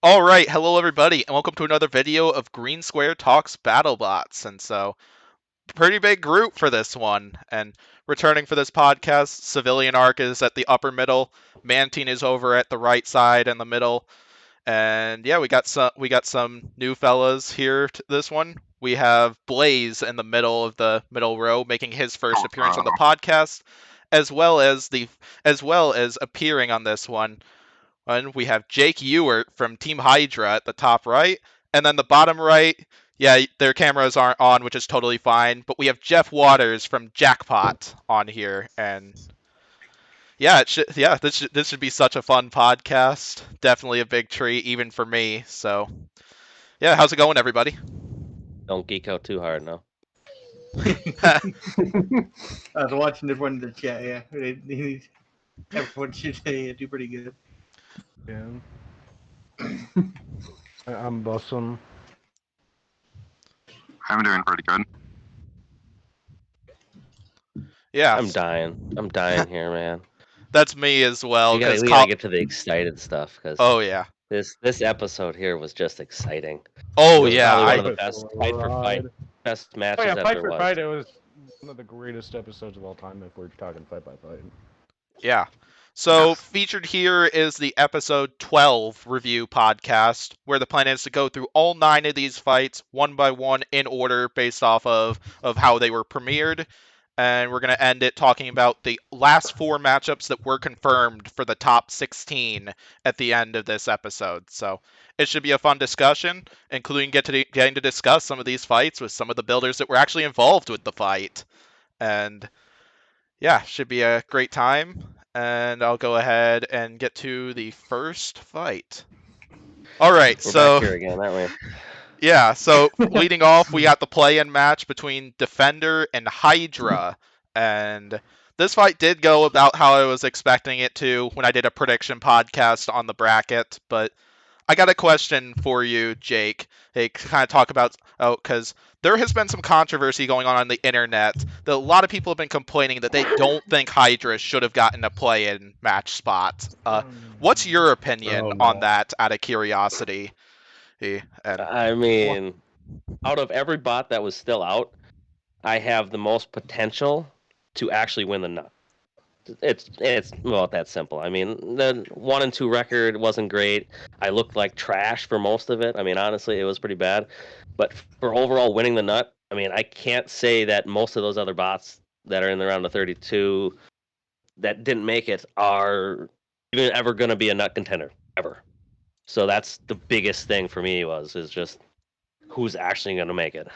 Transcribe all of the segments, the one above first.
Alright, hello everybody, and welcome to another video of Green Square Talks Battlebots. And so, pretty big group for this one. And returning for this podcast, Civilian Arc is at the upper middle, Mantine is over at the right side in the middle, and yeah, we got some new fellas here to this one. We have Blaze in the middle of the middle row, making his first appearance on the podcast, as well as appearing on this one. And we have Jake Ewert from Team Hydra at the top right, and then the bottom right, yeah, their cameras aren't on, which is totally fine. But we have Jeff Waters from Jackpot on here, and yeah, this should be such a fun podcast. Definitely a big treat, even for me. So yeah, how's it going, everybody? Don't geek out too hard, no. I was watching everyone in the chat. Yeah, everyone should do pretty good. Yeah. I'm awesome. I'm doing pretty good. Yeah, I'm dying here, man. that's me as well. We gotta get to the excited stuff because Oh yeah. this episode here was just exciting. Oh It was yeah. probably one I of the best fight for fight, best matches Oh yeah, that fight there for was. fight. It was one of the greatest episodes of all time. If we're talking fight by fight. Yeah. So featured here is the episode 12 review podcast, where the plan is to go through all 9 of these fights one by one in order based off of how they were premiered. And we're going to end it talking about the last 4 matchups that were confirmed for the top 16 at the end of this episode. So it should be a fun discussion, including getting to discuss some of these fights with some of the builders that were actually involved with the fight. And yeah, should be a great time. And I'll go ahead and get to the first fight. All right, We're so back here again, aren't we? yeah, so leading off, we got the play-in match between Defender and Hydra, and this fight did go about how I was expecting it to when I did a prediction podcast on the bracket, but I got a question for you, Jake. Hey, kind of talk about because there has been some controversy going on the internet that a lot of people have been complaining that they don't think Hydra should have gotten a play-in match spot. What's your opinion on that? Out of curiosity. I mean, out of every bot that was still out, I have the most potential to actually win the nut. It's well that simple. I mean, the 1-2 record wasn't great. I looked like trash for most of it. I mean, honestly, it was pretty bad. But for overall winning the nut, I mean, I can't say that most of those other bots that are in the round of 32 that didn't make it are even ever going to be a nut contender ever. So that's the biggest thing for me is just who's actually going to make it.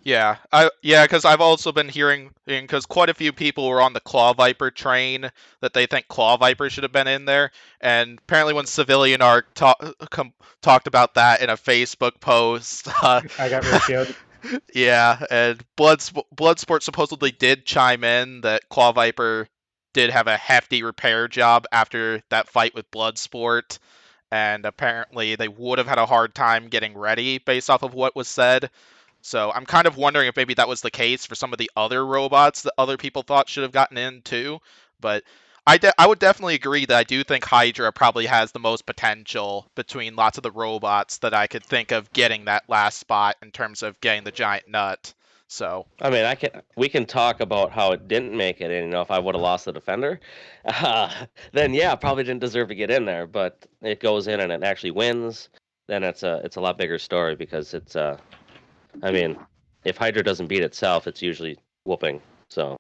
Yeah, because I've also been hearing because quite a few people were on the Claw Viper train that they think Claw Viper should have been in there, and apparently when Civilian Arc talked about that in a Facebook post, I got ratioed. yeah, and Bloodsport supposedly did chime in that Claw Viper did have a hefty repair job after that fight with Bloodsport, and apparently they would have had a hard time getting ready based off of what was said. So I'm kind of wondering if maybe that was the case for some of the other robots that other people thought should have gotten in too. But I would definitely agree that I do think Hydra probably has the most potential between lots of the robots that I could think of getting that last spot in terms of getting the giant nut. So I mean, we can talk about how it didn't make it. And you know, if I would have lost the defender, then yeah, probably didn't deserve to get in there. But it goes in and it actually wins. Then it's a lot bigger story because it's I mean, if Hydra doesn't beat itself, it's usually whooping. So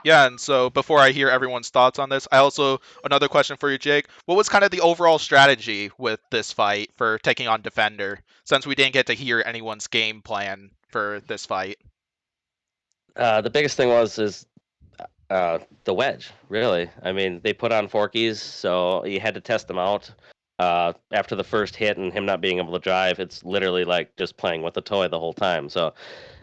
yeah, and so before I hear everyone's thoughts on this, I also another question for you, Jake. What was kind of the overall strategy with this fight for taking on Defender, since we didn't get to hear anyone's game plan for this fight? the biggest thing is the wedge. Really, I mean, they put on forkies, so you had to test them out. After the first hit and him not being able to drive, it's literally like just playing with the toy the whole time. So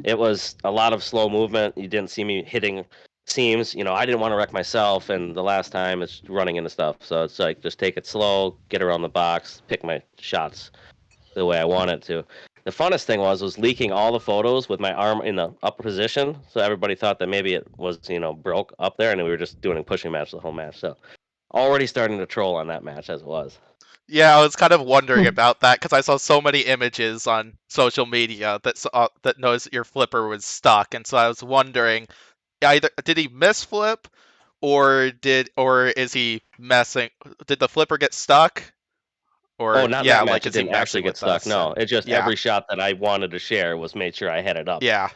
it was a lot of slow movement. You didn't see me hitting seams. You know, I didn't want to wreck myself, and the last time it's running into stuff. So it's like just take it slow, get around the box, pick my shots the way I wanted to. The funnest thing was leaking all the photos with my arm in the upper position, so everybody thought that maybe it was broke up there, and we were just doing a pushing match the whole match. So already starting to troll on that match as it was. Yeah, I was kind of wondering about that because I saw so many images on social media that noticed that your flipper was stuck, and so I was wondering, either did he misflip, or is he messing? Did the flipper get stuck, Oh, or not in yeah, that like match. It is he didn't actually messing get with stuck. us? No, And it just yeah, every shot that I wanted to share was made sure I had it up. yeah,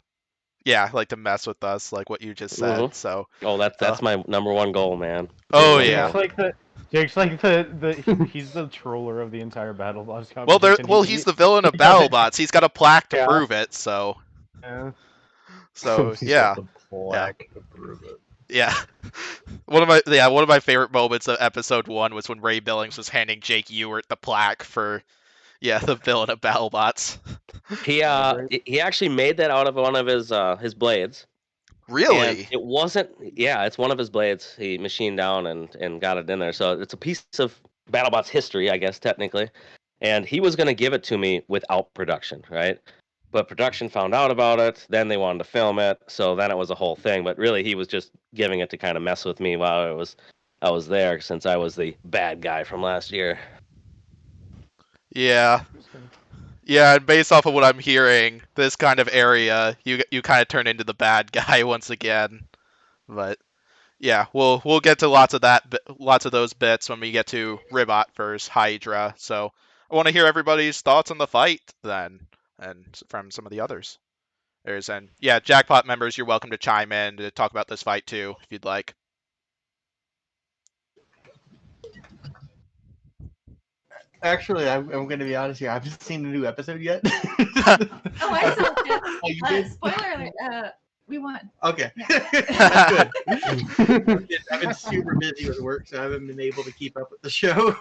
yeah, like to mess with us, like what you just said. So, Oh, that's my number one goal, man. oh Number one yeah. goal. Jake's like he's the troller of the entire Battlebots competition. He's the villain of Battlebots. He's got a plaque to Yeah. prove it. So, Yeah. so He's yeah, got the plaque to prove it. yeah. One of my favorite moments of episode 1 was when Ray Billings was handing Jake Ewert the plaque for the villain of Battlebots. He actually made that out of one of his blades. And Really? it wasn't. Yeah, it's one of his blades. He machined down and got it in there. So it's a piece of BattleBots history, I guess technically. And he was going to give it to me without production, right? But production found out about it. Then they wanted to film it. So then it was a whole thing. But really, he was just giving it to kind of mess with me while I was there, since I was the bad guy from last year. Yeah. Yeah, and based off of what I'm hearing, this kind of area, you kind of turn into the bad guy once again. But yeah, we'll get to lots of those bits when we get to Ribbot versus Hydra. So I want to hear everybody's thoughts on the fight then, and from some of the others. Jackpot members, you're welcome to chime in to talk about this fight too, if you'd like. Actually, I'm going to be honest here. I haven't seen the new episode yet. Oh, I saw it. Oh, you did? Spoiler alert. We won. Okay. Yeah. That's good. I've been super busy with work, so I haven't been able to keep up with the show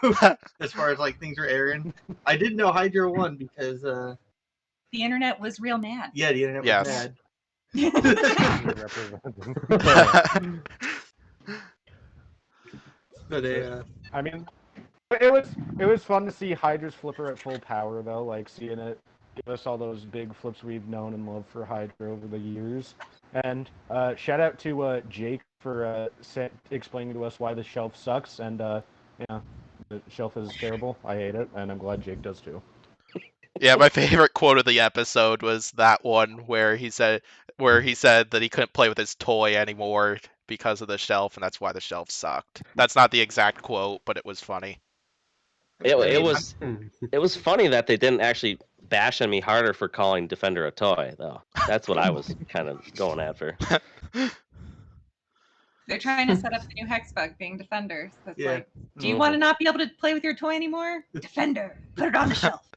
as far as like things are airing. I did know Hydra won because the internet was real mad. yeah, the internet was mad. But I mean, it was fun to see Hydra's flipper at full power though, like seeing it give us all those big flips we've known and loved for Hydra over the years. And shout out to Jake for explaining to us why the shelf sucks. And yeah, the shelf is terrible. I hate it, and I'm glad Jake does too. Yeah, my favorite quote of the episode was that one where he said that he couldn't play with his toy anymore because of the shelf, and that's why the shelf sucked. That's not the exact quote, but it was funny. It was funny that they didn't actually bash on me harder for calling Defender a toy, though. That's what I was kind of going after. They're trying to set up the new hex bug being Defenders. That's Yeah. like, do you want to not be able to play with your toy anymore? Defender, put it on the shelf.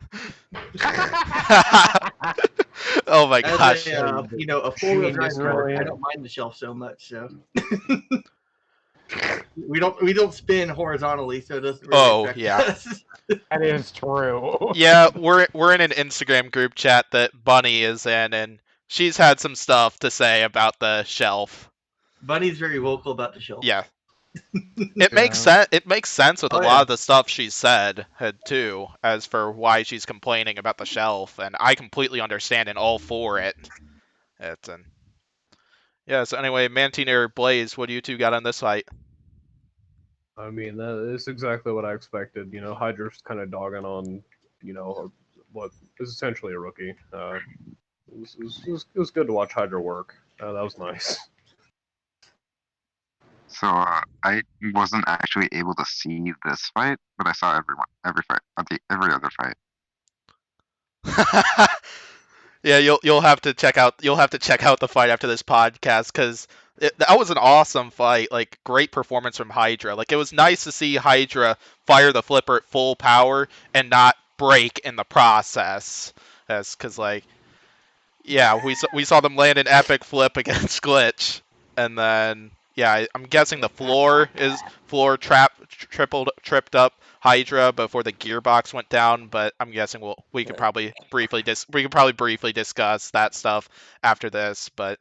Oh my gosh. A four-wheel drive car, I don't mind the shelf so much. So we don't spin horizontally, so it doesn't really affect us. That is true. Yeah, we're in an Instagram group chat that Bunny is in, and she's had some stuff to say about the shelf. Bunny's very vocal about the shelf. Yeah. It makes sense. It makes sense with a lot of the stuff she said too, as for why she's complaining about the shelf, and I completely understand and all for it. So anyway, Mantine or Blaze, what do you two got on this fight? I mean, that is exactly what I expected. Hydra's kind of dogging on, what is essentially a rookie. It was good to watch Hydra work. That was nice. So I wasn't actually able to see this fight, but I saw every other fight. Yeah, you'll have to check out the fight after this podcast, because that was an awesome fight. Like, great performance from Hydra. Like, it was nice to see Hydra fire the flipper at full power and not break in the process. Because we saw them land an epic flip against Glitch, and then I'm guessing the floor tripped up Hydra before the gearbox went down, but I'm guessing we could probably briefly discuss that stuff after this. But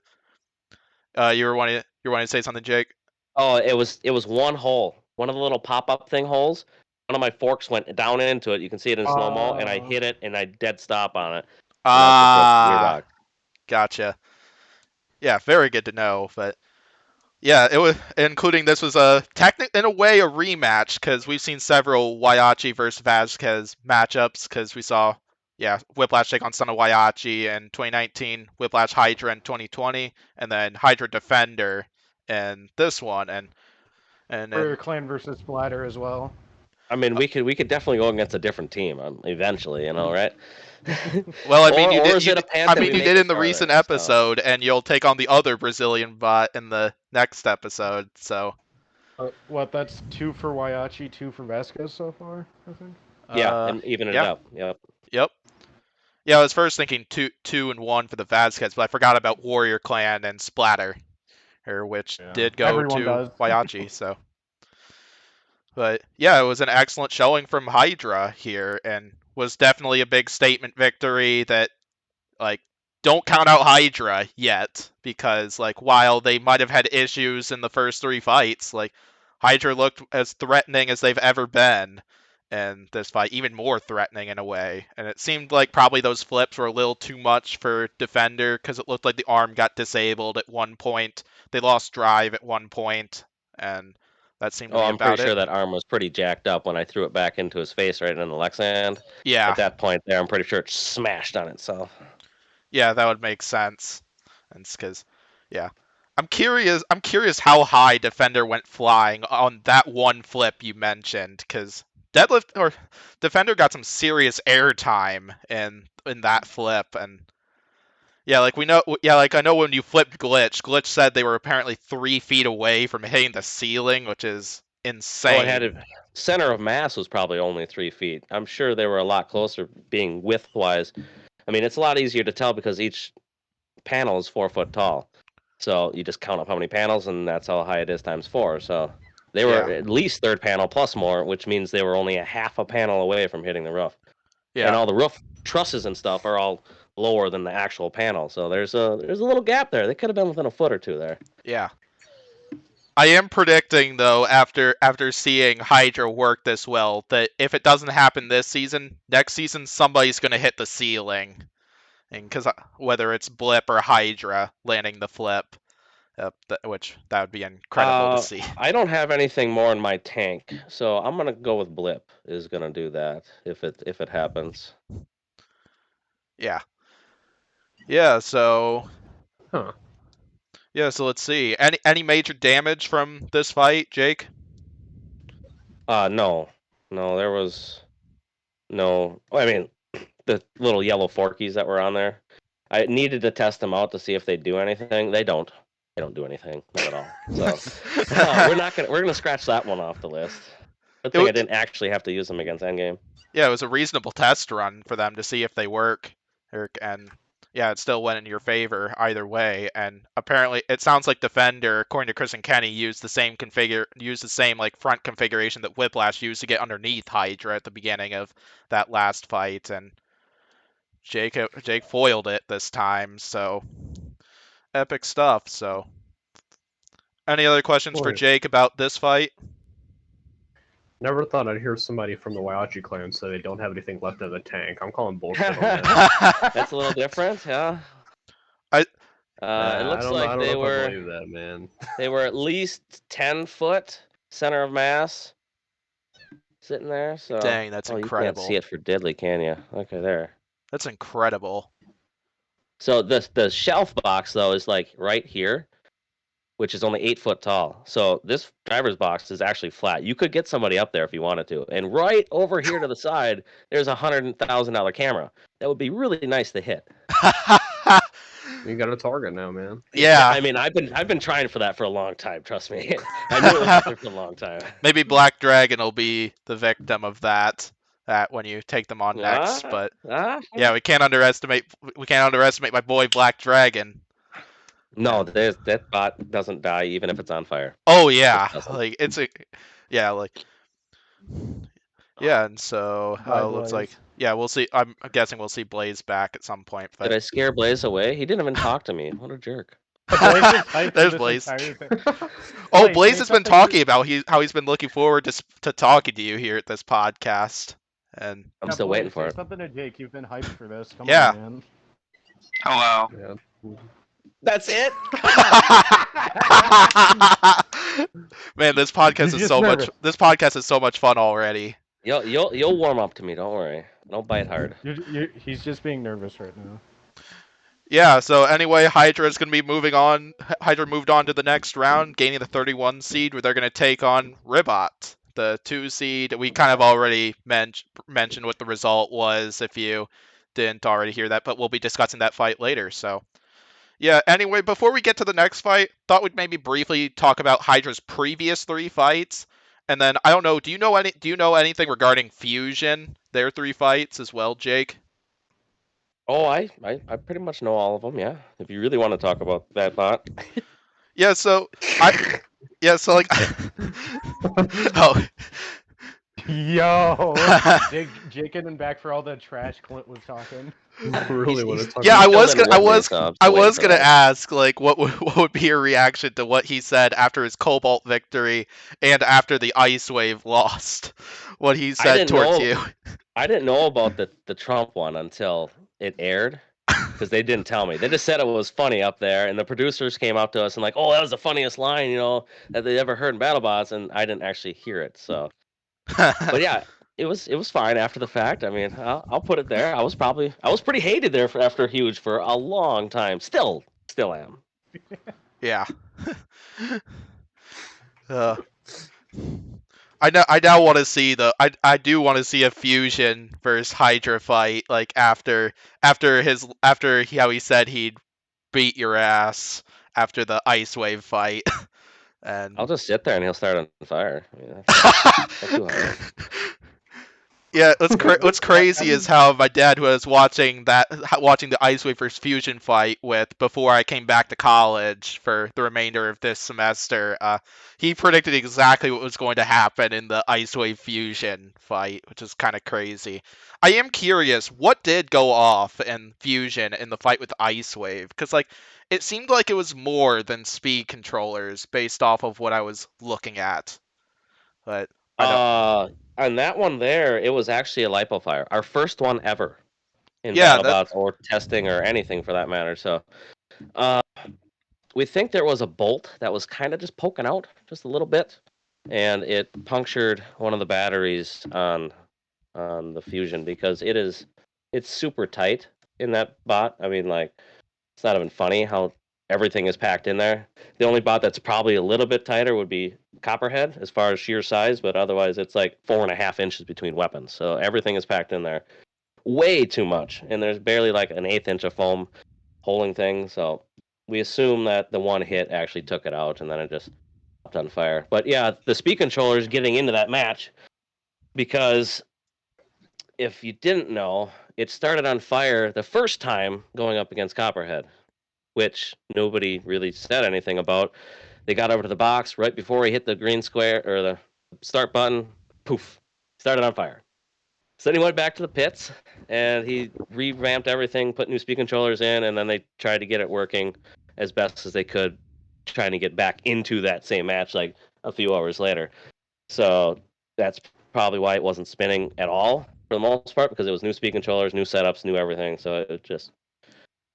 you were wanting to say something, Jake? Oh, it was one hole, one of the little pop-up thing holes. One of my forks went down into it. You can see it in slow-mo, and I hit it, and I dead stop on it. Gotcha. Yeah, very good to know. But Yeah, it was, including this was in a way a rematch because we've seen several Waiachi versus Vasquez matchups because we saw Whiplash take on Son of Waiachi in 2019, Whiplash Hydra in 2020, and then Hydra Defender in this one, and For Clan versus Splatter as well. I mean, we could definitely go against a different team eventually, right? Well, I mean, you did in the recent episode, and you'll take on the other Brazilian bot in the next episode. So, that's 2 for Waiachi, 2 for Vasquez so far, I think. Yeah, and even it up. Yep. Yeah, I was first thinking 2 and 1 for the Vasquez, but I forgot about Warrior Clan and Splatter, which did go Everyone to does. Waiachi. So, but yeah, it was an excellent showing from Hydra here, and was definitely a big statement victory that, like, don't count out Hydra yet, because, like, while they might have had issues in the first 3 fights, like, Hydra looked as threatening as they've ever been in this fight, even more threatening in a way. And it seemed like probably those flips were a little too much for Defender, because it looked like the arm got disabled at one point. They lost drive at one point, and that seemed to be I'm about pretty sure that arm was pretty jacked up when I threw it back into his face right in the Lexand. Yeah. At that point there, I'm pretty sure it smashed on itself. Yeah, that would make sense. And it's because, I'm curious how high Defender went flying on that one flip you mentioned, because Defender got some serious air time in that flip, and I know when you flipped Glitch said they were apparently 3 feet away from hitting the ceiling, which is insane. Center of mass was probably only 3 feet. I'm sure they were a lot closer being width-wise. I mean, it's a lot easier to tell because each panel is 4 foot tall. So you just count up how many panels, and that's how high it is times 4. So they were at least third panel plus more, which means they were only a half a panel away from hitting the roof. Yeah. And all the roof trusses and stuff are all lower than the actual panel. So there's a little gap there. They could have been within a foot or 2 there. Yeah. I am predicting, though, after seeing Hydra work this well, that if it doesn't happen this season, next season somebody's going to hit the ceiling. And because whether it's Blip or Hydra landing the flip, which that would be incredible to see. I don't have anything more in my tank, so I'm gonna go with Blip is gonna do that if it happens. Yeah. Yeah. So. Huh. Yeah. So let's see. Any major damage from this fight, Jake? No. There was no. I mean, the little yellow forkies that were on there. I needed to test them out to see if they do anything. They don't. They don't do anything, not at all. So we're gonna scratch that one off the list. Good thing I didn't actually have to use them against Endgame. Yeah, it was a reasonable test run for them to see if they work, and yeah, it still went in your favor either way. And apparently, it sounds like Defender, according to Chris and Kenny, used the same like front configuration that Whiplash used to get underneath Hydra at the beginning of that last fight, and Jake foiled it this time. So epic stuff. So, any other questions for Jake about this fight? Never thought I'd hear somebody from the Waiachi clan say they don't have anything left in the tank. I'm calling bullshit on that. That's a little different, yeah. It looks like they were. I believe that, man. They were at least 10 foot center of mass sitting there. So dang, that's incredible. You can't see it for Diddley, can you? Okay, there. That's incredible. So the shelf box though is like right here, which is only 8 foot tall. So this driver's box is actually flat. You could get somebody up there if you wanted to. And right over here to the side, there's a $100,000 camera. That would be really nice to hit. You got a target now, man. Yeah. I mean, I've been trying for that for a long time. Trust me. I knew it was out there for a long time. Maybe Black Dragon will be the victim of that when you take them on next. But yeah, we can't underestimate my boy Black Dragon. No, that bot doesn't die even if it's on fire. Oh yeah, like and so it looks like we'll see. I'm guessing we'll see Blaze back at some point. But... Did I scare Blaze away? He didn't even talk to me. What a jerk! There's Blaze. Oh, Blaze has been talking about how he's been looking forward to talking to you here at this podcast, and I'm still waiting for it. Something to Jake. You've been hyped for this. Come on, man. Hello. Yeah. That's it. Man, this podcast He's is just so nervous. much. This podcast is so much fun already. You'll warm up to me. Don't worry. Don't bite hard. He's just being nervous right now. Yeah. So anyway, Hydra is going to be moving on. Hydra moved on to the next round, gaining the 31 seed, where they're going to take on Ribbot, the 2 seed. We kind of already mentioned what the result was if you didn't already hear that, but we'll be discussing that fight later. So. Yeah, anyway, before we get to the next fight, thought we'd maybe briefly talk about Hydra's previous 3 fights. And then I don't know, do you know anything regarding Fusion, their 3 fights as well, Jake? Oh, I pretty much know all of them, yeah. If you really want to talk about that bot. Yeah, so like oh. Yo, Jake getting back for all the trash Clint was talking. Really want to talk Yeah, about I was gonna ask, like, what would be your reaction to what he said after his Cobalt victory and after the Ice Wave lost? What he said towards you. I didn't know about the Trump one until it aired, because they didn't tell me. They just said it was funny up there, and the producers came up to us and like, "Oh, that was the funniest line, that they ever heard in BattleBots," and I didn't actually hear it. So, but yeah. It was fine after the fact. I mean, I'll put it there. I was pretty hated there after Huge for a long time. Still am. Yeah. I now want to see I do want to see a Fusion versus Hydra fight, like after how he said he'd beat your ass after the Ice Wave fight. And I'll just sit there and he'll start on fire. That's too hard. Yeah, what's crazy is how my dad was watching the Ice Wave vs. Fusion fight before I came back to college for the remainder of this semester. He predicted exactly what was going to happen in the Ice Wave Fusion fight, which is kind of crazy. I am curious, what did go off in Fusion in the fight with Ice Wave? Because it seemed like it was more than speed controllers based off of what I was looking at. But on that one there, it was actually a lipo fire. Our first one ever in BattleBots or testing or anything for that matter. So, we think there was a bolt that was kind of just poking out just a little bit, and it punctured one of the batteries on the Fusion, because it's super tight in that bot. I mean, like, it's not even funny how everything is packed in there. The only bot that's probably a little bit tighter would be Copperhead as far as sheer size, but otherwise it's like 4.5 inches between weapons. So everything is packed in there. Way too much. And there's barely like an 1/8 inch of foam holding thing. So we assume that the one hit actually took it out, and then it just popped on fire. But yeah, the speed controller is getting into that match, because if you didn't know, it started on fire the first time going up against Copperhead, which nobody really said anything about. They got over to the box right before he hit the green square or the start button. Poof, started on fire. So then he went back to the pits and he revamped everything, put new speed controllers in, and then they tried to get it working as best as they could, trying to get back into that same match like a few hours later. So that's probably why it wasn't spinning at all for the most part, because it was new speed controllers, new setups, new everything. So it just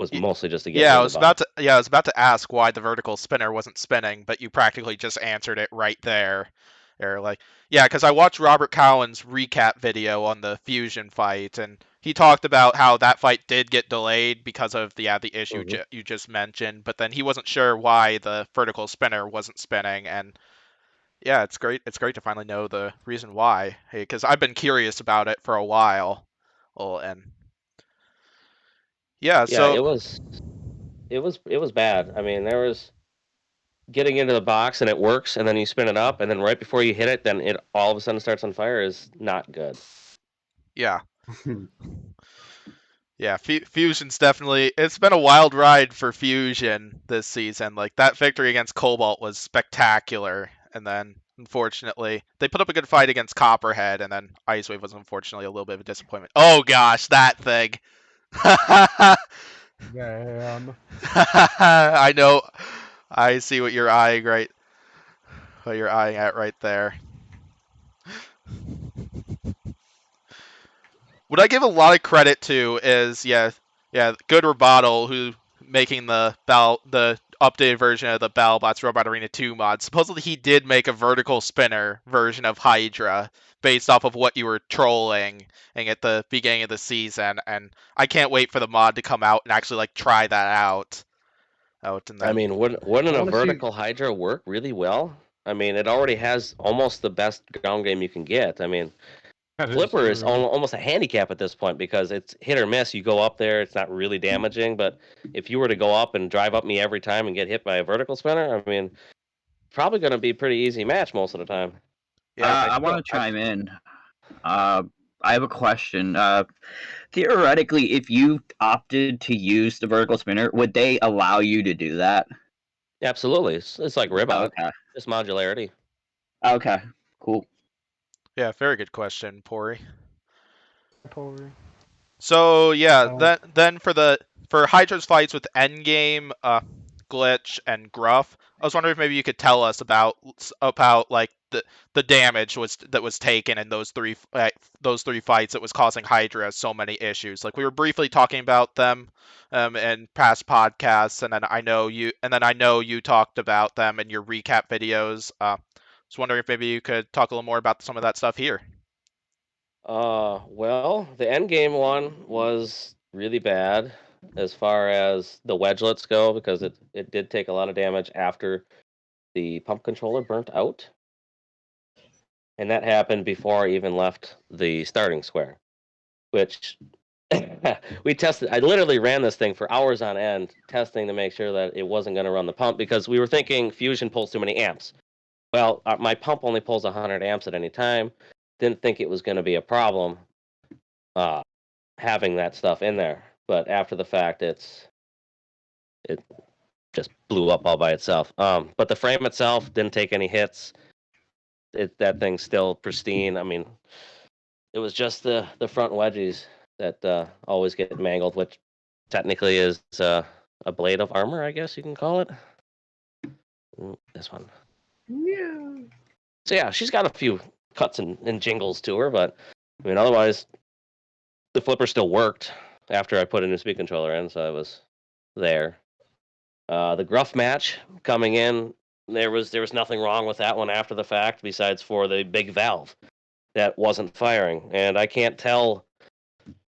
was mostly just to get. I was about to ask why the vertical spinner wasn't spinning, but you practically just answered it right there. Because I watched Robert Cowan's recap video on the Fusion fight, and he talked about how that fight did get delayed because of the issue you just mentioned, but then he wasn't sure why the vertical spinner wasn't spinning, and yeah, it's great to finally know the reason why, because I've been curious about it for a while. Well, and so it was bad. I mean, there was getting into the box and it works, and then you spin it up, and then right before you hit it, then it all of a sudden starts on fire is not good. Yeah. Yeah, Fusion's definitely... It's been a wild ride for Fusion this season. Like, that victory against Cobalt was spectacular, and then, unfortunately, they put up a good fight against Copperhead, and then Ice Wave was unfortunately a little bit of a disappointment. Oh gosh, that thing! Damn. I know. I see what you're eyeing at right there. What I give a lot of credit to is, good Rebottle, who making the updated version of the Battlebots Robot Arena 2 mod. Supposedly he did make a vertical spinner version of Hydra based off of what you were trolling at the beginning of the season, and I can't wait for the mod to come out and actually like try that out. And then... I mean, wouldn't a vertical Hydra work really well? I mean, it already has almost the best ground game you can get. I mean, Flipper is almost a handicap at this point because it's hit or miss. You go up there, it's not really damaging, but if you were to go up and drive up me every time and get hit by a vertical spinner, I mean, probably going to be a pretty easy match most of the time. Yeah, I want to chime in. I have a question. Theoretically, if you opted to use the vertical spinner, would they allow you to do that? Absolutely. It's like Ribbot. Okay. Just modularity. Okay, cool. Yeah, very good question, Pory. Pory. So yeah, then for Hydra's fights with Endgame, Glitch, and Gruff, I was wondering if maybe you could tell us about like the damage that was taken in those three fights that was causing Hydra so many issues. Like we were briefly talking about them in past podcasts, and then I know you talked about them in your recap videos. I was wondering if maybe you could talk a little more about some of that stuff here. Well, the Endgame one was really bad as far as the wedgelets go because it did take a lot of damage after the pump controller burnt out. And that happened before I even left the starting square, which we tested. I literally ran this thing for hours on end, testing to make sure that it wasn't going to run the pump because we were thinking Fusion pulls too many amps. Well, my pump only pulls 100 amps at any time. Didn't think it was going to be a problem having that stuff in there. But after the fact, it just blew up all by itself. But the frame itself didn't take any hits. That thing's still pristine. I mean, it was just the front wedgies that always get mangled, which technically is a blade of armor, I guess you can call it. This one. Yeah. So yeah, she's got a few cuts and jingles to her, but I mean, otherwise, the flipper still worked after I put a new speed controller in, so I was there. The Gruff match coming in, there was nothing wrong with that one after the fact, besides for the big valve that wasn't firing, and I can't tell.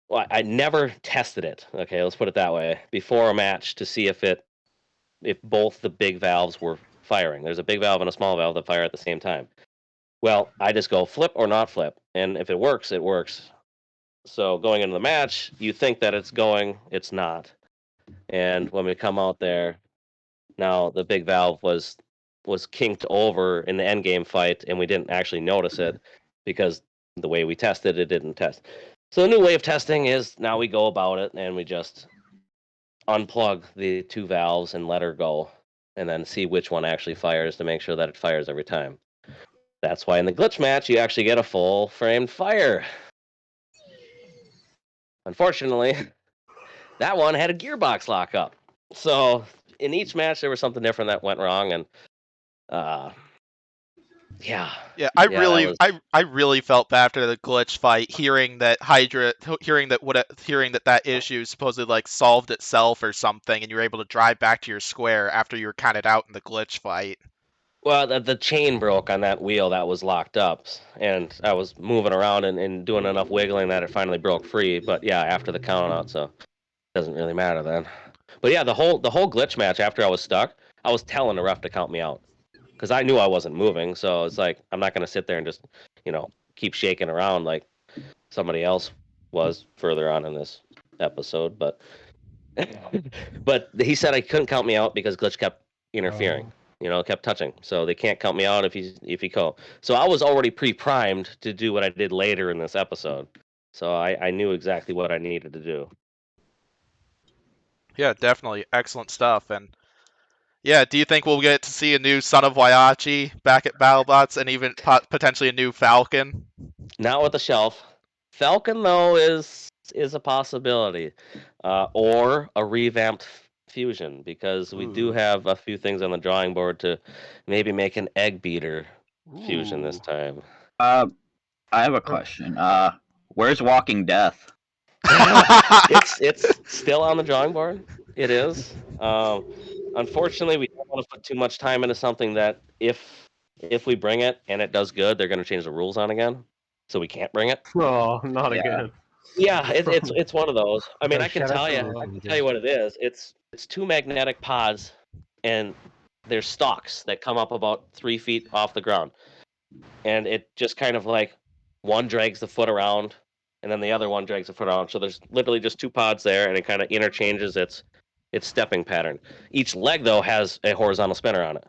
Well, I never tested it. Okay, let's put it that way. Before a match to see if both the big valves were firing. There's a big valve and a small valve that fire at the same time. Well, I just go flip or not flip, and if it works, it works. So going into the match, you think that it's going, it's not. And when we come out there, now the big valve was kinked over in the endgame fight, and we didn't actually notice it because the way we tested it didn't test. So the new way of testing is now we go about it and we just unplug the two valves and let her go, and then see which one actually fires to make sure that it fires every time. That's why in the glitch match you actually get a full framed fire. Unfortunately, that one had a gearbox lockup. So in each match there was something different that went wrong, and I really felt bad after the glitch fight, hearing that that issue supposedly like solved itself or something, and you were able to drive back to your square after you were counted out in the glitch fight. Well, the chain broke on that wheel that was locked up, and I was moving around and doing enough wiggling that it finally broke free. But yeah, after the count out, so it doesn't really matter then. But yeah, the whole glitch match after I was stuck, I was telling the ref to count me out because I knew I wasn't moving. So it's like I'm not going to sit there and just keep shaking around like somebody else was further on in this episode. But but he said I couldn't count me out because glitch kept interfering. Kept touching. So they can't count me out if he go. So I was already pre-primed to do what I did later in this episode. So I knew exactly what I needed to do. Yeah, definitely. Excellent stuff. And yeah, do you think we'll get to see a new Son of Waiachi back at Battlebots and even potentially a new Falcon? Not with the shelf. Falcon, though, is a possibility. Or a revamped Fusion, because we do have a few things on the drawing board to maybe make an egg beater Fusion this time. I have a question. Where's Walking Death? It's still on the drawing board. It is. Unfortunately, we don't want to put too much time into something that if we bring it and it does good, they're going to change the rules on again, so we can't bring it. Oh, not again. Yeah, it's one of those. I mean, I can tell you Shadow what it is. It's two magnetic pods, and there's stalks that come up about 3 feet off the ground, and it just kind of like one drags the foot around, and then the other one drags the foot around. So there's literally just two pods there, and it kind of interchanges its stepping pattern. Each leg though has a horizontal spinner on it.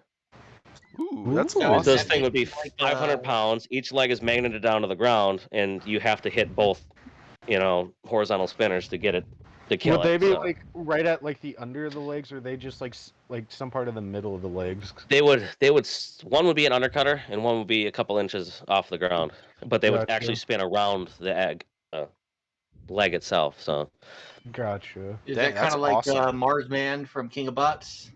Ooh, that's So awesome. This thing would be 500 pounds. Each leg is magneted down to the ground, and you have to hit both, horizontal spinners to get it to kill Would it. they be so. like right at like the under of the legs, or are they just like some part of the middle of the legs? They would. One would be an undercutter, and one would be a couple inches off the ground. But they would Gotcha. actually spin around the leg itself. So. Is Dang, that that's kind of like awesome. Marsman from King of Bots?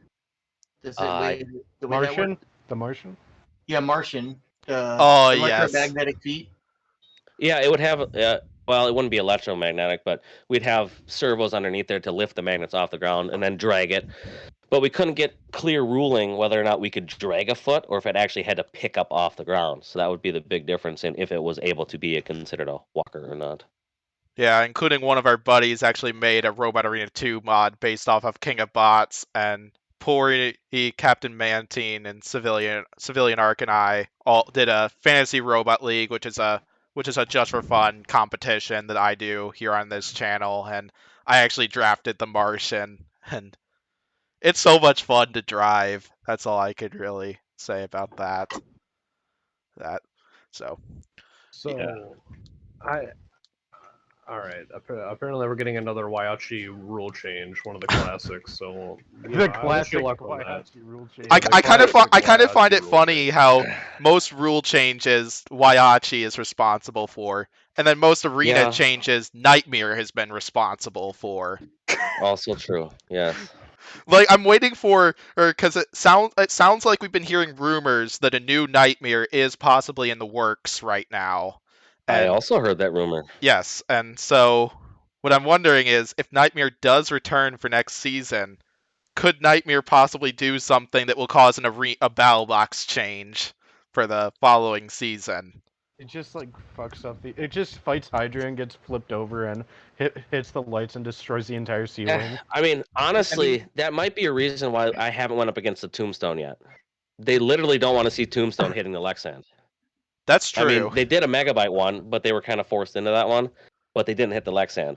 Does it way the way that Martian? works? The Martian? Yeah, Martian. Oh, yes. Electromagnetic feet. Yeah, it would have. Well, it wouldn't be electromagnetic, but we'd have servos underneath there to lift the magnets off the ground and then drag it. But we couldn't get clear ruling whether or not we could drag a foot or if it actually had to pick up off the ground. So that would be the big difference in if it was able to be considered a walker or not. Yeah, including one of our buddies actually made a Robot Arena 2 mod based off of King of Bots, and Pory, Captain Mantine, and Civilian Arc and I all did a fantasy robot league, which is a just for fun competition that I do here on this channel, and I actually drafted the Martian, and it's so much fun to drive. That's all I could really say about that. So All right. Apparently, we're getting another Waiachi rule change, one of the classics. So The I wish you classic luck on that. Waihachi rule change. I kind of classic find it Waiachi funny rule how most rule changes Waiachi is responsible for, and then most arena Yeah. changes Nightmare has been responsible for. Also true. Yes. Like I'm waiting for, or because it sounds like we've been hearing rumors that a new Nightmare is possibly in the works right now. I And also heard that rumor. yes, and so what I'm wondering is if Nightmare does return for next season, could Nightmare possibly do something that will cause a battle box change for the following season? It just like fucks up the. It just fights Hydra and gets flipped over and hits the lights and destroys the entire ceiling. I mean, honestly, that might be a reason why I haven't went up against the Tombstone yet. They literally don't want to see Tombstone hitting the Lexand. That's true. I mean, they did a Megabyte one, but they were kind of forced into that one. But they didn't hit the Lexand.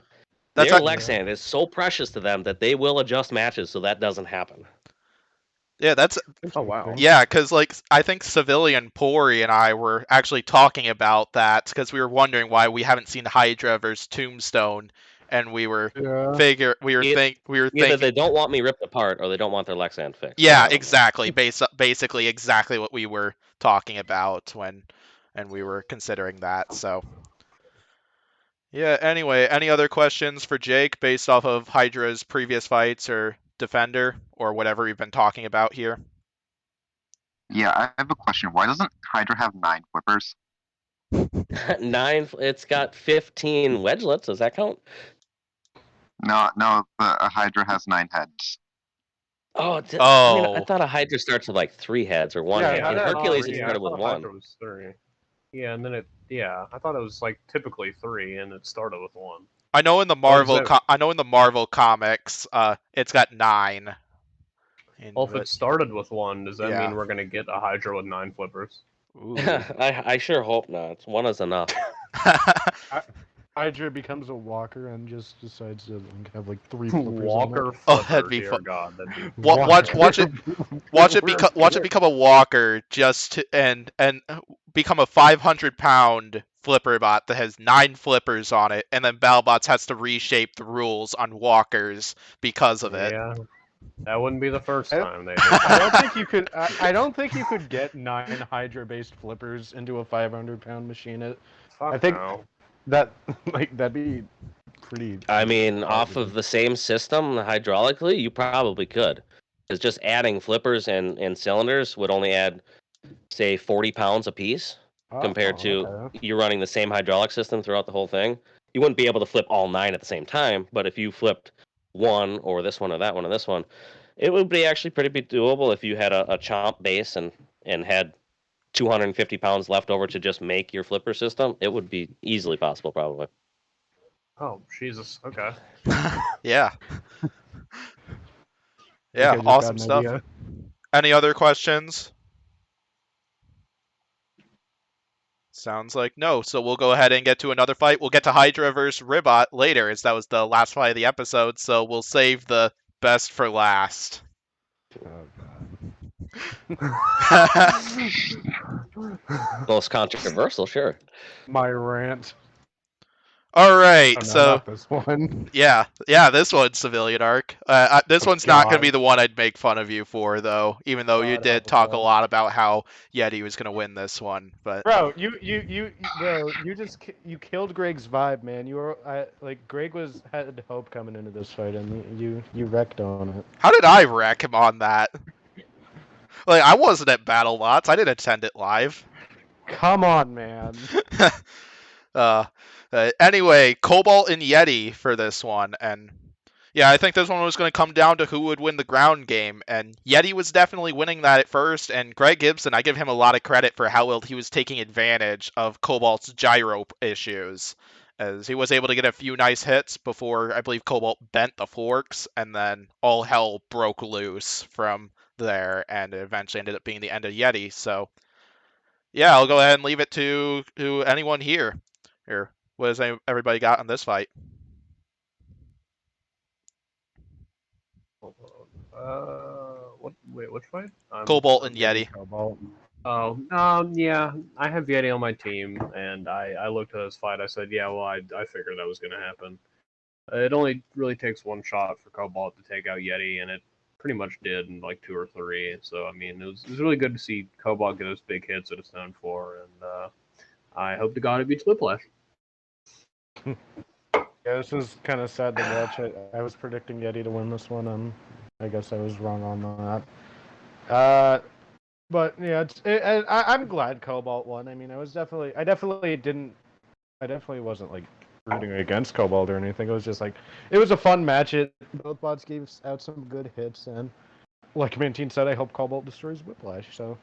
That's Their a- Lexand is so precious to them that they will adjust matches so that doesn't happen. Yeah, that's Oh wow. yeah, because like I think Civilian Pory and I were actually talking about that because we were wondering why we haven't seen Hydra versus Tombstone, and we were Yeah. Either they don't want me ripped apart or they don't want their Lexand fixed. Yeah, exactly. Basically, exactly what we were talking about and we were considering that. So, yeah. Anyway, any other questions for Jake based off of Hydra's previous fights or Defender or whatever we've been talking about here? Yeah, I have a question. Why doesn't Hydra have 9 flippers? 9. It's got 15 wedgelets. Does that count? No, a Hydra has 9 heads. Oh, I Oh. thought a Hydra starts with like 3 heads or 1 Yeah, head. I In thought Hercules, it it Yeah, started I with thought 1. Hydra was 3. Yeah, and then I thought it was like typically 3, and it started with 1. I know in the Marvel comics, it's got 9. Well, if it started with 1, does that Yeah. mean we're gonna get a Hydra with 9 flippers? Ooh. I sure hope not. 1 is enough. Hydra becomes a walker and just decides to have like 3 flippers. on Walker it. Oh, flipper, that'd be dear fun. God, that'd be Watch it become a walker just to, and become a 500-pound flipper bot that has 9 flippers on it, and then Battlebots has to reshape the rules on walkers because of it. Yeah, that wouldn't be the first time they. I don't think you could. I don't think you could get 9 Hydra-based flippers into a 500-pound machine. Fuck I think- no. That'd be pretty. I mean, off of the same system, hydraulically, you probably could. Because just adding flippers and cylinders would only add, say, 40 pounds a piece compared to okay. you running the same hydraulic system throughout the whole thing. You wouldn't be able to flip all 9 at the same time, but if you flipped 1 or this one or that one or this one, It would be actually pretty doable if you had a chomp base and had 250 pounds left over to just make your flipper system. It would be easily possible, probably. Oh, Jesus. Okay. Yeah. I Yeah, just got awesome an stuff. idea. Any other questions? Sounds like no. So we'll go ahead and get to another fight. We'll get to Hydra versus Ribbot later, as that was the last fight of the episode. So we'll save the best for last. Most controversial, sure. My rant. All right, Oh, no, so not this one. yeah, this one's Civilian Arc. This one's not going to be the one I'd make fun of you for, though. Even though you God, did how talk a so? lot about how Yeti was going to win this one, but Bro, you killed Greg's vibe, man. You were like Greg had hope coming into this fight, and you wrecked on it. how did I wreck him on that? Like, I wasn't at Battlebots. I didn't attend it live. Come on, man. Anyway, Cobalt and Yeti for this one, and yeah, I think this one was going to come down to who would win the ground game, and Yeti was definitely winning that at first, and Greg Gibson, I give him a lot of credit for how well he was taking advantage of Cobalt's gyro issues, as he was able to get a few nice hits before, I believe, Cobalt bent the forks, and then all hell broke loose from there, and it eventually ended up being the end of Yeti, so yeah, I'll go ahead and leave it to anyone here. Here, what has everybody got on this fight? Wait, which fight? Cobalt and Yeti. Cobalt. Oh, yeah, I have Yeti on my team, and I looked at this fight. I said, yeah, well, I figured that was going to happen. It only really takes one shot for Cobalt to take out Yeti, and it pretty much did in like 2 or 3. So, I mean, it was really good to see Cobalt get those big hits that it's known for, and I hope to God it beats Whiplash. Yeah, this is kind of sad to watch. I was predicting Yeti to win this one, and I guess I was wrong on that. But yeah, I'm glad Cobalt won. I mean, I definitely wasn't like rooting against Cobalt or anything. It was just like it was a fun match. Both bots gave out some good hits, and like Mantine said, I hope Cobalt destroys Whiplash. So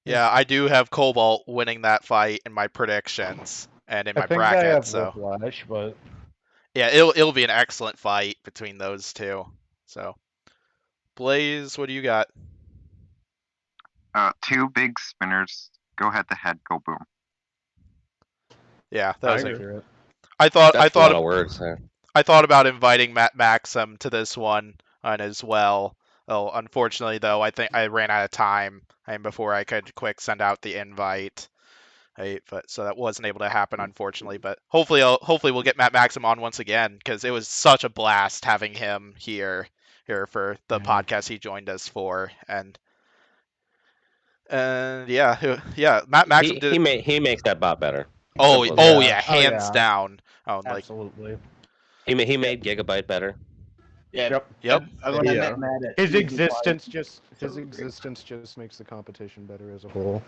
yeah, I do have Cobalt winning that fight in my predictions and in my bracket. I have so Whiplash, but yeah, it'll be an excellent fight between those two. So, Blaze, what do you got? 2 big spinners go head to head, go boom. Yeah, that was accurate. I thought A lot of words there. I thought about inviting Matt Maxim to this one as well. Oh, unfortunately, though, I think I ran out of time before I could quick send out the invite. So that wasn't able to happen, unfortunately. But hopefully we'll get Matt Maxim on once again, because it was such a blast having him here for the podcast he joined us for, and yeah, Matt Maxim he makes that bot better. Yeah, hands down. Absolutely. He made Gigabyte better. Yeah. Yep. His existence just makes the competition better as a whole.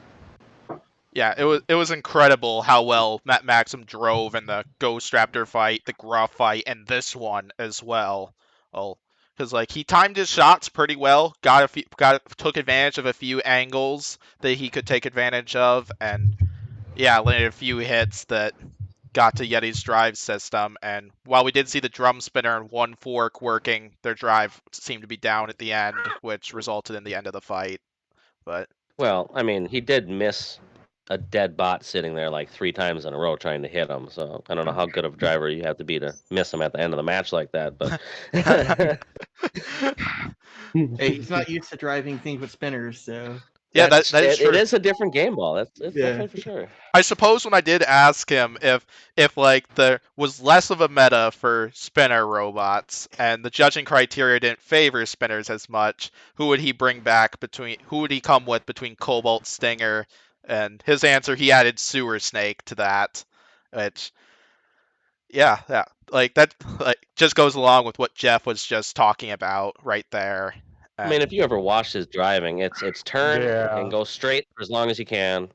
Yeah, it was incredible how well Matt Maxim drove in the Ghost Raptor fight, the Gruff fight, and this one as well. Because like he timed his shots pretty well, took advantage of a few angles that he could take advantage of, and yeah, landed a few hits that got to Yeti's drive system. And while we did see the drum spinner and one fork working, their drive seemed to be down at the end, which resulted in the end of the fight. But well, I mean, he did miss a dead bot sitting there like 3 times in a row trying to hit him. So I don't know how good of a driver you have to be to miss him at the end of the match like that. But Hey, he's not used to driving things with spinners, so yeah, that is true. It is a different game ball. That's definitely for sure. I suppose when I did ask him if like there was less of a meta for spinner robots and the judging criteria didn't favor spinners as much, who would he bring back who would he come with between Cobalt, Stinger, and his answer, he added Sewer Snake to that, which yeah, like that just goes along with what Jeff was just talking about right there. I mean, if you ever watch his driving, it's turn and go straight for as long as you can.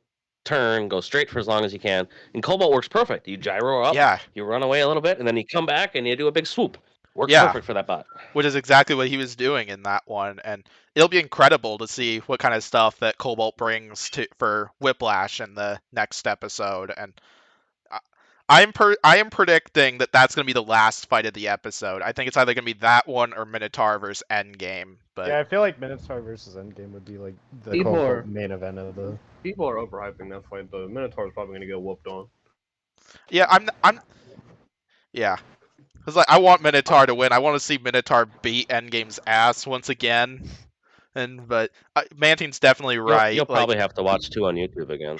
Turn, go straight for as long as you can. And Cobalt works perfect. You gyro up, you run away a little bit, and then you come back and you do a big swoop. Works Yeah. perfect for that bot. Which is exactly what he was doing in that one, and it'll be incredible to see what kind of stuff that Cobalt brings for Whiplash in the next episode. And I am predicting that that's going to be the last fight of the episode. I think it's either going to be that one or Minotaur versus Endgame. But yeah, I feel like Minotaur versus Endgame would be like the main event of the. People are overhyping that fight. The Minotaur is probably going to get whooped on. Yeah, yeah. Cause like I want Minotaur to win. I want to see Minotaur beat Endgame's ass once again. But Mantine's definitely right. You'll probably have to watch 2 on YouTube again.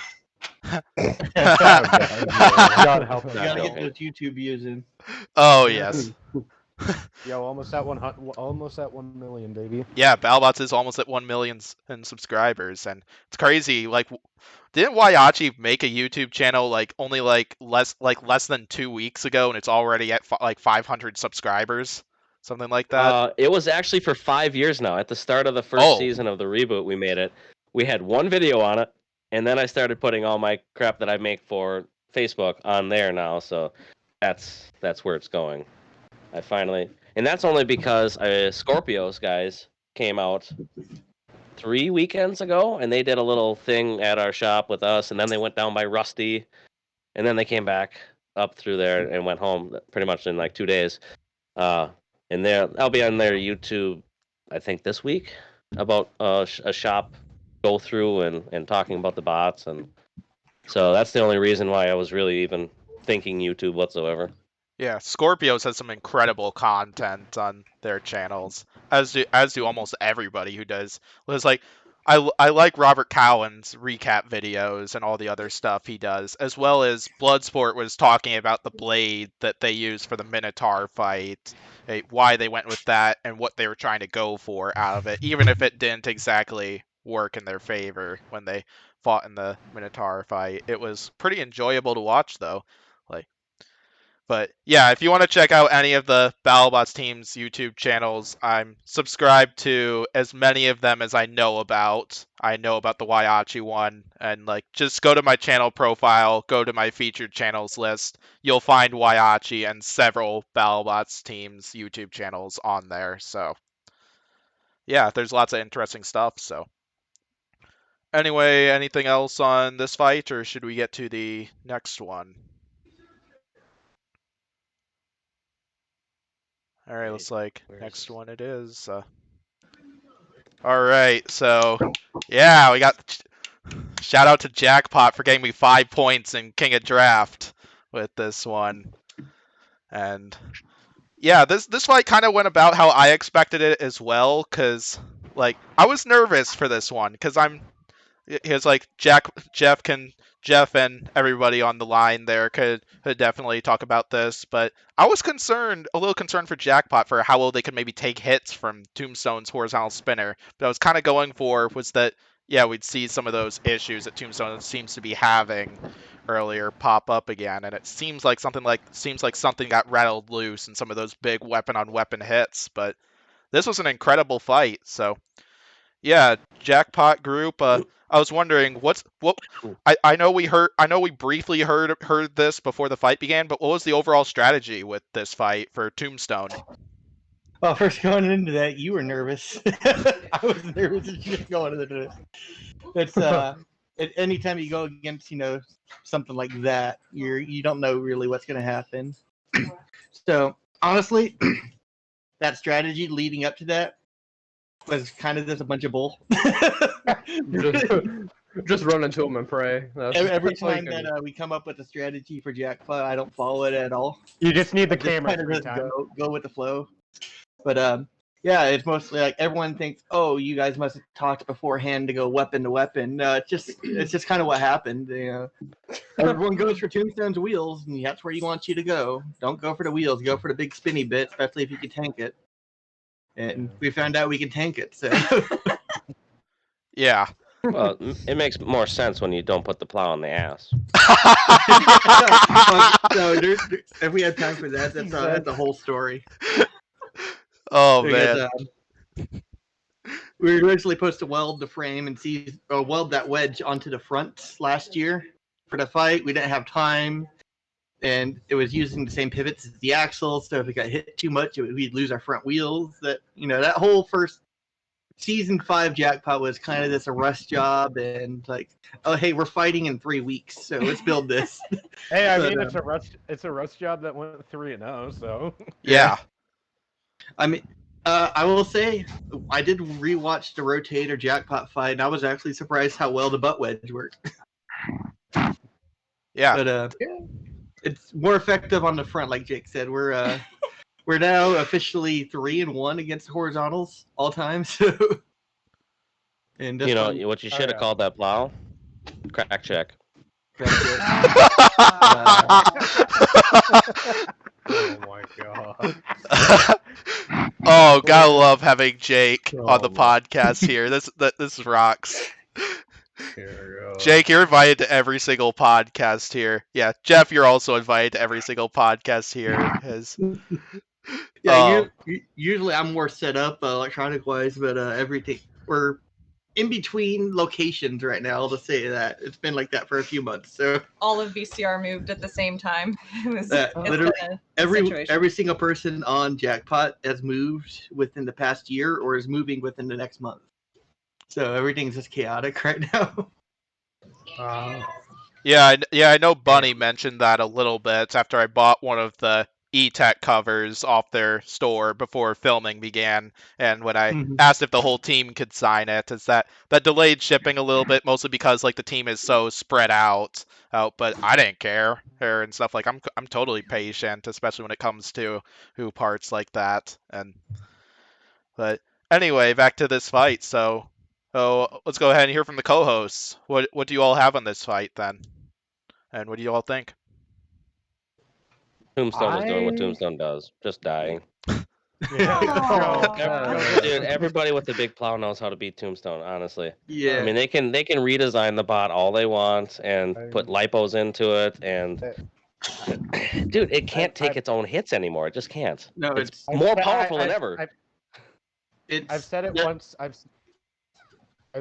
God help You us. gotta get those YouTube views in. Oh yes. Yo, almost at 1 million, baby. Yeah, Battlebots is almost at 1 million in subscribers, and it's crazy. Like, didn't Waiachi make a YouTube channel like only less than 2 weeks ago, and it's already at 500 subscribers, something like that? It was actually for 5 years now. At the start of the first season of the reboot, we made it. We had 1 video on it, and then I started putting all my crap that I make for Facebook on there now. So that's where it's going. And that's only because Scorpio's guys came out 3 weekends ago, and they did a little thing at our shop with us, and then they went down by Rusty, and then they came back up through there and went home pretty much in like 2 days. And I'll be on their YouTube, I think this week, about a shop go through and talking about the bots, and so that's the only reason why I was really even thinking YouTube whatsoever. Yeah, Scorpios has some incredible content on their channels, as do almost everybody who does. It's like I like Robert Cowan's recap videos and all the other stuff he does, as well as Bloodsport was talking about the blade that they used for the Minotaur fight, why they went with that, and what they were trying to go for out of it, even if it didn't exactly work in their favor when they fought in the Minotaur fight. It was pretty enjoyable to watch, though. But yeah, if you want to check out any of the Battlebots team's YouTube channels, I'm subscribed to as many of them as I know about. I know about the Waiachi one, and just go to my channel profile, go to my featured channels list. You'll find Waiachi and several Battlebots teams' YouTube channels on there. So yeah, there's lots of interesting stuff. So anyway, anything else on this fight, or should we get to the next one? All right, looks like next one it is. All right, so yeah, we got shout out to Jackpot for getting me 5 points in King of Draft with this one, and yeah, this fight kind of went about how I expected it as well, cause I was nervous for this one, cause Jeff and everybody on the line there could definitely talk about this, but I was a little concerned for Jackpot for how well they could maybe take hits from Tombstone's horizontal spinner. But I was kind of going for was that, yeah, we'd see some of those issues that Tombstone seems to be having earlier pop up again, and it seems like something got rattled loose in some of those big weapon on weapon hits. But this was an incredible fight. So yeah, Jackpot group. I was wondering I know we briefly heard this before the fight began, but what was the overall strategy with this fight for Tombstone? Well, first going into that, you were nervous. I was nervous just going into it. It's anytime you go against something like that, you don't know really what's going to happen. So honestly, that strategy leading up to that was kind of just a bunch of bull. Just run into him and pray. Every time that we come up with a strategy for Jackpot, I don't follow it at all. You just need the camera every time. Go with the flow. But yeah, it's mostly like everyone thinks, oh, you guys must have talked beforehand to go weapon to weapon. No, it's just kind of what happened. Everyone goes for Tombstone's wheels, and that's where he wants you to go. Don't go for the wheels. Go for the big spinny bit, especially if you can tank it. And we found out we can tank it. So yeah. Well, it makes more sense when you don't put the plow on the ass. So if we have time for that, that's the whole story. Oh man. We were originally supposed to weld the frame and weld that wedge onto the front last year for the fight. We didn't have time. and it was using the same pivots as the axle. So if it got hit too much, we'd lose our front wheels. That that whole first season 5 Jackpot was kind of this a rush job, and like, oh hey, we're fighting in 3 weeks, so let's build this. Hey, I mean, it's a rush job that went 3-0, so Yeah. I mean, I will say I did rewatch the Rotator Jackpot fight, and I was actually surprised how well the butt wedge worked. Yeah. But it's more effective on the front, like Jake said. We're now officially 3-1 against horizontals all time. So, and You know what you should have called that plow? Crack check. Oh my god. Oh, gotta love having Jake on the Oh, podcast here. This rocks. Here we go. Jake, you're invited to every single podcast here. Yeah, Jeff, you're also invited to every single podcast here. Yeah, usually I'm more set up electronic wise, but everything we're in between locations right now. I'll just say that it's been like that for a few months. So all of VCR moved at the same time. It was literally situation. every single person on Jackpot has moved within the past year or is moving within the next month. So everything's just chaotic right now. Yeah, I know Bunny mentioned that a little bit after I bought one of the E-Tech covers off their store before filming began, and when I asked if the whole team could sign it, is that delayed shipping a little bit, mostly because like the team is so spread out. But I didn't care and stuff. Like I'm totally patient, especially when it comes to parts like that. But anyway, back to this fight. So let's go ahead and hear from the co-hosts. What do you all have on this fight then? And what do you all think? Tombstone is doing what Tombstone does, just dying. Aw. Dude, everybody with the big plow knows how to beat Tombstone, honestly. Yeah. I mean, they can redesign the bot all they want and put lipos into it, and dude, it can't take its own hits anymore. It just can't. No, it's more powerful than ever. I've said it once.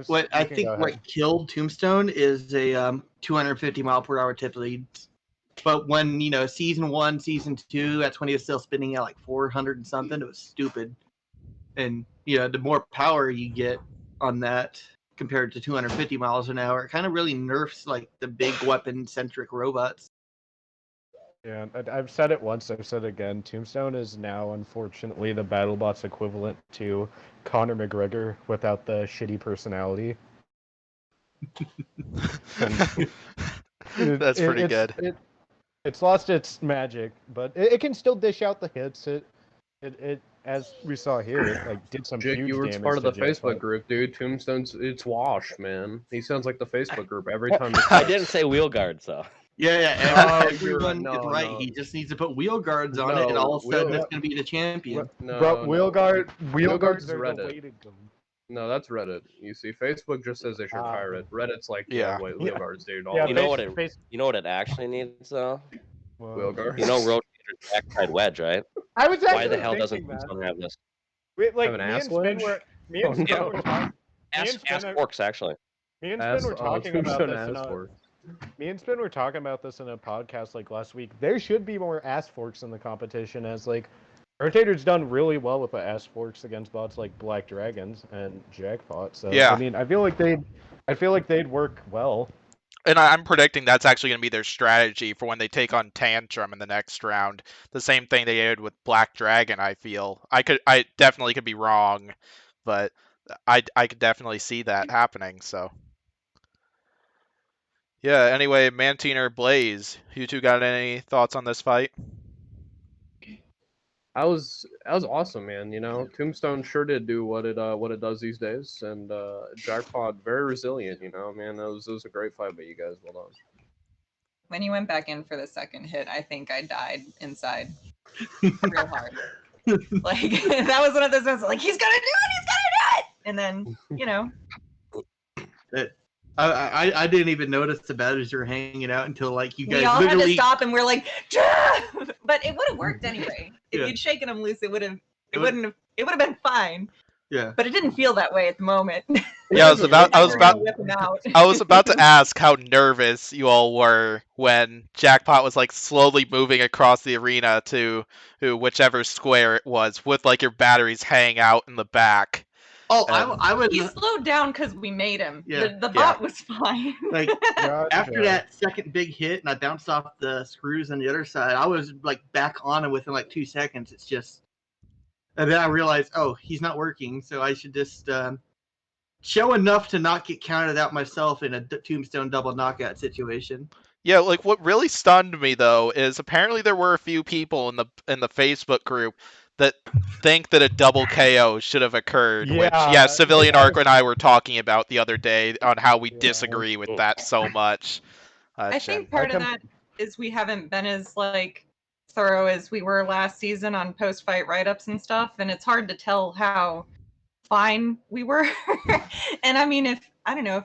What I think what killed Tombstone is a 250 mile per hour tip lead. But when season 1, season 2, that's when he was still spinning at like 400 and something. It was stupid. And the more power you get on that compared to 250 miles an hour, it kind of really nerfs like the big weapon centric robots. Yeah, I've said it once. I've said it again. Tombstone is now, unfortunately, the BattleBots equivalent to Conor McGregor without the shitty personality. That's pretty good. It's lost its magic, but it can still dish out the hits. It as we saw here, it did some Jake huge Ewert's damage part of the to Facebook Jackpot. group, dude. Tombstone's it's washed, man. He sounds like the Facebook group every time. I didn't say wheel guards though. Yeah, everyone is right. He just needs to put wheel guards on it, and all of a sudden that's going to be the champion. Wheel guards is are Reddit. the way to go. No, that's Reddit. You see, Facebook just says they should hire it. Reddit's like, wheel guards, dude. Yeah, You know what it actually needs though? Wheel guards. You know, rotator backside wedge, right? I was Why the hell doesn't Tombstone have this? Like Have an me ass and Spin wedge? were me and Spin were talking. Ass forks actually. Me and Spin were talking about Tombstone this. ass fork. Me and Spin were talking about this in a podcast like last week. There should be more ass forks in the competition, as like Rotator's done really well with the ass forks against bots like Black Dragons and Jackpot. So Yeah. I mean, I feel like they'd work well. And I'm predicting that's actually going to be their strategy for when they take on Tantrum in the next round. The same thing they did with Black Dragon, I feel. I definitely could be wrong, but I could definitely see that happening, so. Yeah, anyway, Mantine or Blaze, you two got any thoughts on this fight? That was awesome, man. Tombstone sure did do what it does these days, and Jackpot very resilient. Man, it was a great fight by you guys. Well done. When he went back in for the second hit, I think I died inside real hard. Like that was one of those ones like he's gonna do it, and then I didn't even notice the batteries were hanging out until like you guys we all literally had to stop and we're like, but it would have worked anyway. If Yeah. you'd shaken him loose, it wouldn't have been fine. Yeah. But it didn't feel that way at the moment. Yeah, I was about Whip him out. I was about to ask how nervous you all were when Jackpot was like slowly moving across the arena to whichever square it was, with like your batteries hanging out in the back. Oh, I was. He slowed down because we made him. Yeah. The bot was fine. Like Gotcha. after that second big hit, and I bounced off the screws on the other side, I was like back on it within like 2 seconds. It's just, and then I realized, oh, he's not working, so I should just show enough to not get counted out myself in a Tombstone double knockout situation. Yeah, like what really stunned me though is apparently there were a few people in the Facebook group that think that a double KO should have occurred. Which, yeah, Civilian Arc and I were talking about the other day on how we disagree with that so much. I think part of that is we haven't been as like thorough as we were last season on post-fight write-ups and stuff, and it's hard to tell how fine we were. And I mean, if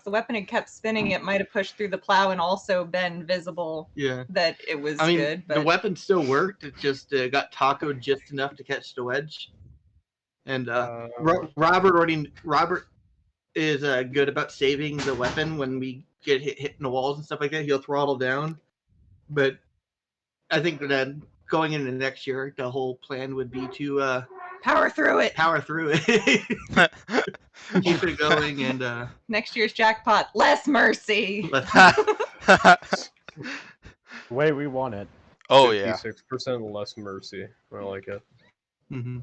the weapon had kept spinning, it might have pushed through the plow and also been visible. Yeah, that it was I mean, good. But the weapon still worked. It just got tacoed just enough to catch the wedge. And Robert is good about saving the weapon when we get hit in the walls and stuff like that. He'll throttle down. But I think that going into next year, the whole plan would be to power through it. Keep it going, and next year's jackpot, less mercy. The way we want it. Oh yeah. 56% less mercy. I like it. Mm-hmm.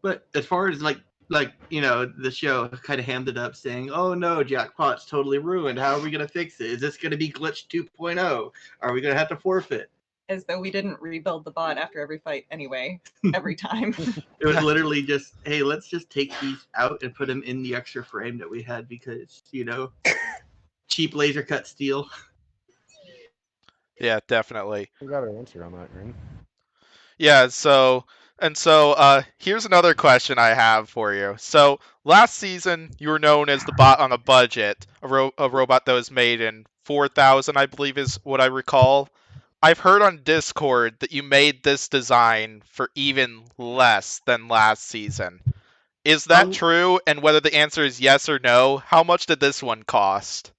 But as far as like the show kind of hammed it up, saying, "Oh no, Jackpot's totally ruined. How are we gonna fix it? Is this gonna be glitch 2.0? Are we gonna have to forfeit?" As though we didn't rebuild the bot after every fight anyway, every time. It was literally just, hey, let's just take these out and put them in the extra frame that we had because, cheap laser cut steel. Yeah, definitely. We got our answer on that, Green. Yeah, so here's another question I have for you. So last season you were known as the bot on a budget, a robot that was made in 4,000, I believe is what I recall. I've heard on Discord that you made this design for even less than last season. Is that true? And whether the answer is yes or no, how much did this one cost?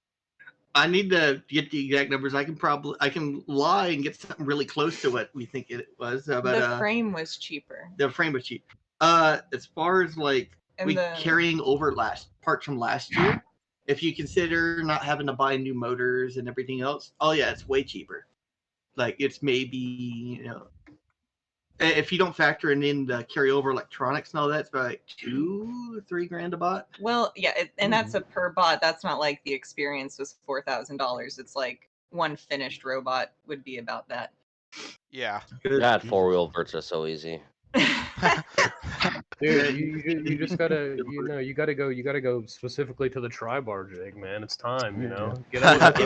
I need to get the exact numbers. I can lie and get something really close to what we think it was. But the frame was cheaper. The frame was cheap. As far as carrying over parts from last year, if you consider not having to buy new motors and everything else, oh yeah, it's way cheaper. Like it's maybe if you don't factor in the carryover electronics and all that, it's about like $2-3 grand a bot. Well, yeah, and that's a per bot. That's not like the experience was $4,000. It's like one finished robot would be about that. Yeah. God, 4-wheel verts are so easy. Dude, you just gotta you gotta go specifically to the tri-bar, Jake, man. It's time, Get out of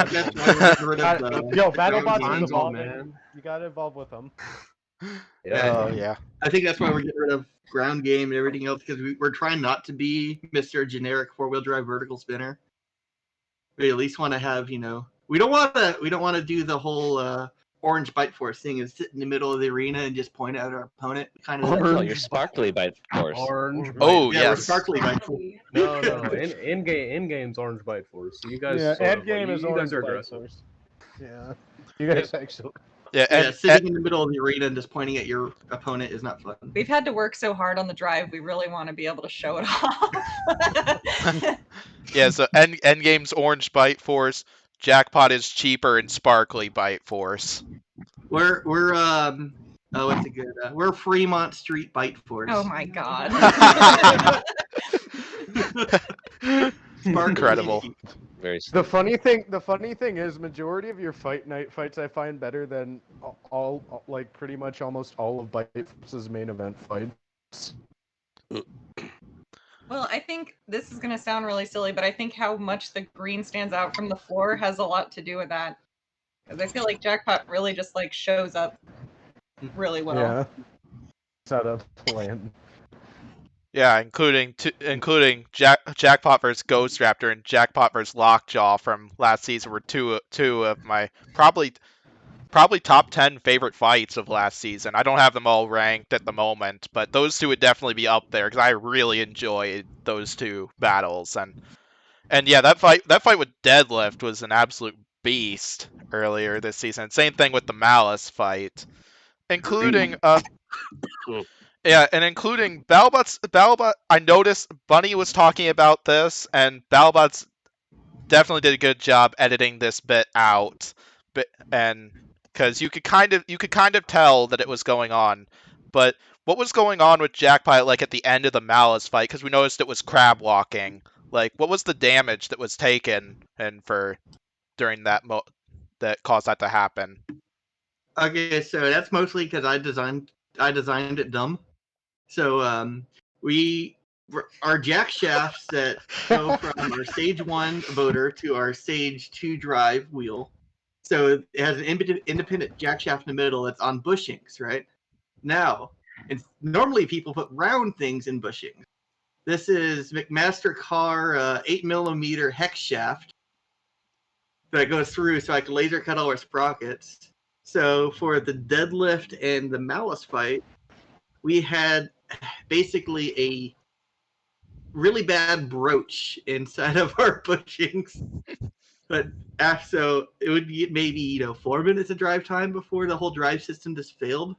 Yo, Battlebots involved, man. You gotta evolve with them. Yeah. I think that's why we're getting rid of ground game and everything else, because we're trying not to be Mr. Generic 4-wheel drive vertical spinner. We at least want to have, we don't want to do the whole orange bite force thing and sit in the middle of the arena and just point out our opponent. Kind of. Oh, you're sparkly bite force. Orange. Oh, yeah, we're sparkly bite force. No. In game's orange bite force. So you guys. Yeah, end game is orange bite force. force. Yeah. You guys actually. Yeah, sitting in the middle of the arena and just pointing at your opponent is not fun. We've had to work so hard on the drive. We really want to be able to show it off. Yeah, so Endgame's orange bite force, Jackpot is cheaper and sparkly bite force. We're what's it good? We're Fremont Street bite force. Oh my god. Incredible. Very the funny thing is, majority of your fight night fights I find better than all like pretty much almost all of Bite Force's main event fights. Well, I think this is going to sound really silly, but I think how much the green stands out from the floor has a lot to do with that. Because I feel like Jackpot really just shows up really well. Yeah. Set up plan. Yeah, including Jackpot versus Ghost Raptor and Jackpot versus Lockjaw from last season were two of my probably probably top 10 favorite fights of last season. I don't have them all ranked at the moment, but those two would definitely be up there because I really enjoyed those two battles. And yeah, that fight with Deadlift was an absolute beast earlier this season. Same thing with the Malice fight, including including Battlebot. I noticed Bunny was talking about this, and Battlebots definitely did a good job editing this bit out, and because you could kind of tell that it was going on. But what was going on with Jackpot like at the end of the Malice fight? Because we noticed it was crab walking. Like, what was the damage that was taken and for during that that caused that to happen? Okay, so that's mostly because I designed it dumb. So our jack shafts that go from our stage 1 motor to our stage 2 drive wheel. So it has an independent jack shaft in the middle that's on bushings, right? Now, normally people put round things in bushings. This is McMaster Carr 8mm hex shaft that goes through, so I can laser cut all our sprockets. So for the Deadlift and the Malice fight, we had basically a really bad broach inside of our bushings. But so it would be maybe 4 minutes of drive time before the whole drive system just failed.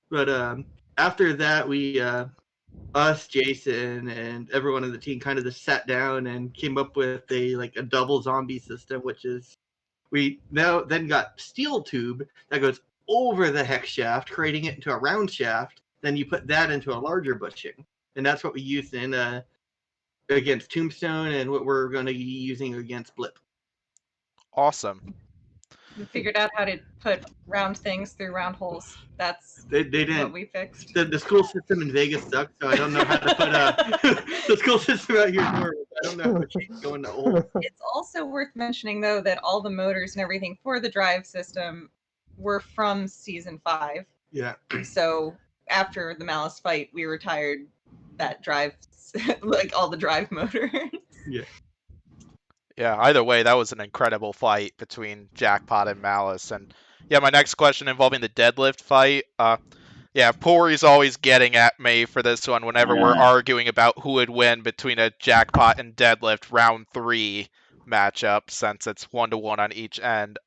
But after that, we us, Jason, and everyone in the team kind of just sat down and came up with a double zombie system, which is we then got steel tube that goes over the hex shaft, creating it into a round shaft. Then you put that into a larger bushing, and that's what we used in against Tombstone, and what we're going to be using against Blip. Awesome. We figured out how to put round things through round holes. That's they didn't. What we fixed. The school system in Vegas sucks, so I don't know how to put the school system out here in Norway. I don't know how to go into holes. It's also worth mentioning, though, that all the motors and everything for the drive system were from Season 5. Yeah. So after the Malice fight, we retired that drive, all the drive motors. Yeah. Yeah, either way, that was an incredible fight between Jackpot and Malice. And yeah, my next question involving the Deadlift fight. Yeah, Pory's always getting at me for this one whenever we're arguing about who would win between a Jackpot and Deadlift round 3 matchup, since it's 1-1 on each end.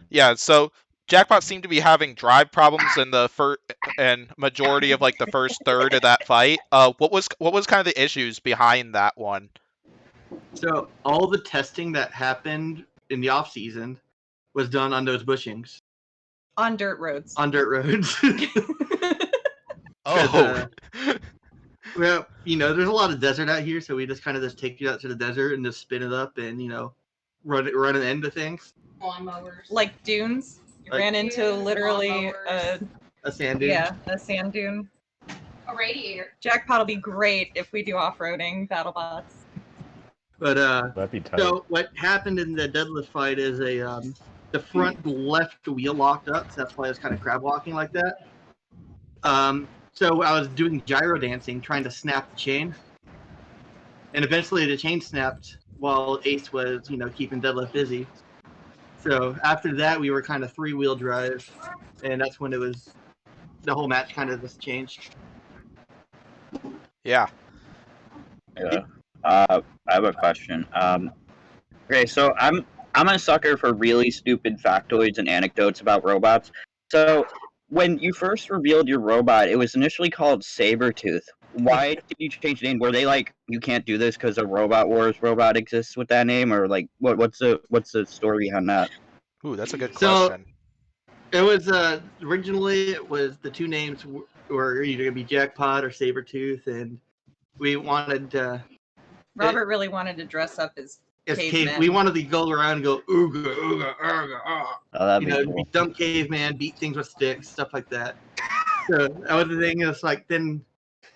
Yeah, so Jackpot seemed to be having drive problems in the majority of the first third of that fight. What was kind of the issues behind that one? So all the testing that happened in the off season was done on those bushings. On dirt roads. On dirt roads. Oh. Well, there's a lot of desert out here, so we just take you out to the desert and just spin it up and run an end to things. Lawnmowers. Like dunes. You ran into literally a sand dune. Yeah, a sand dune. A radiator. Jackpot will be great if we do off-roading Battlebots. But that'd be tight. So what happened in the Deadlift fight is the front left wheel locked up, so that's why I was kind of crab walking like that. So I was doing gyro dancing, trying to snap the chain, and eventually the chain snapped while Ace was, keeping Deadlift busy. So after that, we were kind of 3-wheel drive, and that's when the whole match kind of just changed. Yeah. Yeah. I have a question. Okay, so I'm a sucker for really stupid factoids and anecdotes about robots. So when you first revealed your robot, it was initially called Sabretooth. Why did you change the name? Were they like, you can't do this because a Robot Wars robot exists with that name, or what's the story behind that? Ooh, that's a good question. It was originally the two names were either gonna be Jackpot or Sabretooth, and we wanted. Robert really wanted to dress up as caveman. We wanted to go around and go ooga ooga ooga ah. Oh, that'd be cool. Dumb caveman, beat things with sticks, stuff like that. So that was the thing. It's like then,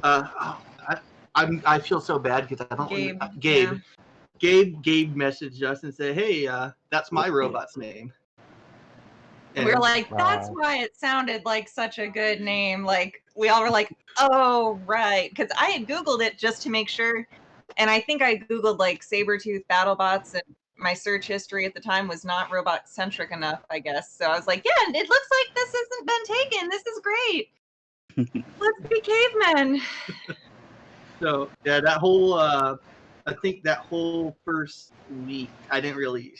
I feel so bad because I don't. Gabe. Yeah. Gabe messaged us and said, "Hey, that's my robot's name." And we were like, that's why it sounded like such a good name. Like we all were like, oh right, because I had Googled it just to make sure. And I think I Googled Sabretooth Battlebots, and my search history at the time was not robot centric enough, I guess. So I was like, yeah, it looks like this hasn't been taken. This is great. Let's be cavemen. So yeah, that whole I think that whole first week I didn't really.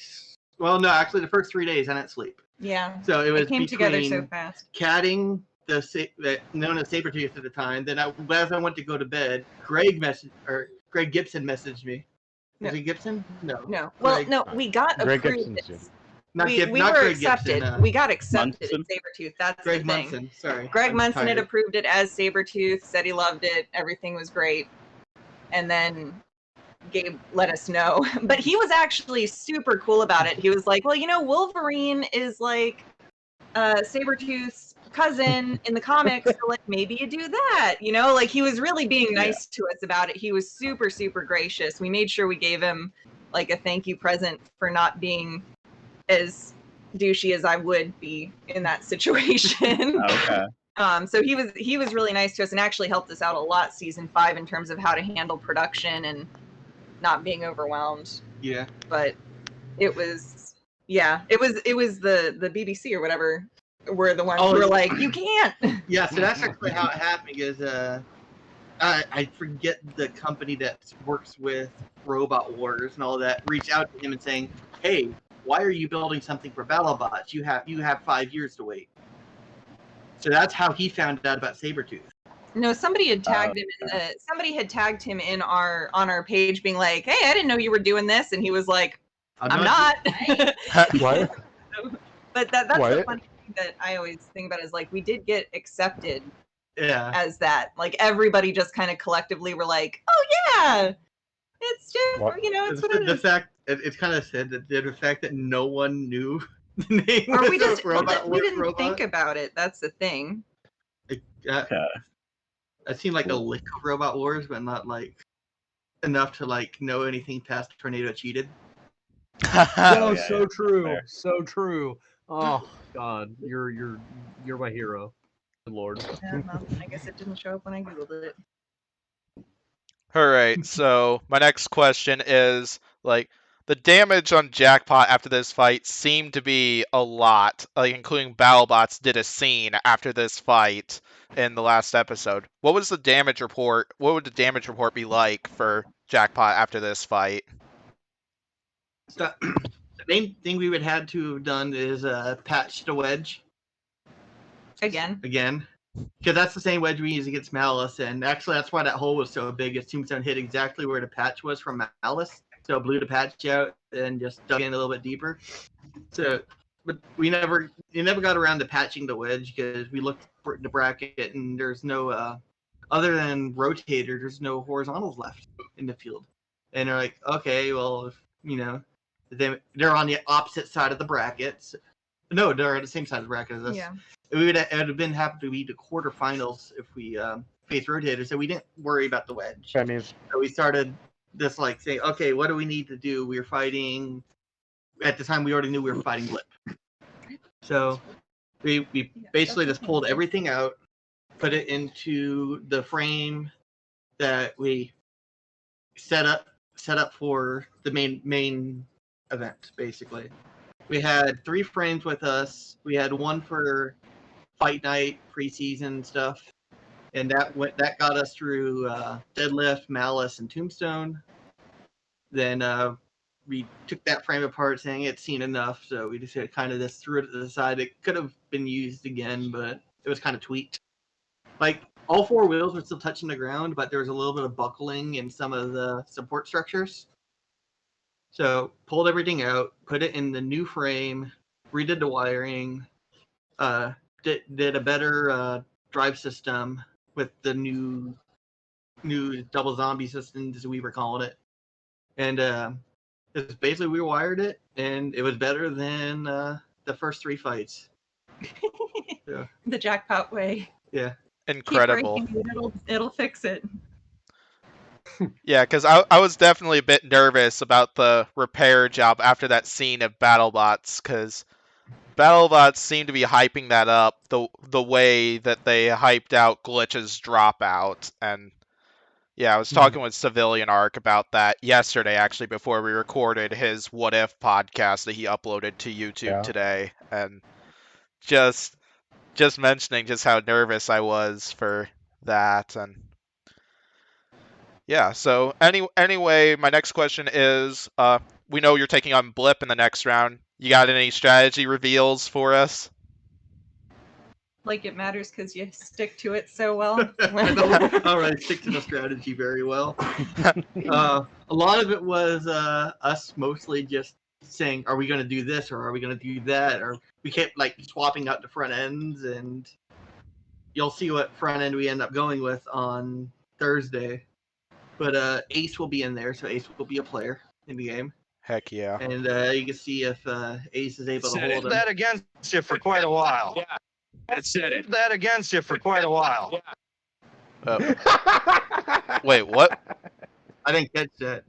Well, no, actually the first 3 days I didn't sleep. Yeah. So it was came together so between fast. catting that known as Sabretooth at the time. Then as I went to go to bed, Greg Gibson messaged me. No. Is it Gibson? No. No. Well, Greg, no, we got Greg approved. Gibson's We not were Greg accepted. Gibson, We got accepted at Munson? Sabretooth. That's Greg the thing. Munson. Sorry. Greg I'm Munson had tired. approved it as Sabretooth, said he loved it, everything was great. And then Gabe let us know. But he was actually super cool about it. He was like, well, Wolverine is like Sabretooth's cousin in the comics, so like maybe you do that. Like he was really being nice to us about it. He was super, super gracious. We made sure we gave him like a thank you present for not being as douchey as I would be in that situation. Okay. So he was really nice to us and actually helped us out a lot season 5 in terms of how to handle production and not being overwhelmed. Yeah. But it was the BBC or whatever were the ones who were like, you can't. Yeah, so that's actually how it happened because I forget the company that works with Robot Wars and all that reached out to him and saying, hey, why are you building something for Battlebots? You have 5 years to wait. So that's how he found out about Sabretooth. No, somebody had tagged him in on our page being like, hey, I didn't know you were doing this, and he was like, I'm not. What? But that's the funny thing that I always think about is like we did get accepted as that. Like everybody just kind of collectively were like, oh yeah. It's just it's what it is. It's kind of sad that the fact that no one knew the name or we was just robot. we didn't think about it. That's the thing. It seemed like a lick of Robot Wars, but not like enough to like know anything past Tornado Cheated. So true. Fair. So true. Oh God, you're my hero, good Lord. I guess it didn't show up when I googled it. All right, so my next question is like the damage on Jackpot after this fight seemed to be a lot, like including Battlebots did a scene after this fight in the last episode. What was the damage report? What would the damage report be like for Jackpot after this fight? So, the main thing we would have to have done is patch the wedge. Again. Because that's the same wedge we use against Malice, and actually that's why that hole was so big. Is Tombstone hit exactly where the patch was from Malice, so it blew the patch out and just dug in a little bit deeper. So, but you never got around to patching the wedge because we looked for the bracket and there's no other than rotator, there's no horizontals left in the field, and they're like, okay, well, they're on the opposite side of the brackets. No, they're on the same side of the bracket as us. Yeah. It would have been happy to be the quarterfinals if we faced rotators, so we didn't worry about the wedge. So we started this like saying, okay, what do we need to do? We were fighting at the time. We already knew we were fighting Blip, so we basically just pulled everything out, put it into the frame that we set up for the main event. Basically, we had 3 frames with us. We had one for Fight Night, preseason stuff, and that got us through Deadlift, Malice, and Tombstone. Then we took that frame apart, saying it's seen enough, so we just kind of just threw it to the side. It could have been used again, but it was kind of tweaked. Like all 4 wheels were still touching the ground, but there was a little bit of buckling in some of the support structures. So pulled everything out, put it in the new frame, redid the wiring. Did a better drive system with the new double zombie system, as we were calling it, and it's basically we wired it, and it was better than the first 3 fights. Yeah. The Jackpot way. Yeah, incredible. It'll fix it. Yeah, because I was definitely a bit nervous about the repair job after that scene of Battlebots, because Battlebots seem to be hyping that up the way that they hyped out Glitch's dropout, and Yeah, I was talking with Civilian Arc about that yesterday, actually, before we recorded his What If podcast that he uploaded to YouTube today, and just mentioning just how nervous I was for that, and yeah. So anyway, my next question is, we know you're taking on Blip in the next round. You got any strategy reveals for us? Like it matters because you stick to it so well. All right, stick to the strategy very well. A lot of it was us mostly just saying, "Are we going to do this or are we going to do that?" Or we kept like swapping out the front ends, and you'll see what front end we end up going with on Thursday. But Ace will be in there, so Ace will be a player in the game. Heck yeah! And you can see if Ace is able to hold him. That against you for quite a while. Yeah. That against you for quite a while. Wait, what? I didn't catch that.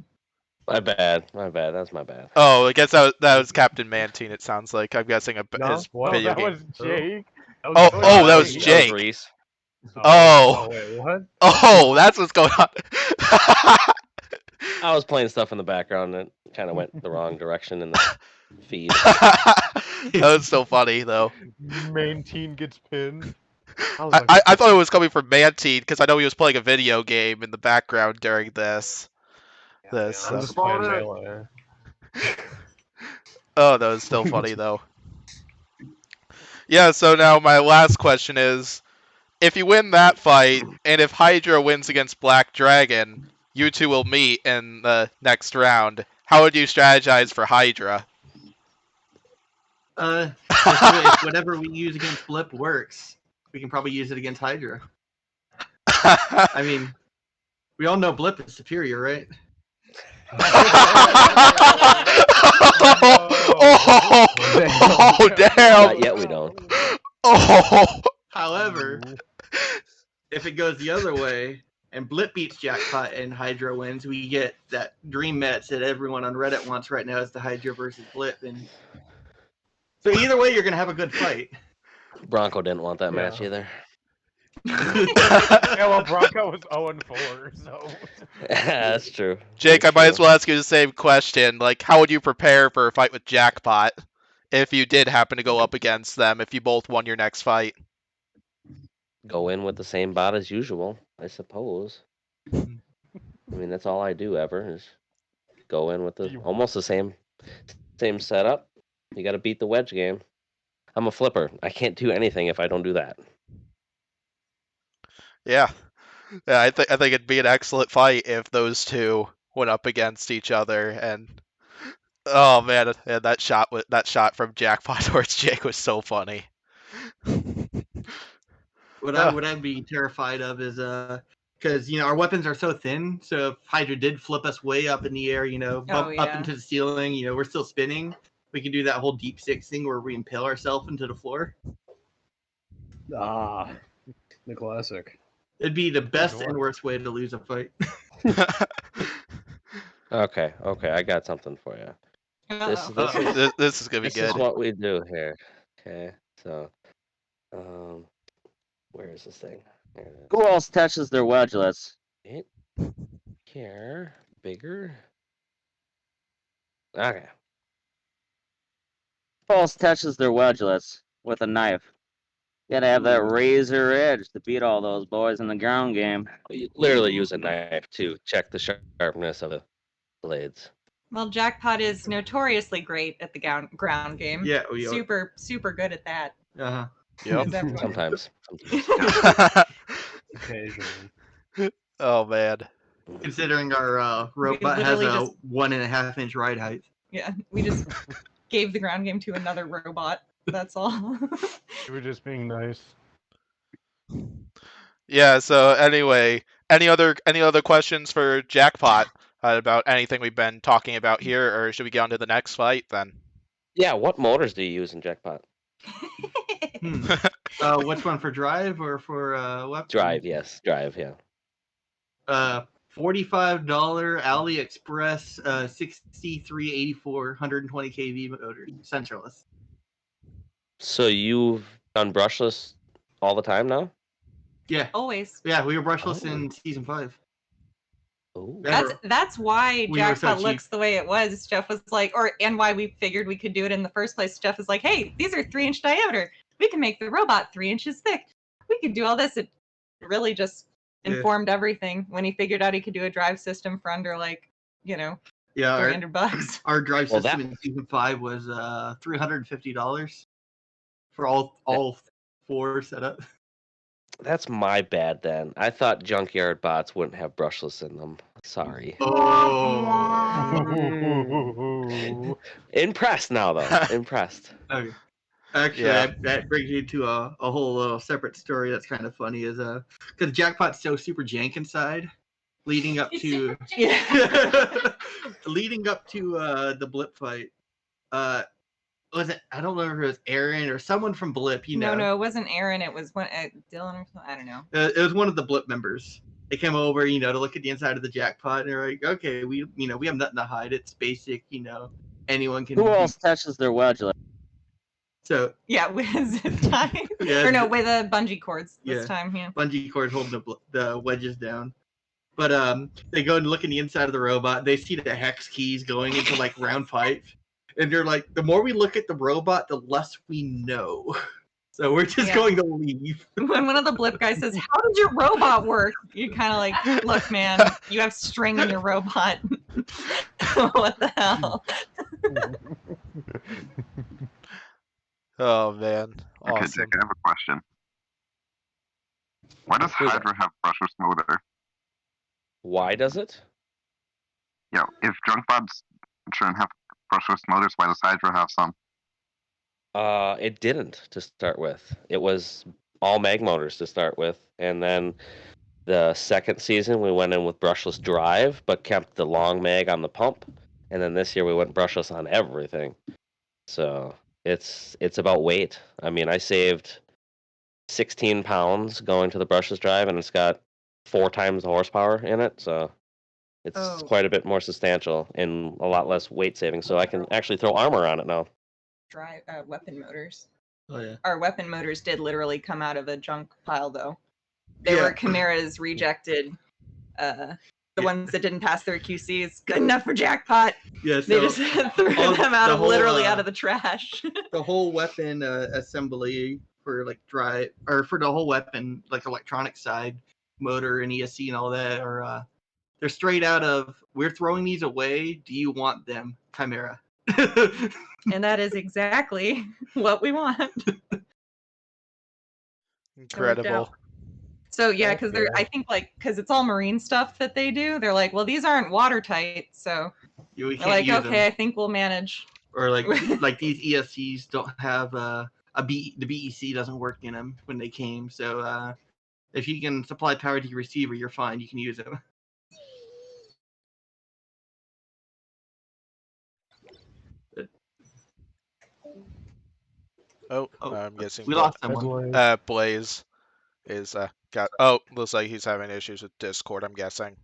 My bad. That's my bad. Oh, I guess that was Captain Mantine. It sounds like I'm guessing his video that game. was Jake. That was Jake. That was Reese. Oh. Wait, what? Oh, that's what's going on. I was playing stuff in the background and it kind of went the wrong direction in the feed. That was so funny, though. Mantine gets pinned. I thought it was coming from Mantine because I know he was playing a video game in the background during this. I'm just playing Melee. Oh, that was still funny, though. Yeah, so now my last question is, if you win that fight, and if Hydra wins against Black Dragon, you two will meet in the next round. How would you strategize for Hydra? If whatever we use against Blip works, we can probably use it against Hydra. I mean, we all know Blip is superior, right? Oh, damn! Not yet, we don't. Oh. However, if it goes the other way and Blip beats Jackpot and Hydra wins, we get that dream match that everyone on Reddit wants right now is the Hydra versus Blip. And so either way, you're gonna have a good fight. Bronco didn't want that match either. Yeah, well, Bronco was 0-4, so. That's true. Jake, I might as well ask you the same question. Like, how would you prepare for a fight with Jackpot if you did happen to go up against them, if you both won your next fight? Go in with the same bot as usual, I suppose. I mean, that's all I do ever is go in with almost the same setup. You got to beat the wedge game. I'm a flipper. I can't do anything if I don't do that. Yeah, I think it'd be an excellent fight if those two went up against each other. And oh man, that shot from Jackpot towards Jake was so funny. What I'd be terrified of is because our weapons are so thin. So if Hydra did flip us way up in the air, bump up into the ceiling, we're still spinning. We can do that whole deep six thing where we impale ourselves into the floor. Ah, the classic. It'd be the best and worst way to lose a fight. Okay, I got something for you. This is gonna be good. This is what we do here. Okay, so, where is this thing? Who else touches their wedgelets? Here, bigger. Okay. Who else touches their wedgelets with a knife? You gotta have that razor edge to beat all those boys in the ground game. You literally use a knife to check the sharpness of the blades. Well, Jackpot is notoriously great at the ground game. Yeah, super good at that. Uh-huh. Yep. Sometimes. Occasionally. Oh man. Considering our robot has a 1.5-inch ride height. Yeah, we just gave the ground game to another robot. That's all. You were just being nice. Yeah. So anyway, any other questions for Jackpot about anything we've been talking about here, or should we get on to the next fight then? Yeah. What motors do you use in Jackpot? Which one, for drive or for weapon? Drive, yes. Drive, yeah. $45 AliExpress 6384 120 kV motor, centralist. So you've done brushless all the time now? Yeah. Always. Yeah, we were brushless in season 5. Ooh. That's why We were so Jackpot cheap. looks the way it was. Jeff was like, and why we figured we could do it in the first place. Jeff was like, hey, these are 3-inch diameter. We can make the robot 3 inches thick. We could do all this. It really just informed everything when he figured out he could do a drive system for under $300. Our drive system in season 5 was $350 for all 4 set up. That's my bad then. I thought junkyard bots wouldn't have brushless in them. Sorry. Oh. Impressed now, though. Impressed. Okay. Actually, that brings me to a whole separate story that's kind of funny. Is because Jackpot's so super jank inside, leading up to the Blip fight. Was it? I don't know if it was Aaron or someone from Blip. No, it wasn't Aaron. It was Dylan or something. I don't know. It was one of the Blip members. They came over, to look at the inside of the Jackpot, and they're like, "Okay, we have nothing to hide. It's basic, anyone can." Who else touches their wedge? So with zip tie, or no, with bungee cords this time. Yeah, bungee cord holding the wedges down. But they go and look in the inside of the robot. They see the hex keys going into like round 5, and they're like, "The more we look at the robot, the less we know." So we're just going to leave. When one of the Blip guys says, "How does your robot work?" You kind of like, "Look, man, you have string in your robot. What the hell?" Oh man, awesome. Okay, Jake, I have a question. Why does Hydra have brushless motor? Why does it? Yeah, if Junkbots shouldn't have brushless motors, why does Hydra have some? It didn't to start with. It was all mag motors to start with, and then the second season we went in with brushless drive, but kept the long mag on the pump, and then this year we went brushless on everything. So it's about weight. I mean, I saved 16 pounds going to the brushless drive, and it's got 4 times the horsepower in it, so it's quite a bit more substantial and a lot less weight saving. So I can actually throw armor on it now. Drive weapon motors. Oh yeah. Our weapon motors did literally come out of a junk pile, though. They were Chimera's rejected. The ones that didn't pass their QCs, good enough for Jackpot. Yeah, they just threw them out of out of the trash. The whole weapon assembly for like drive, or for the whole weapon, like electronic side, motor and ESC and all that, are they're straight out of "We're throwing these away. Do you want them?" Chimera. And that is exactly what we want. Incredible. So yeah, because I think because it's all marine stuff that they do. They're like, well, these aren't watertight, so we they're like, okay, I think we'll manage. Or like these ESCs don't have the BEC doesn't work in them when they came. So if you can supply power to your receiver, you're fine. You can use them. I'm guessing we lost someone. Blaze is looks like he's having issues with Discord, I'm guessing.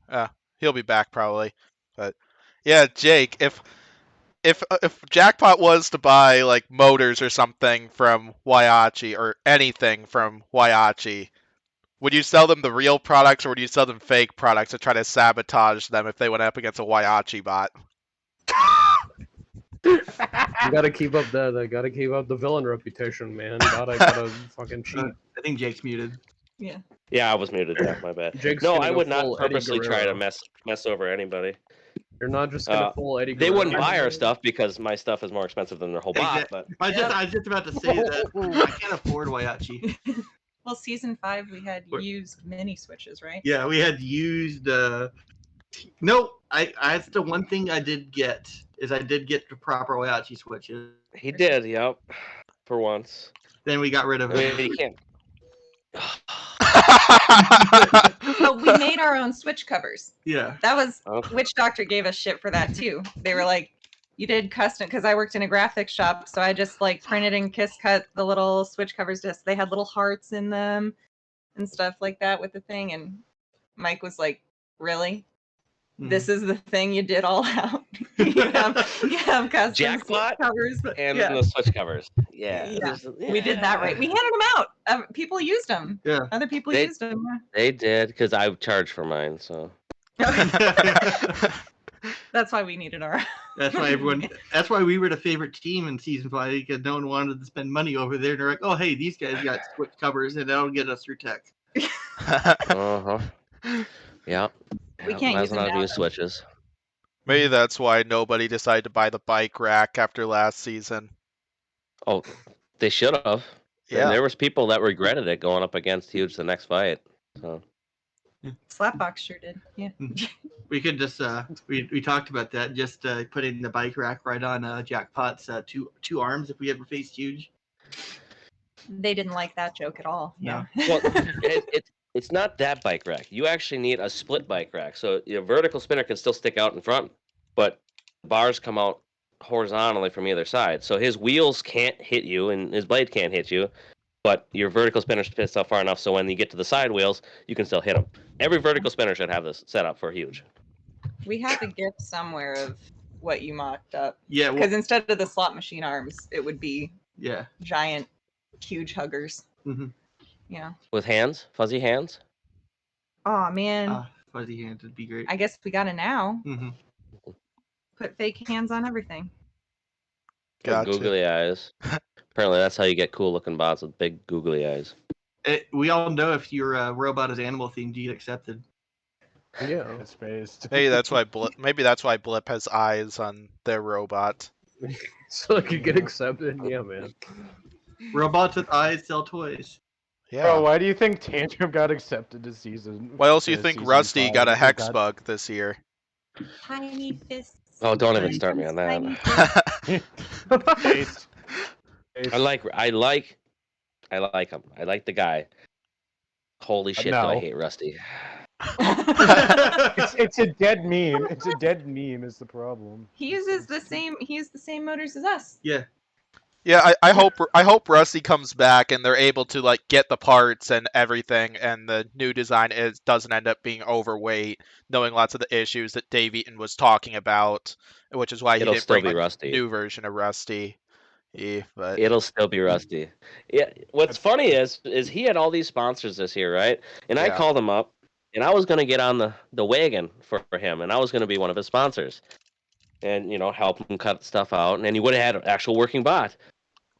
He'll be back probably. But yeah, Jake, if Jackpot was to buy like motors or something from Waiachi or anything from Waiachi, would you sell them the real products or would you sell them fake products to try to sabotage them if they went up against a Waiachi bot? You gotta keep up the villain reputation, man. Gotta fucking cheat. I think Jake's muted. Yeah. Yeah, I was muted. Yeah, my bad. I would not purposely try to mess over anybody. You're not just gonna pull Eddie. They wouldn't buy our stuff because my stuff is more expensive than their whole bot. But I was just about to say that I can't afford Waiachi. Well, season 5 we had used mini switches, right? Yeah, we had used. No, that's the one thing I did get is I did get the proper Waiachi switches. He did, yep, for once. Then we got rid of it. He can't. But we made our own switch covers. Yeah. That was Witch Doctor gave us shit for that too. They were like, you did custom, because I worked in a graphics shop, so I just like printed and kiss cut the little switch covers. They had little hearts in them and stuff like that with the thing. And Mike was like, really? This is the thing you did all out. you have custom Jackpot covers and the switch covers. Yeah. We did that right. We handed them out. People used them. Yeah. Other people used them. They did because I charged for mine. So That's why we needed our. That's why everyone. That's why we were the favorite team in season 5 because no one wanted to spend money over there. They're like, oh hey, these guys got switch covers and that'll get us through tech. Uh-huh. Yeah. We can't might use as well them not now. use switches. Maybe that's why nobody decided to buy the bike rack after last season. Oh, they should have. Yeah. And there was people that regretted it going up against Huge the next fight. So. Slapbox sure did. Yeah. We could just we talked about that. Just putting the bike rack right on Jackpot's two arms if we ever faced Huge. They didn't like that joke at all. No. Yeah. Well, it's not that bike rack. You actually need a split bike rack. So your vertical spinner can still stick out in front, but bars come out horizontally from either side. So his wheels can't hit you and his blade can't hit you, but your vertical spinner spits out far enough so when you get to the side wheels, you can still hit them. Every vertical spinner should have this set up for Huge. We have a GIF somewhere of what you mocked up. Yeah. Because instead of the slot machine arms, it would be giant, huge huggers. Mm-hmm. Yeah. With hands? Fuzzy hands? Oh, man. Fuzzy hands would be great. I guess we got it now. Mm-hmm. Put fake hands on everything. Gotcha. Googly eyes. Apparently that's how you get cool looking bots with big googly eyes. We all know if your robot is animal themed, you get accepted. Yeah. It's based. Hey, that's why maybe that's why Blip has eyes on their robot. So it could get accepted. Yeah, man. Robots with eyes sell toys. Yeah. Bro, why do you think Tantrum got accepted this season? Why else do you think Rusty 5? got a Oh, hex God. bug this year? Tiny fists. Oh, don't even start me on that. I like him. I like the guy. Holy shit, do I No. hate Rusty. It's a dead meme. It's a dead meme is the problem. He uses the same motors as us. Yeah. Yeah, I hope Rusty comes back and they're able to like get the parts and everything, and the new design doesn't end up being overweight, knowing lots of the issues that Dave Eaton was talking about, which is why he didn't bring a new version of Rusty. Yeah, but it'll still be Rusty. Yeah. What's funny is he had all these sponsors this year, right? And I called him up, and I was gonna get on the wagon for him, and I was gonna be one of his sponsors, and help him cut stuff out, and then he would have had an actual working bot.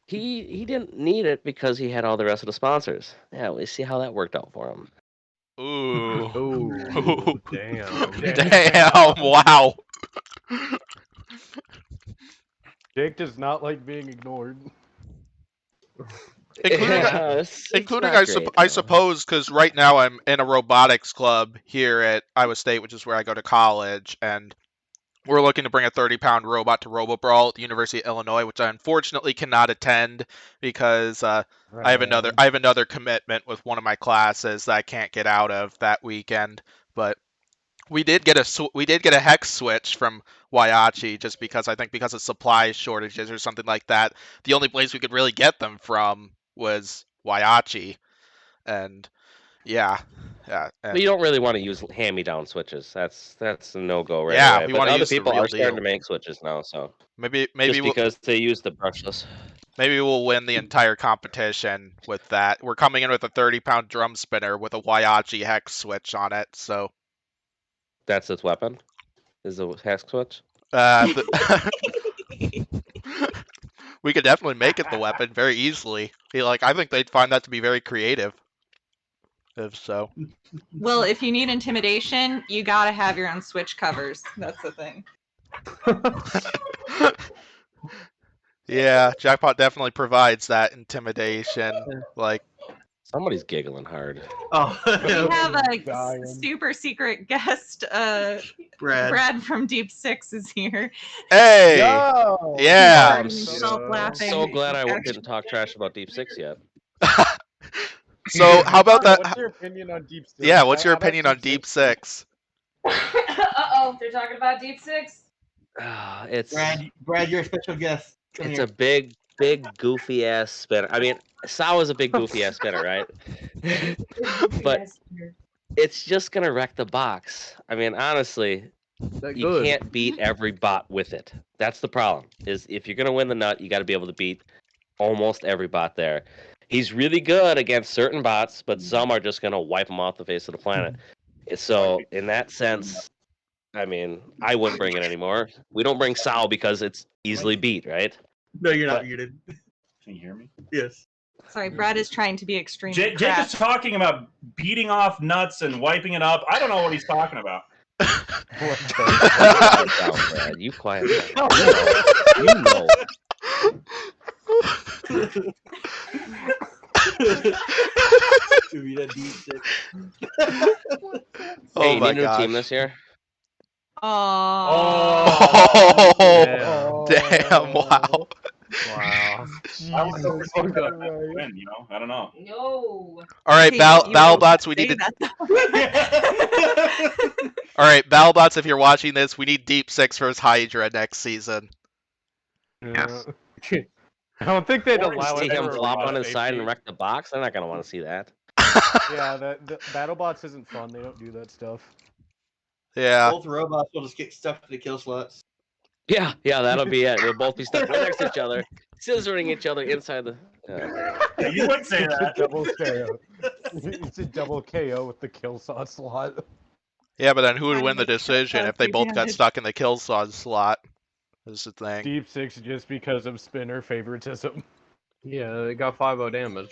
He didn't need it because he had all the rest of the sponsors. Yeah, we see how that worked out for him. Ooh. Ooh. Damn. Damn. Wow. Jake does not like being ignored. Including I suppose, because right now I'm in a robotics club here at Iowa State, which is where I go to college, and we're looking to bring a 30-pound robot to Robo Brawl at the University of Illinois, which I unfortunately cannot attend because I have another commitment with one of my classes that I can't get out of that weekend. But we did get a hex switch from Waiachi just because of supply shortages or something like that. The only place we could really get them from was Waiachi, and yeah. But you don't really want to use hand-me-down switches. That's a no-go right yeah, away. we But want to other use people the real are starting deal. to make switches now, so maybe just because they use the brushless. Maybe we'll win the entire competition with that. We're coming in with a 30-pound drum spinner with a Waiachi hex switch on it, so that's its weapon. Is the hex switch? We could definitely make it the weapon very easily. I think they'd find that to be very creative. If so. Well, if you need intimidation, you gotta have your own switch covers. That's the thing. Yeah, Jackpot definitely provides that intimidation. Somebody's giggling hard. Oh, we have a super secret guest. Brad from Deep Six is here. Hey! Yo! Yeah! I'm so glad I didn't talk trash about Deep Six yet. So, how about that? What's your opinion on Deep Six? Yeah, what's your opinion on Deep Six? Uh-oh, they're talking about Deep Six? It's Brad, you're a special guest. It's a big goofy ass spinner. I mean, Sawa's a big goofy ass spinner, right? But it's just gonna wreck the box. I mean, honestly, you can't beat every bot with it. That's the problem. Is if you're gonna win the nut, you got to be able to beat almost every bot there. He's really good against certain bots, but some are just gonna wipe him off the face of the planet. So in that sense, I mean, I wouldn't bring it anymore. We don't bring Sao because it's easily beat, right? No, you're not muted. Can you hear me? Yes. Sorry, Brad is trying to be extremely Jake crass. is talking about beating off nuts and wiping it up. I don't know what he's talking about. Quiet down, Brad. You quiet down. You know. Oh Hey, you my need a new gosh. team this year? Oh, damn! Wow. Wow. I want to overtake the win, you know? I don't know. No. All right, Hey, you won't Battlebots, we say need to. that, All right, Battlebots, if you're watching this, we need Deep Six versus Hydra next season. Yes. I don't think they'd Or allow see it. him for a flop on robot his side and safety. wreck the box. They're not gonna want to see that. Yeah, the BattleBots isn't fun. They don't do that stuff. Yeah. Both robots will just get stuck to the kill slots. Yeah, that'll be it. They'll both be stuck right next to each other, scissoring each other inside the. You would say that. Double KO. It's a double KO with the kill slot. Yeah, but then who would Mine win the was decision so if they both got damage. stuck in the kill slot? Is the thing. Deep Six just because of spinner favoritism. Yeah, it got 5-0 damage.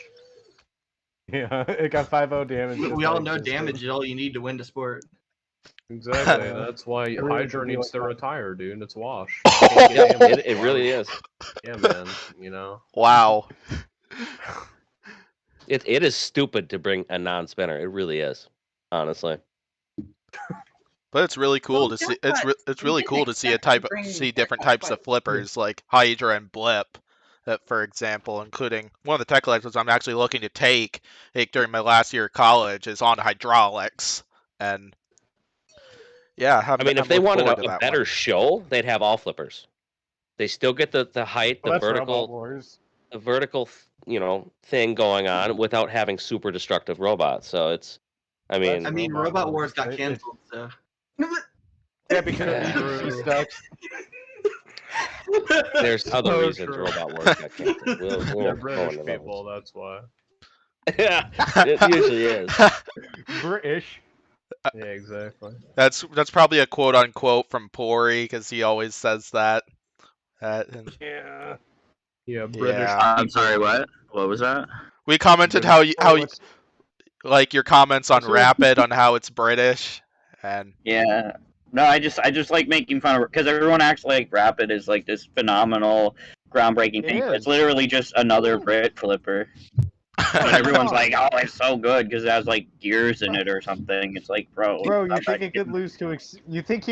Yeah, it got 5-0 damage. just We all like know this damage did. is all you need to win the sport. Exactly. That's why It really Hydra should be needs like to that. retire, dude. It's wash. Yep, it really is. Yeah, man. You know. Wow. It is stupid to bring a non-spinner. It really is, honestly. But it's really cool Well, to see. Jackpot, It's we really didn't cool to see expect to bring different Jackpot types of flippers like Hydra and Blip. That, for example, including one of the tech lessons I'm actually looking to take during my last year of college is on hydraulics. And yeah, I mean, if they wanted a better show, they'd have all flippers. They still get the height, Well, the that's Robot vertical, Wars. the vertical, thing going on without having super destructive robots. So it's, I mean, Robot Wars got canceled, so. Yeah, because True. stuck. there's other So reasons true. Robot Wars got canceled. We'll They're go into British those. people, that's why. Yeah, it usually is. British. Yeah, exactly. That's probably a quote unquote from Pory because he always says that. Yeah. Yeah, British. Yeah. I'm sorry, what? What was that? We commented how like your comments on Rapid on how it's British and Yeah. No, I just like making fun of because everyone acts like Rapid is like this phenomenal, groundbreaking It thing. But is. it's literally just another Brit flipper. But everyone's like, "Oh, it's so good because it has like gears in it or something." It's like, bro, Bro, you stop think that it could shit. lose to you think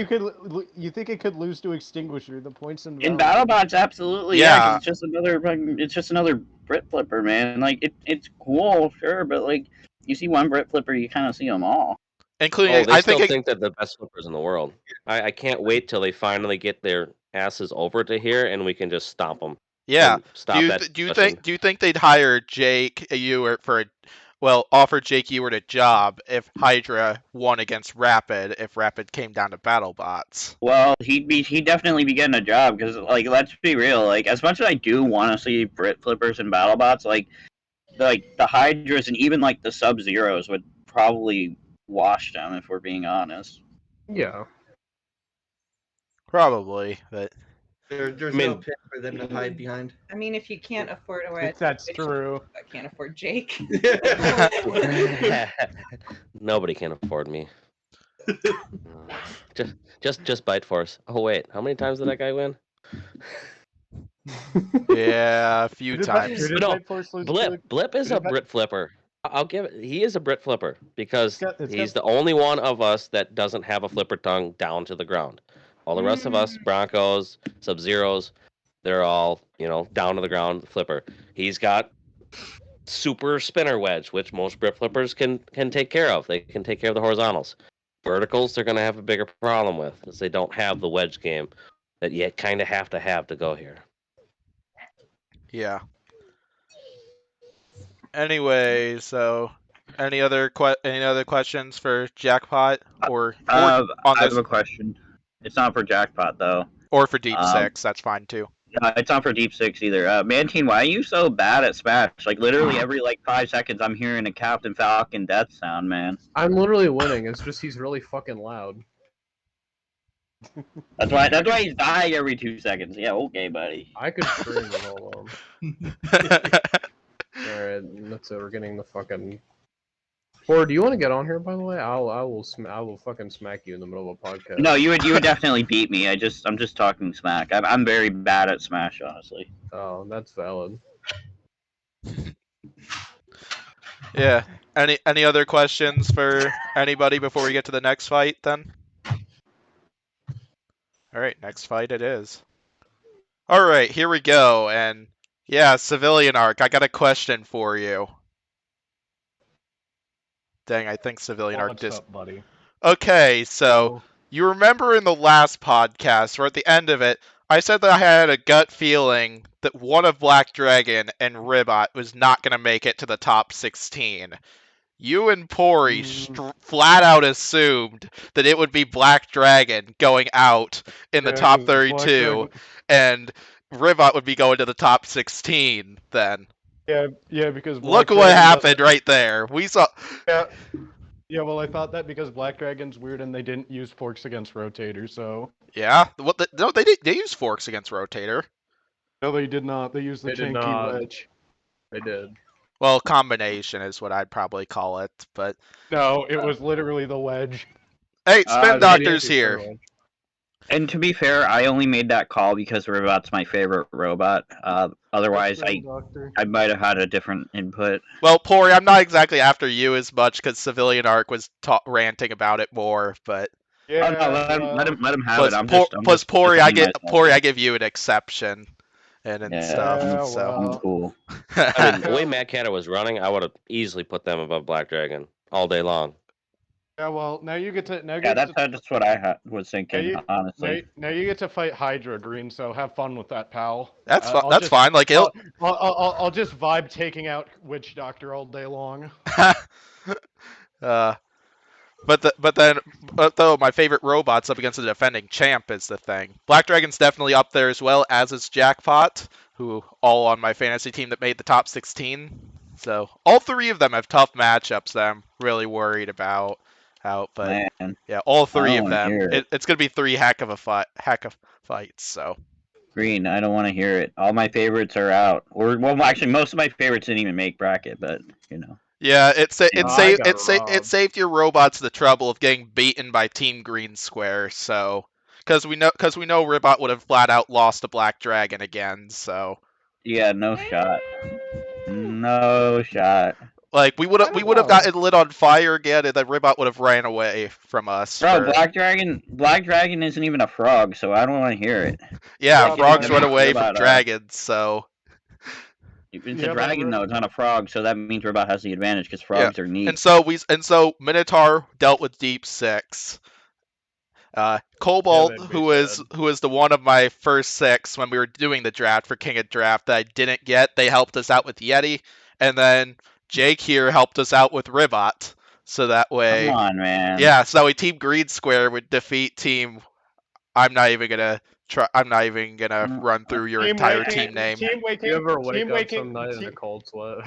it could lose to Extinguisher? The points in In BattleBots, absolutely, yeah. 'Cause it's just another Brit flipper, man. Like it's cool, sure, but like you see one Brit flipper, you kind of see them all. including Oh, they I still think think they're the best flippers in the world. I can't wait till they finally get their asses over to here and we can just stomp them. yeah. Stop Do that. you discussion. think they'd hire Jake Ewert offer Jake Ewert a job if Hydra won against Rapid if Rapid came down to BattleBots? Well, he'd definitely be getting a job because, like, let's be real. Like, as much as I do want to see Brit flippers and BattleBots, like the Hydras and even like the Sub-Zeros would probably wash them if we're being honest. Yeah. Probably, but There's I mean- no pit for them to hide behind. I mean, if you can't afford a red, That's true. I can't afford Jake. Nobody can afford me. Just Bite Force. Oh wait, how many times did that guy win? yeah, a few times. No, Blip is a Brit flipper. I'll give it. He is a Brit flipper because he's the only one of us that doesn't have a flipper tongue down to the ground. All the rest of us, Broncos, Sub-Zeros, they're all, down to the ground flipper. He's got super spinner wedge, which most Brit flippers can take care of. They can take care of the horizontals. Verticals, they're going to have a bigger problem with because they don't have the wedge game that you kind of have to go here. Yeah. Anyway, so any other questions for Jackpot or I on have this a question. It's not for Jackpot though. or for Deep Six? That's fine too. It's not for Deep Six either. Mantine, why are you so bad at Smash? Like literally every 5 seconds, I'm hearing a Captain Falcon death sound, man. I'm literally winning. It's just he's really fucking loud. That's why he's dying every 2 seconds. Yeah, okay, buddy. I could scream it all on. Alright, that's it. We're getting the fucking. Or do you want to get on here? By the way, I will fucking smack you in the middle of a podcast. No, you would definitely beat me. I'm just talking smack. I'm very bad at Smash, honestly. Oh, that's valid. Yeah. Any other questions for anybody before we get to the next fight then? Alright, next fight it is. Alright, here we go. And yeah, Civilian Arc, I got a question for you. Dang, I think Civilian Arc What's up, buddy? Okay, so you remember in the last podcast, or at the end of it, I said that I had a gut feeling that one of Black Dragon and Ribbot was not going to make it to the top 16. You and Pory flat out assumed that it would be Black Dragon going out in the top 32, and Ribbot would be going to the top 16 then. Yeah, because Look what happened right there. We saw. Yeah, well, I thought that because Black Dragon's weird and they didn't use forks against Rotator, so. Yeah, no, they used forks against Rotator. No, they did not. They used the Chinky Wedge. They did. Well, combination is what I'd probably call it, but no, it was literally the wedge. Hey, Spin Doctor's here. And to be fair, I only made that call because Ribbot's my favorite robot. Otherwise, I might have had a different input. Well, Pory, I'm not exactly after you as much because Civilian Arc was ranting about it more, but. Yeah, let him have it. Plus, Pory, I give you an exception. And stuff. So I'm cool. I mean, the way Matt Canada was running, I would have easily put them above Black Dragon all day long. Yeah, well, now you get to that's what I was thinking, honestly. Now you get to fight Hydra, Green. So have fun with that, pal. That's fine. Like I'll just vibe taking out Witch Doctor all day long. But though my favorite robot's up against the defending champ is the thing. Black Dragon's definitely up there as well, as is Jackpot, who all on my fantasy team that made the top 16. So all three of them have tough matchups that I'm really worried about. But yeah, all three of them. It's gonna be three heck of fights. So. Green, I don't want to hear it. All my favorites are out. Well, actually, most of my favorites didn't even make bracket, but you know. Yeah, it saved your robots the trouble of getting beaten by Team Green Square. So, because we know Ribbot would have flat out lost to Black Dragon again. So. Yeah, no shot. No shot. Like we would have gotten lit on fire again, and then Ribbot would have ran away from us. Bro, Black Dragon isn't even a frog, so I don't want to hear it. Yeah, frogs run away from dragons, so. It's a dragon though, it's not a frog, so that means Ribbot has the advantage because frogs are neat. And so Minotaur dealt with Deep Six. Cobalt, who is the one of my first 6 when we were doing the draft for King of Draft that I didn't get, they helped us out with Yeti, and then Jake here helped us out with Ribbot. So that way, come on, man. Yeah, so that way Team Green Square would defeat Team. I'm not even gonna run through your entire team name. You ever wake up some night in a cold sweat?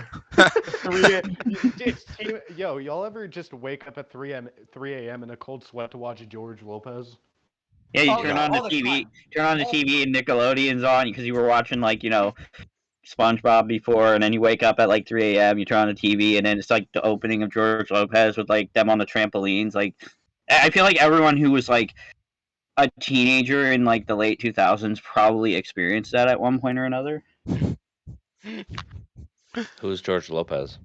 Y'all ever just wake up at 3 a.m. in a cold sweat to watch George Lopez? Yeah, you turn on the TV and Nickelodeon's on because you were watching SpongeBob before, and then you wake up at 3 a.m. You turn on the TV, and then it's like the opening of George Lopez with them on the trampolines. I feel like everyone who was a teenager in the late 2000s probably experienced that at one point or another. Who's George Lopez?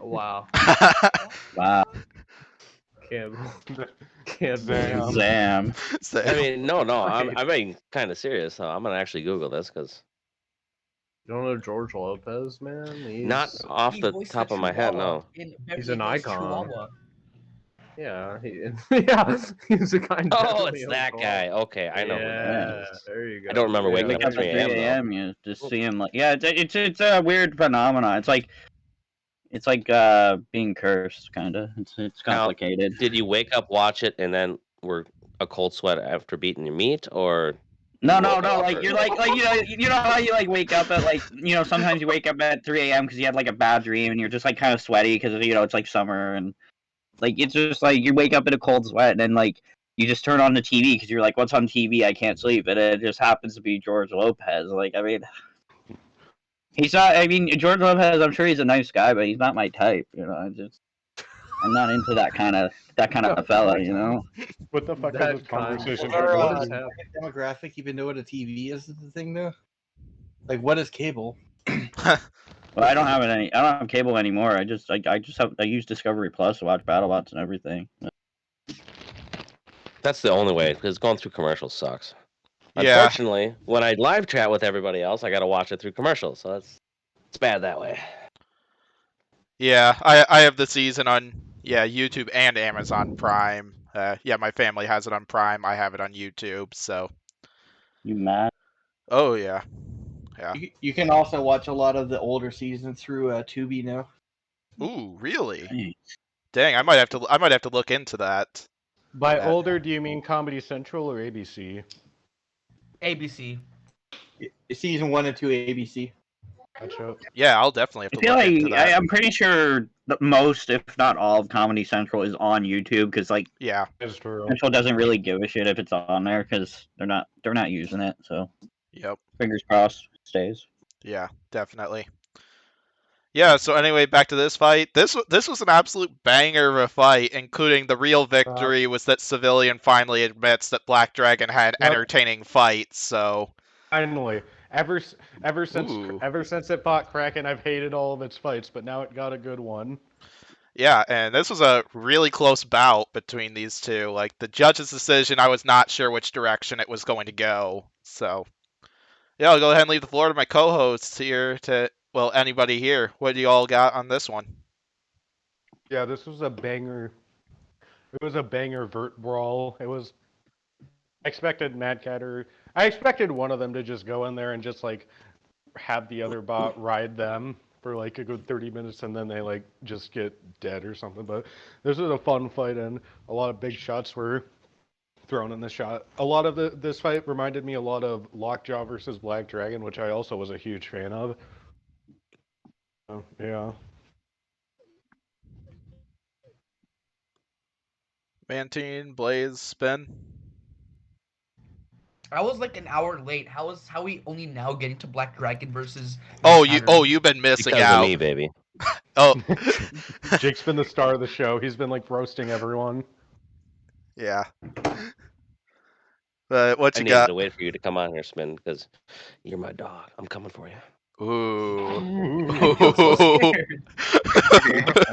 Wow. Wow. Can't Zam. I mean, no. I'm being kind of serious. So I'm gonna actually Google this because. You don't know George Lopez, man? Not off the top of my head, no. He's an icon. Yeah, he's a kind of. Oh, it's that guy. Okay, I know. Yeah, there you go. I don't remember waking up at 3 a.m. You just see him it's a weird phenomenon. It's like being cursed, kind of. It's complicated. Now, did you wake up, watch it, and then were a cold sweat after beating your meat, or? No. Like you're like you know how you like wake up at like sometimes you wake up at 3 a.m. because you had like a bad dream and you're just like kind of sweaty because it's like summer and like it's just like you wake up in a cold sweat and then like you just turn on the TV because you're like, what's on TV? I can't sleep, and it just happens to be George Lopez. Like he's not. I mean, George Lopez. I'm sure he's a nice guy, but he's not my type. I'm not into that kind of fella. What the fuck That is this conversation? Our demographic even know what a TV is the thing though? Like, what is cable? Well, I don't have cable anymore. I use Discovery Plus to watch BattleBots and everything. That's the only way, because going through commercials sucks. Yeah. Unfortunately, when I live chat with everybody else, I gotta watch it through commercials, so it's bad that way. Yeah, I have the season on YouTube and Amazon Prime. My family has it on Prime. I have it on YouTube. So. You mad? Oh yeah. Yeah. You can also watch a lot of the older seasons through Tubi now. Ooh, really? Dang, I might have to look into that. By older, do you mean Comedy Central or ABC? ABC. Season 1 and 2 ABC. Yeah, I'll definitely have to I feel look into that. I'm pretty sure that most, if not all, of Comedy Central is on YouTube because Central doesn't really give a shit if it's on there because they're not using it. So. Yep. Fingers crossed, stays. Yeah, definitely. Yeah, so anyway, back to this fight. This was an absolute banger of a fight, including the real victory was that Civilian finally admits that Black Dragon had entertaining fights, so... Finally. Ever since it fought Kraken, I've hated all of its fights, but now it got a good one. Yeah, and this was a really close bout between these two. Like, the judge's decision, I was not sure which direction it was going to go, so... Yeah, I'll go ahead and leave the floor to my co-hosts here anybody here. What do you all got on this one? Yeah, this was a banger. It was a banger vert brawl. I expected I expected one of them to just go in there and just like have the other bot ride them for like a good 30 minutes and then they like just get dead or something. But this was a fun fight and a lot of big shots were thrown in the shot. A lot of this fight reminded me a lot of Lockjaw versus Black Dragon, which I also was a huge fan of. Yeah. Mantine, Blaze, Spin. I was like an hour late. How we only now getting to Black Dragon versus? You've been missing because out. Of me, baby. Oh. Jake's been the star of the show. He's been like roasting everyone. Yeah. But what you got? I needed to wait for you to come on here, Spin, because you're my dog. I'm coming for you. Ooh.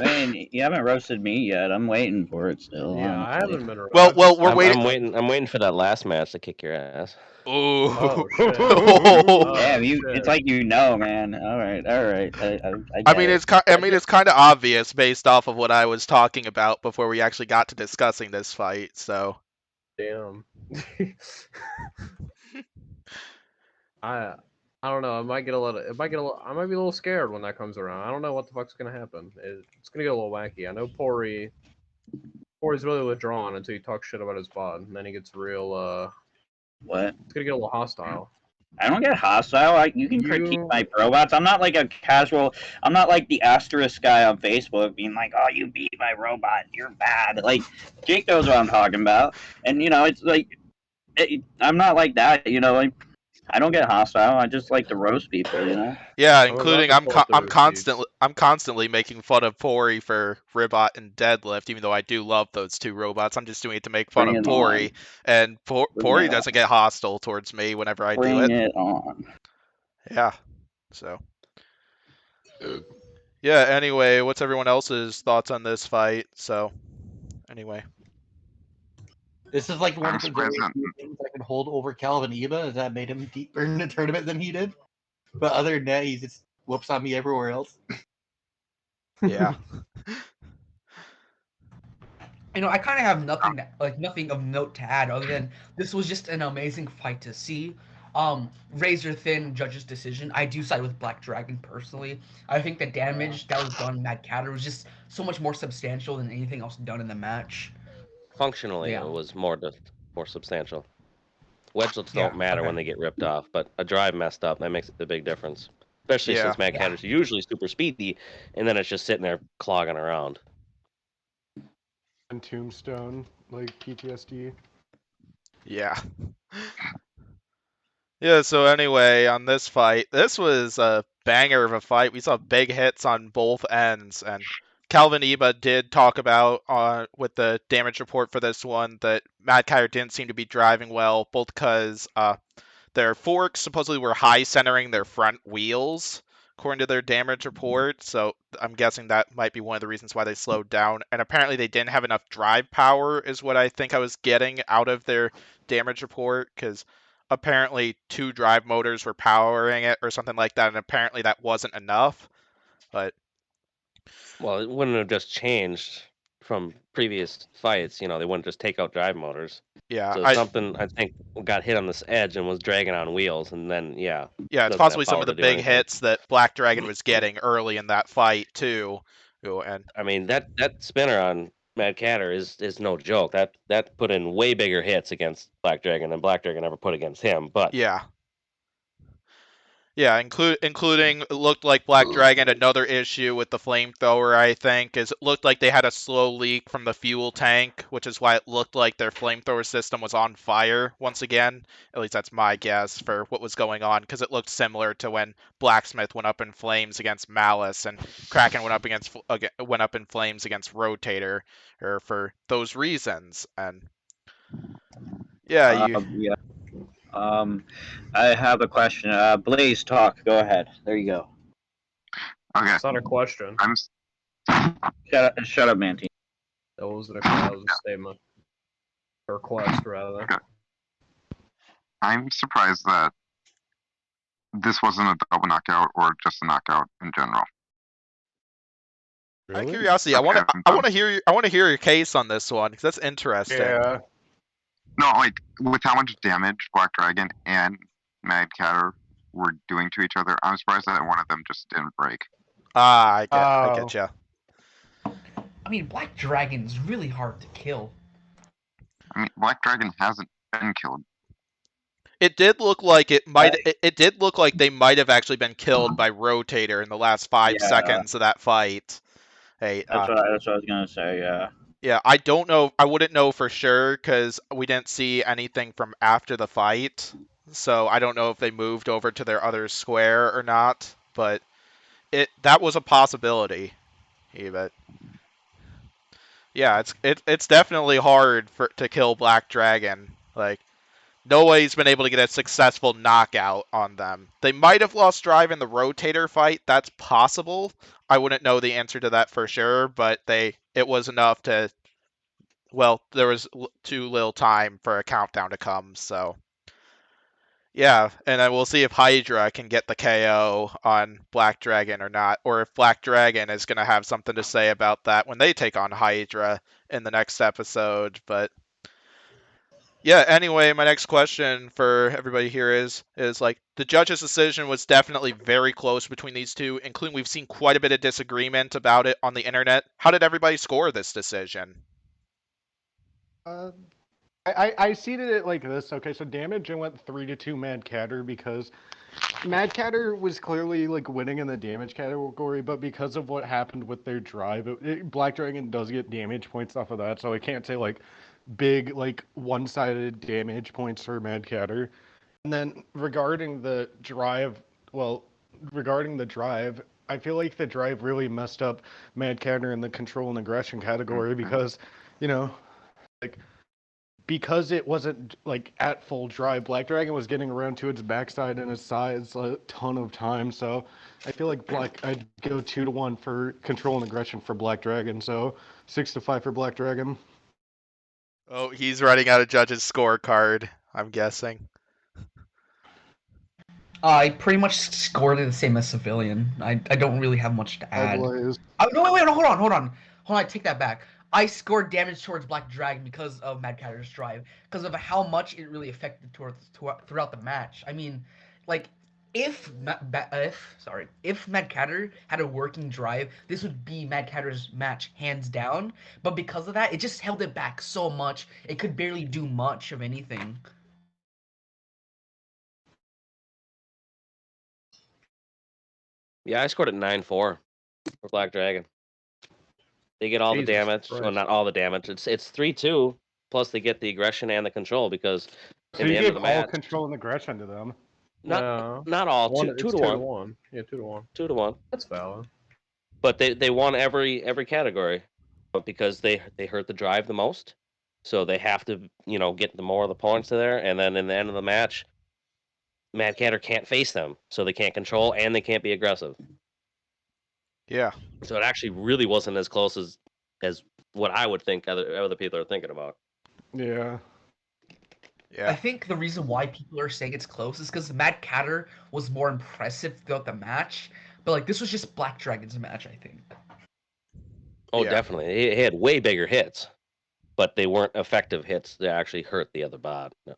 I mean, you haven't roasted me yet. I'm waiting for it still. Yeah, I haven't been around. Well, we're waiting. I'm waiting for that last match to kick your ass. Ooh. Oh, shit. Damn, it's like man. All right. I mean, it's kind of obvious based off of what I was talking about before we actually got to discussing this fight. So. Damn. I don't know. I might be a little scared when that comes around. I don't know what the fuck's gonna happen. It's gonna get a little wacky. I know Pory's really withdrawn until you talk shit about his bot, and then he gets real. What? It's gonna get a little hostile. I don't get hostile. You can critique my robots. I'm not like a casual. I'm not like the asterisk guy on Facebook being like, "Oh, you beat my robot. You're bad." Like Jake knows what I'm talking about, and it's like I'm not like that. Like I don't get hostile. I just like to roast people. Yeah, including I'm constantly making fun of Pory for Ribbot and Deadlift, even though I do love those two robots. I'm just doing it to make fun of Pory, and Pory doesn't get hostile towards me whenever I do it. Bring it on. Yeah. So. Yeah. Anyway, what's everyone else's thoughts on this fight? So. Anyway. This is like one of the very few things I can hold over Calvin Eba, is that made him deeper in the tournament than he did. But other than that, he just whoops on me everywhere else. Yeah. I kind of have nothing of note to add other than this was just an amazing fight to see. Razor thin judge's decision. I do side with Black Dragon personally. I think the damage that was done in Mad Catter was just so much more substantial than anything else done in the match. Functionally, it was more substantial. Wedgelets don't matter when they get ripped off, but a drive messed up, that makes a big difference. Especially since Mad Catter's usually super speedy, and then it's just sitting there clogging around. And Tombstone, like PTSD. Yeah. Yeah, so anyway, on this fight, this was a banger of a fight. We saw big hits on both ends, and Calvin Eba did talk about with the damage report for this one that Mad Catter didn't seem to be driving well, both because their forks supposedly were high centering their front wheels, according to their damage report. So I'm guessing that might be one of the reasons why they slowed down. And apparently they didn't have enough drive power, is what I think I was getting out of their damage report, because apparently 2 drive motors were powering it or something like that, and apparently that wasn't enough. But well, it wouldn't have just changed from previous fights. They wouldn't just take out drive motors. Yeah, so something I think got hit on this edge and was dragging on wheels, and then it's possibly some of the big hits that Black Dragon was getting early in that fight too. And I mean that spinner on Mad Catter is no joke. That put in way bigger hits against Black Dragon than Black Dragon ever put against him. But including it looked like Black Dragon, another issue with the flamethrower, I think, is it looked like they had a slow leak from the fuel tank, which is why it looked like their flamethrower system was on fire once again. At least that's my guess for what was going on, because it looked similar to when Blacksmith went up in flames against Malice, and Kraken went up in flames against Rotator, or for those reasons. And I have a question. Blaze, talk. Go ahead. There you go. Okay. It's not a question. Shut up, Mantine. That was a statement. A request, rather. Okay. I'm surprised that this wasn't a double knockout or just a knockout in general. Out of curiosity, I want to hear your case on this one, because that's interesting. Yeah. No, like, with how much damage Black Dragon and Mad Catter were doing to each other, I'm surprised that one of them just didn't break. I get ya. I mean, Black Dragon's really hard to kill. I mean, Black Dragon hasn't been killed. It did look like it did look like they might have actually been killed by Rotator in the last 5 seconds of that fight. Hey, that's what I was gonna say. Yeah. Yeah, I don't know. I wouldn't know for sure because we didn't see anything from after the fight. So I don't know if they moved over to their other square or not. But that was a possibility. But yeah, it's definitely hard to kill Black Dragon. Like, nobody's been able to get a successful knockout on them. They might have lost drive in the Rotator fight. That's possible. I wouldn't know the answer to that for sure, but it was enough to, well, there was too little time for a countdown to come, so. Yeah, and then we'll see if Hydra can get the KO on Black Dragon or not, or if Black Dragon is going to have something to say about that when they take on Hydra in the next episode, but. Yeah, anyway, my next question for everybody here is like, the judge's decision was definitely very close between these two, including we've seen quite a bit of disagreement about it on the internet. How did everybody score this decision? I seeded it like this. Okay, so damage, I went 3-2 Mad Catter because Mad Catter was clearly like winning in the damage category, but because of what happened with their drive, Black Dragon does get damage points off of that, so I can't say like big like one-sided damage points for Mad Catter. And then regarding the drive, I feel like the drive really messed up Mad Catter in the control and aggression category because, because it wasn't like at full drive, Black Dragon was getting around to its backside and its sides a ton of time. So I feel like I'd go 2-1 for control and aggression for Black Dragon. So 6-5 for Black Dragon. Oh, he's writing out a judge's scorecard, I'm guessing. I pretty much scored it the same as Civilian. I don't really have much to add. No, wait, hold on. I take that back. I scored damage towards Black Dragon because of Mad Catter's drive, because of how much it really affected throughout the match. I mean, like, if Mad Catter had a working drive, this would be Mad Catter's match hands down. But because of that, it just held it back so much, it could barely do much of anything. Yeah, I scored at 9-4 for Black Dragon. They get all the damage. Well, not all the damage. It's 3-2. Plus they get the aggression and the control because So in you the end gave of the all match, control and aggression to them. not all. Two to one. Yeah, 2-1. 2-1. That's valid. But they won every category, but because they hurt the drive the most, so they have to get the more of the points there, and then in the end of the match, Mad Catter can't face them, so they can't control and they can't be aggressive. Yeah. So it actually really wasn't as close as what I would think other people are thinking about. Yeah. I think the reason why people are saying it's close is because Mad Catter was more impressive throughout the match, but like this was just Black Dragon's match, I think. Oh, definitely. He had way bigger hits, but they weren't effective hits that actually hurt the other bot. No.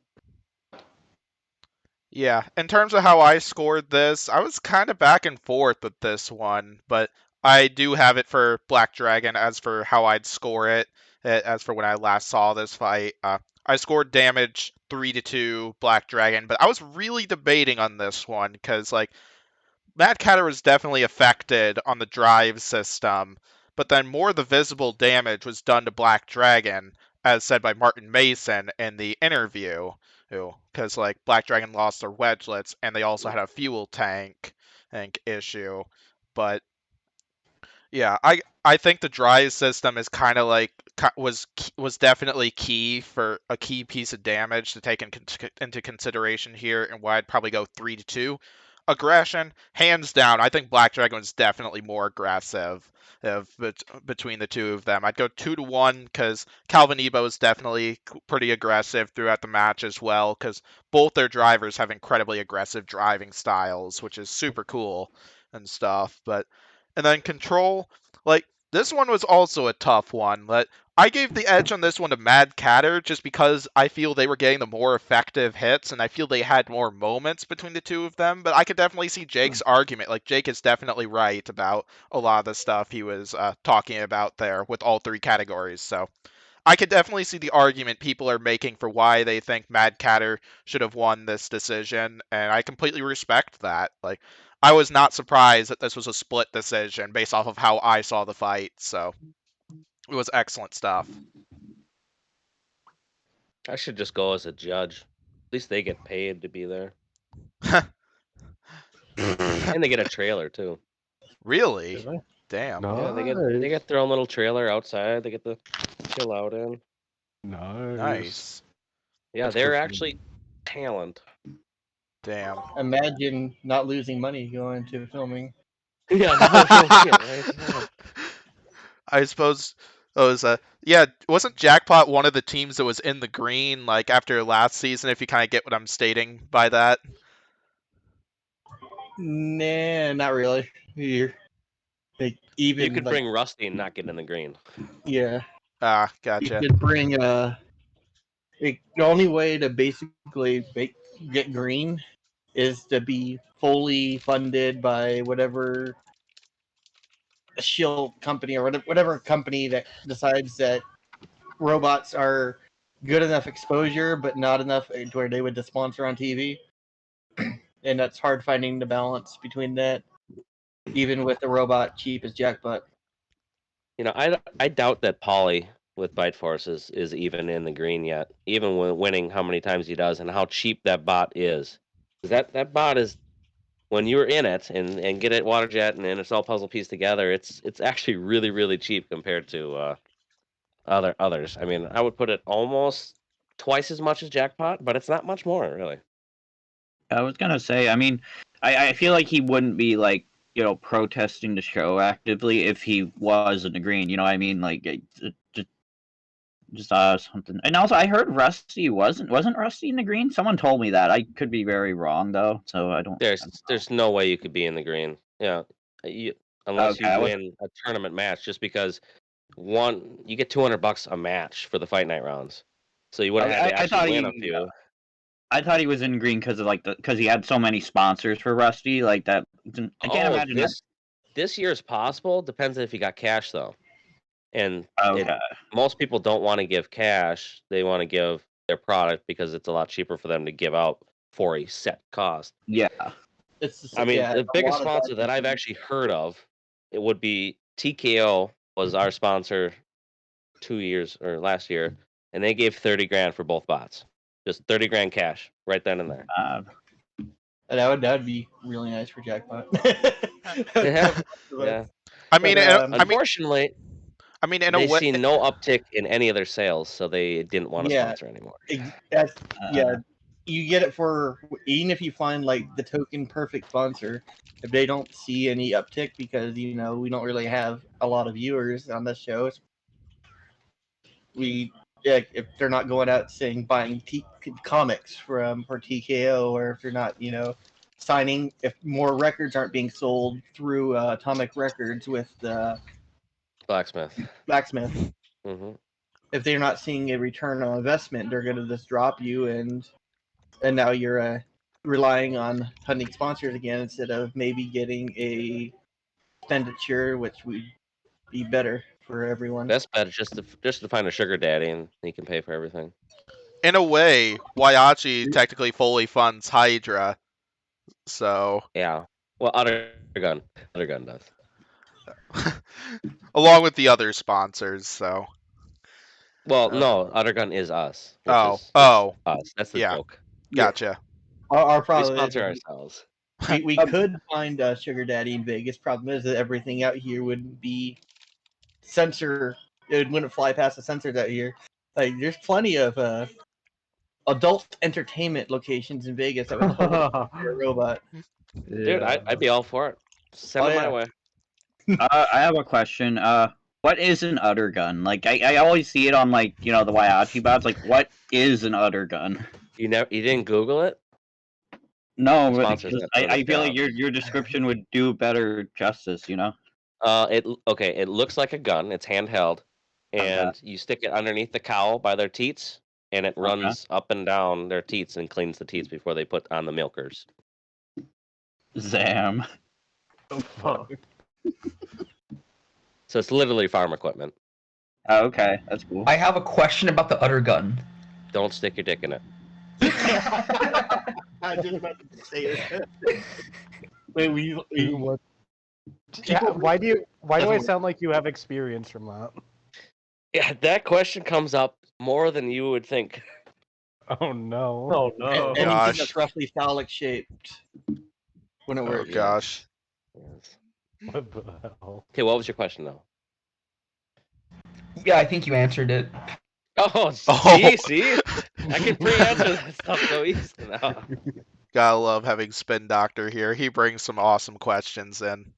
Yeah, in terms of how I scored this, I was kind of back and forth with this one, but I do have it for Black Dragon as for how I'd score it. As for when I last saw this fight, I scored damage 3-2 Black Dragon, but I was really debating on this one because like Mad Catter was definitely affected on the drive system, but then more of the visible damage was done to Black Dragon, as said by Martin Mason in the interview. Because like Black Dragon lost their wedgelets and they also had a fuel tank issue, but yeah, I think the drive system is kind of like was definitely key for a key piece of damage to take into consideration here, and why I'd probably go 3-2. Aggression, hands down, I think Black Dragon was definitely more aggressive between the two of them. I'd go 2-1 because Calvin Ebo is definitely pretty aggressive throughout the match as well, because both their drivers have incredibly aggressive driving styles, which is super cool and stuff. And then control, like this one was also a tough one, but I gave the edge on this one to Mad Catter just because I feel they were getting the more effective hits, and I feel they had more moments between the two of them. But I could definitely see Jake's argument. Like, Jake is definitely right about a lot of the stuff he was talking about there with all three categories. So I could definitely see the argument people are making for why they think Mad Catter should have won this decision, and I completely respect that. Like, I was not surprised that this was a split decision based off of how I saw the fight, so it was excellent stuff. I should just go as a judge. At least they get paid to be there. And they get a trailer too. Really? Damn. Yeah, they get their own little trailer outside. They get to chill out in. Nice. Yeah, That's they're cool. actually talent. Damn. Imagine not losing money going to filming. Yeah, I suppose it was wasn't Jackpot one of the teams that was in the green like after last season, if you kind of get what I'm stating by that? Nah, not really. Like, even You could like, bring Rusty and not get in the green. yeah. Ah, gotcha. You could bring the only way to basically get green is to be fully funded by whatever shield company or whatever company that decides that robots are good enough exposure but not enough where they would sponsor on TV. And that's hard finding the balance between that, even with the robot cheap as Jackpot. You know, I doubt that Poly with Bite Force is even in the green yet, even when winning how many times he does and how cheap that bot is. That bot is, when you're in it and get it water jet and it's all puzzle pieced together, it's actually really, really cheap compared to others. I mean, I would put it almost twice as much as Jackpot, but it's not much more, really. I was gonna say, I mean, I feel like he wouldn't be like, protesting the show actively if he was in the green. You know what I mean? Like, just something. And also, I heard Rusty wasn't Rusty in the green. Someone told me that. I could be very wrong though, so I don't. There's no way you could be in the green. Yeah, unless you win a tournament match, just because you get $200 a match for the fight night rounds, so you wouldn't have to actually win a few. I thought he was in green because he had so many sponsors for Rusty like that. I can't imagine this year's possible. Depends if you got cash though, and okay. Most people don't want to give cash. They want to give their product because it's a lot cheaper for them to give out for a set cost. Yeah. It's just, I mean, yeah, the a biggest lot of sponsor that I've actually heard of, it would be TKO was our sponsor 2 years or last year, and they gave 30 grand for both bots. Just 30 grand cash right then and there. That'd be really nice for Jackpot. Yeah. I mean, unfortunately, I mean, in they a way, see no uptick in any of their sales, so they didn't want to sponsor anymore. Yeah, you get it for even if you find like the token perfect sponsor, if they don't see any uptick because we don't really have a lot of viewers on this show. If they're not going out saying buying comics for TKO, or if they're not signing, if more records aren't being sold through Atomic Records with Blacksmith. Mm-hmm. If they're not seeing a return on investment, they're going to just drop you, and now you're relying on hunting sponsors again instead of maybe getting a expenditure, which would be better for everyone. Best bet is just to find a sugar daddy, and he can pay for everything. In a way, Waiachi technically fully funds Hydra, so yeah. Well, Ottergun does, along with the other sponsors. So. Well, no, Ottergun is us. Is us. That's the yeah. joke. Gotcha. Our problem we sponsor is ourselves. We could find a sugar daddy in Vegas. Problem is that everything out here wouldn't be censor. It wouldn't fly past the censors out here. Like, there's plenty of adult entertainment locations in Vegas that would hold a robot. Dude, I'd be all for it. Send it my way. I have a question. What is an udder gun? Like, I always see it on, like, the Waiachi bots. Like, what is an udder gun? You didn't Google it? No, but I feel like your description would do better justice. It looks like a gun. It's handheld, and you stick it underneath the cow by their teats, and it runs up and down their teats and cleans the teats before they put on the milkers. Zam. Oh, fuck. So it's literally farm equipment. Oh, okay, that's cool. I have a question about the udder gun. Don't stick your dick in it. I was just about to say it. Wait, what? Yeah, why do I sound like you have experience from that? Yeah, that question comes up more than you would think. Oh no! Oh no! Anything that's roughly phallic shaped when it works. Oh gosh. Yes. What the hell? Okay, what was your question though? Yeah, I think you answered it. Oh, see? I can pre-answer that stuff so easy now. Gotta love having Spin Doctor here. He brings some awesome questions in.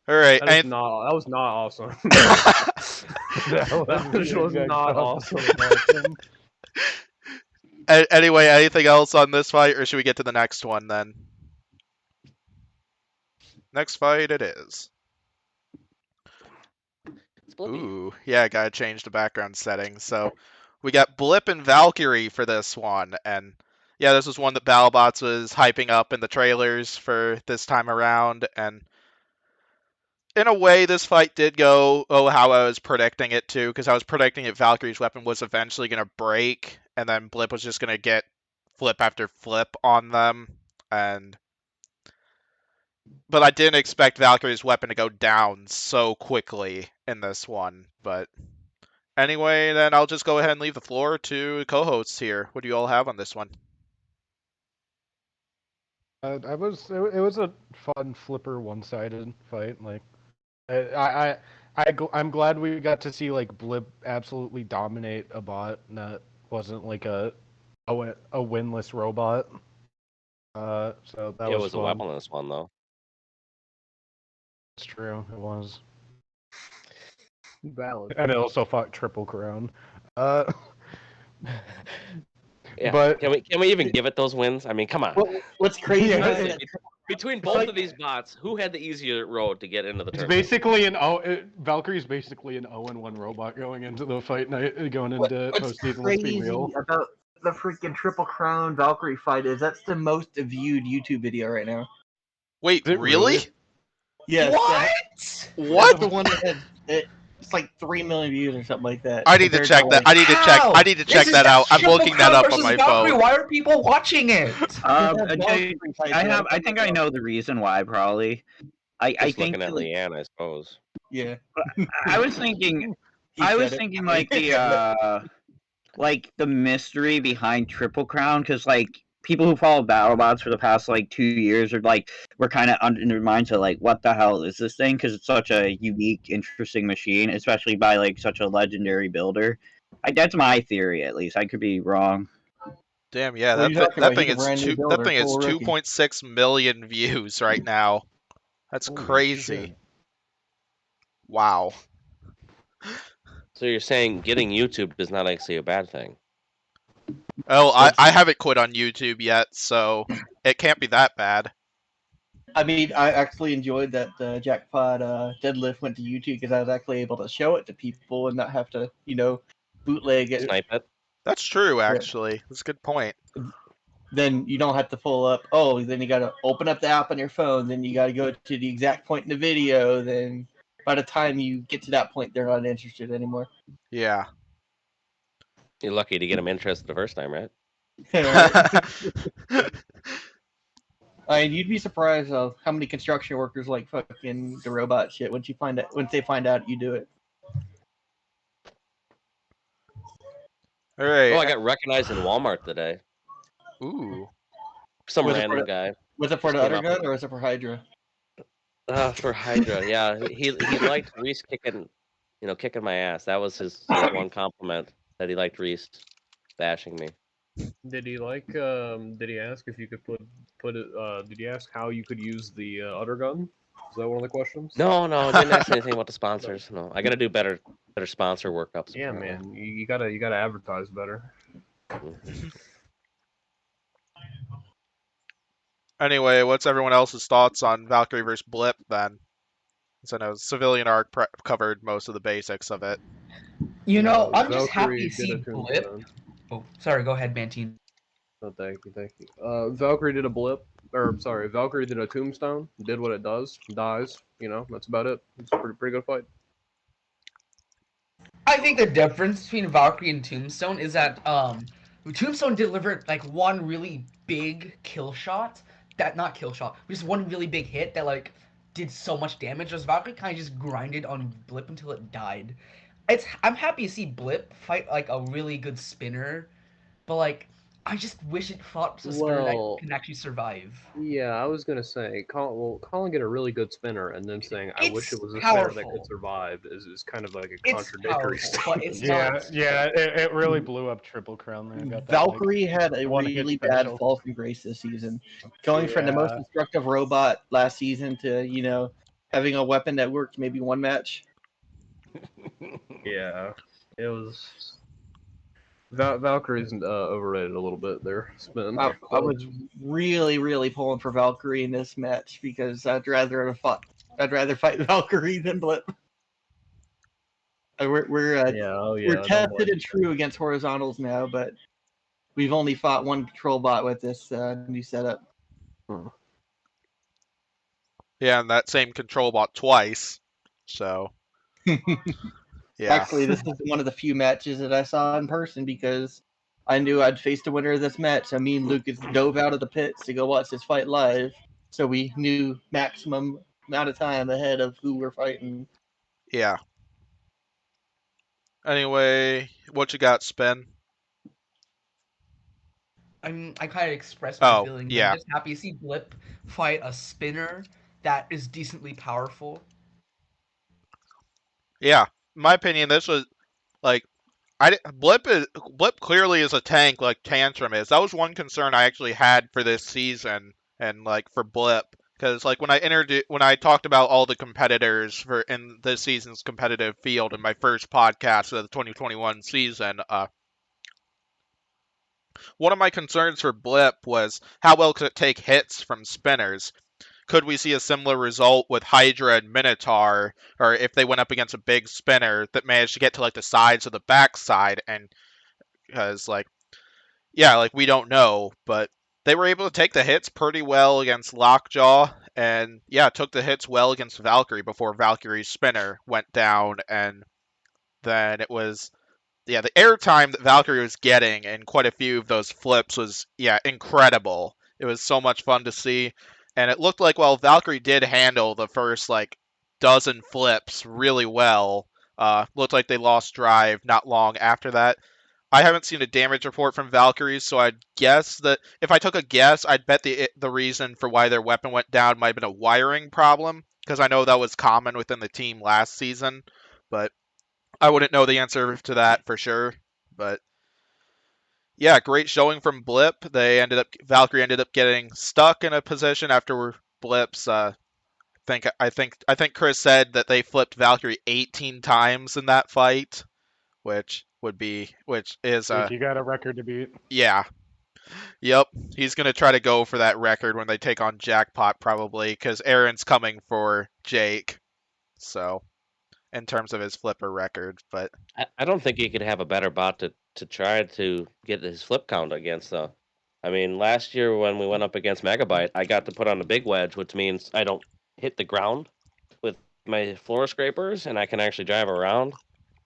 All right. That was not awesome. that was not awesome. Anyway, anything else on this fight, or should we get to the next one then? Next fight it is. Ooh, yeah, I gotta change the background settings. So we got Blip and Valkyrie for this one, and yeah, this was one that Battlebots was hyping up in the trailers for this time around, and in a way, this fight did go how I was predicting it to, because I was predicting that Valkyrie's weapon was eventually going to break, and then Blip was just going to get flip after flip on them, but I didn't expect Valkyrie's weapon to go down so quickly in this one. But anyway, then I'll just go ahead and leave the floor to co-hosts here. What do you all have on this one? It was a fun flipper one-sided fight. Like, I'm glad we got to see like Blip absolutely dominate a bot that wasn't like a winless robot. So that was fun. a weaponless one though. It's true, it was. Valid. And it also fought Triple Crown. Yeah. But can we even give it those wins? I mean, come on. What's crazy between both of these bots, who had the easier road to get into the tournament? Basically Valkyrie's basically an 0-1 robot going into the fight night, going into postseason. Let's be real. About the freaking Triple Crown Valkyrie fight is that's the most viewed YouTube video right now. Wait, really? Yes. What? What? The one that has It's like 3 million views or something like that. I need to check that. I need to check. I need to check that out. I'm looking that up on my Valkyrie. phone. Why are people watching it? I think I know the reason why. Probably. I think looking at Leanne, I suppose. Yeah. I was thinking. Like the mystery behind Triple Crown, because like people who follow Battlebots for the past like 2 years are like we're kind of in their minds of like what the hell is this thing, because it's such a unique, interesting machine, especially by like such a legendary builder. That's my theory, at least. I could be wrong. Damn, yeah, that thing is 2.6 million views right now. That's crazy. Shit. Wow. So you're saying getting YouTube is not actually a bad thing? Oh, I haven't quit on YouTube yet, so it can't be that bad. I mean, I actually enjoyed that Jackpot deadlift went to YouTube because I was actually able to show it to people and not have to, bootleg it. Snipe it. That's true, actually. Yeah. That's a good point. Then you don't have to pull up. Oh, then you got to open up the app on your phone. Then you got to go to the exact point in the video. Then by the time you get to that point, they're not interested anymore. Yeah. You're lucky to get them interested the first time, right? I mean, you'd be surprised how many construction workers like fucking the robot shit once they find out you do it. All right. Oh, I got recognized in Walmart today. Ooh. Some random guy. Was it for the other gun or was it for Hydra? For Hydra, yeah. He liked Reese kicking my ass. That was his one compliment, that he liked Reese bashing me. Did he did he ask if you could put it? Did he ask how you could use the other gun? Is that one of the questions? No, didn't ask anything about the sponsors. No, I gotta do better sponsor workups. Yeah, man, you gotta advertise better. Anyway, what's everyone else's thoughts on Valkyrie vs. Blip then? So I know Civilian Arc covered most of the basics of it. I'm just happy to see Blip. Oh, sorry, go ahead, Mantine. Oh, thank you. Valkyrie did a Blip, Valkyrie did a Tombstone, did what it does, dies, that's about it. It's a pretty good fight. I think the difference between Valkyrie and Tombstone is that Tombstone delivered like one really big kill shot, just one really big hit that like did so much damage, whereas Valkyrie kind of just grinded on Blip until it died. I'm happy to see Blip fight like a really good spinner, but like I just wish it fought a spinner that can actually survive. Yeah, I was gonna say calling it a really good spinner and then saying I wish it was a spinner that could survive is kind of like a contradictory statement. It really blew up Triple Crown there. Got that, Valkyrie had a really bad fall from grace this season, going from the most destructive robot last season to having a weapon that worked maybe one match. Yeah, it was. Valkyrie's overrated a little bit there. I was really, really pulling for Valkyrie in this match because I'd rather fight Valkyrie than Blip. We're tested and true against horizontals now, but we've only fought one control bot with this new setup. Yeah, and that same control bot twice. So. Yeah. Actually, this is one of the few matches that I saw in person because I knew I'd face the winner of this match. So me and Lucas dove out of the pits to go watch this fight live. So we knew maximum amount of time ahead of who we're fighting. Yeah. Anyway, what you got, Spin? I kind of expressed my feelings. Yeah. I'm just happy to see Blip fight a spinner that is decently powerful. Yeah. In my opinion, this was like Blip clearly is a tank like Tantrum is. That was one concern I actually had for this season and like for Blip, because like when I talked about all the competitors in this season's competitive field in my first podcast of the 2021 season, one of my concerns for Blip was how well could it take hits from spinners. Could we see a similar result with Hydra and Minotaur, or if they went up against a big spinner that managed to get to like the sides of the backside? And because we don't know, but they were able to take the hits pretty well against Lockjaw, and yeah, took the hits well against Valkyrie before Valkyrie's spinner went down, and then it was, yeah, the airtime that Valkyrie was getting in quite a few of those flips was, yeah, incredible. It was so much fun to see, and it looked like, well, Valkyrie did handle the first, like, dozen flips really well. Looked like they lost drive not long after that. I haven't seen a damage report from Valkyrie, so I'd guess that if I took a guess, I'd bet the reason for why their weapon went down might have been a wiring problem, because I know that was common within the team last season, but I wouldn't know the answer to that for sure. But yeah, great showing from Blip. Valkyrie ended up getting stuck in a position after Blip's. I think Chris said that they flipped Valkyrie 18 times in that fight, which is you got a record to beat. Yeah. Yep. He's gonna try to go for that record when they take on Jackpot probably, because Aaron's coming for Jake. So, in terms of his flipper record, but I don't think he could have a better bot to try to get his flip count against though. I mean, last year when we went up against Megabyte, I got to put on a big wedge, which means I don't hit the ground with my floor scrapers, and I can actually drive around.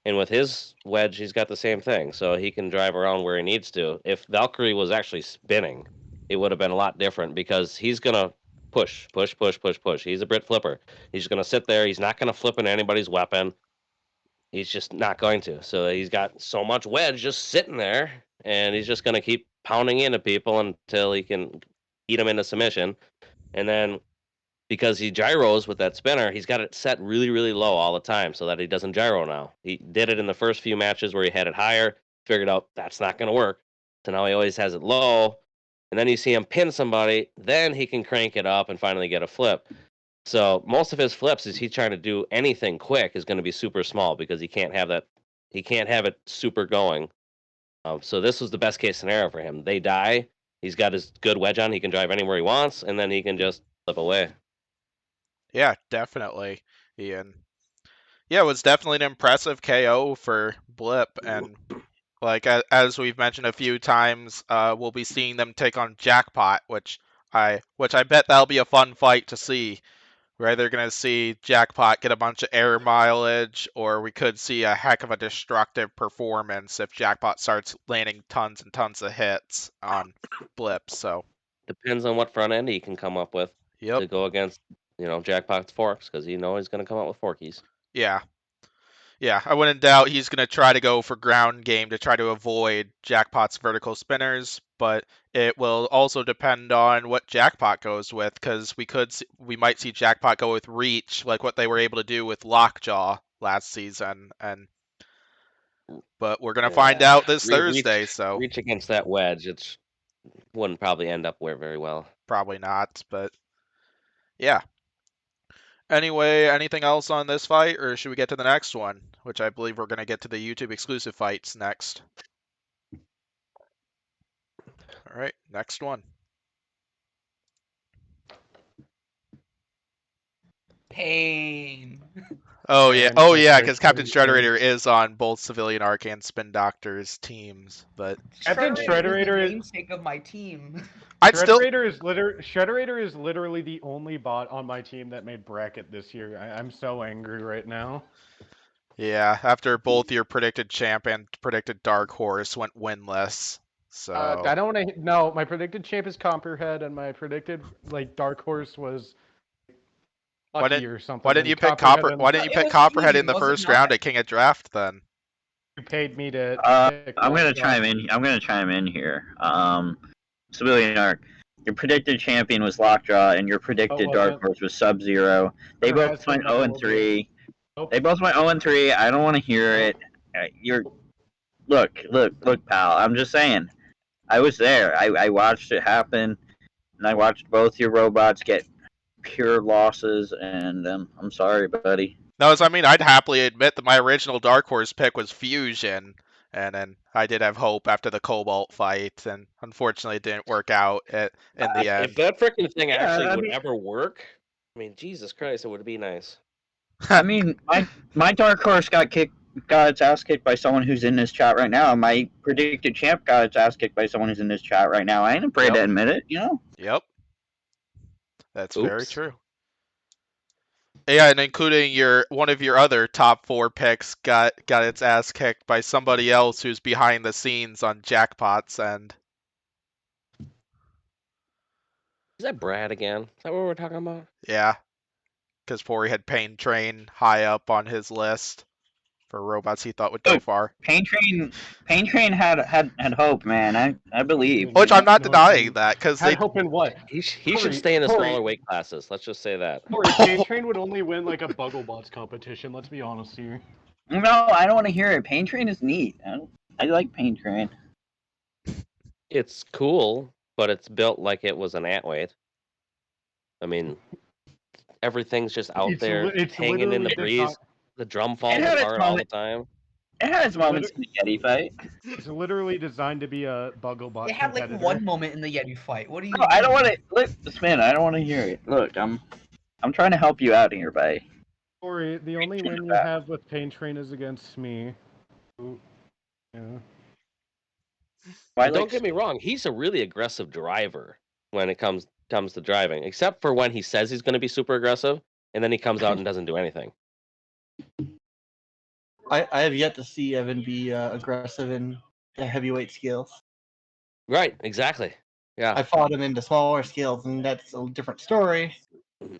And with his wedge, he's got the same thing, so he can drive around where he needs to. If Valkyrie was actually spinning, it would have been a lot different, because he's gonna push. He's a Brit flipper. He's gonna sit there. He's not gonna flip into anybody's weapon. He's just not going to. So he's got so much wedge just sitting there, and he's just gonna keep pounding into people until he can eat them into submission. And then, because he gyros with that spinner, he's got it set really, really low all the time so that he doesn't gyro now. He did it in the first few matches where he had it higher, figured out that's not going to work. So now he always has it low. And then you see him pin somebody, then he can crank it up and finally get a flip. So most of his flips, is he trying to do anything quick, is going to be super small, because he can't have it super going. So this was the best case scenario for him. They die, he's got his good wedge on, he can drive anywhere he wants, and then he can just flip away. Yeah, definitely, Ian. Yeah, it was definitely an impressive KO for Blip, and like as we've mentioned a few times, we'll be seeing them take on Jackpot, which I bet that'll be a fun fight to see. We're either gonna see Jackpot get a bunch of air mileage, or we could see a heck of a destructive performance if Jackpot starts landing tons and tons of hits on Blip. So depends on what front end he can come up with to go against, Jackpot's forks, because he's going to come out with forkies. Yeah, I wouldn't doubt he's going to try to go for ground game to try to avoid Jackpot's vertical spinners, but it will also depend on what Jackpot goes with, because we might see Jackpot go with reach, like what they were able to do with Lockjaw last season, but we're going to find out this Thursday. So reach against that wedge, it wouldn't probably end up very well. Probably not, but yeah. Anyway, anything else on this fight, or should we get to the next one, which I believe we're going to get to the YouTube exclusive fights next. All right, next one. Pain. Oh yeah, because Captain Shredderator is on both Civilian Arc and Spin Doctor's teams, but Captain Shredderator is the namesake of my team. Shredderator is literally the only bot on my team that made bracket this year. I'm so angry right now. Yeah, after both your predicted champ and predicted Dark Horse went winless. So I don't want to. No, my predicted champ is Copperhead, and my predicted Dark Horse was Lucky or something. Why didn't you pick Copperhead in the first round at King of Draft then? You paid me to. I'm gonna chime in here. Civilian Arc, your predicted champion was Lockjaw, and your predicted Dark Horse was Sub-Zero. They both went 0-3. They both went 0-3. I don't want to hear it. Look, pal. I'm just saying. I was there. I watched it happen, and I watched both your robots get pure losses, and I'm sorry, buddy. No, I'd happily admit that my original Dark Horse pick was Fusion, and then I did have hope after the Cobalt fight, and unfortunately it didn't work out in the end. If that freaking thing would ever work, I mean, Jesus Christ, it would be nice. I mean, my Dark Horse got kicked got its ass kicked by someone who's in this chat right now. My predicted champ got its ass kicked by someone who's in this chat right now. I ain't afraid to admit it, you know? Yep. That's Oops. very true. Yeah, and including one of your other top 4 picks got its ass kicked by somebody else who's behind the scenes on Jackpot's end. Is that Brad again? Is that what we're talking about? Yeah, because Pory had Pain Train high up on his list for robots he thought would go far. Pain Train had hope, man. I believe. Which I'm not denying that, because Had hope in what? He should stay in the smaller weight classes. Let's just say that. Pain Train would only win like a Battlebots competition. Let's be honest here. No, I don't want to hear it. Pain Train is neat. I like Pain Train. It's cool, but it's built like it was an Antweight. I mean, everything's just out there hanging in the breeze. The drum falls apart all the time. It had its moments in the Yeti fight. It's literally designed to be a Battlebot. It had like one moment in the Yeti fight. What do you? No, I don't want to. Look, Spin. I don't want to hear it. Look, I'm trying to help you out here, buddy. Sorry, the only win you have with Pain Train is against me. Ooh. Yeah. Don't get me wrong. He's a really aggressive driver when it comes to driving, except for when he says he's going to be super aggressive, and then he comes out and doesn't do anything. I have yet to see Evan be aggressive in the heavyweight scales. Right, exactly. Yeah. I fought him into smaller scales, and that's a different story.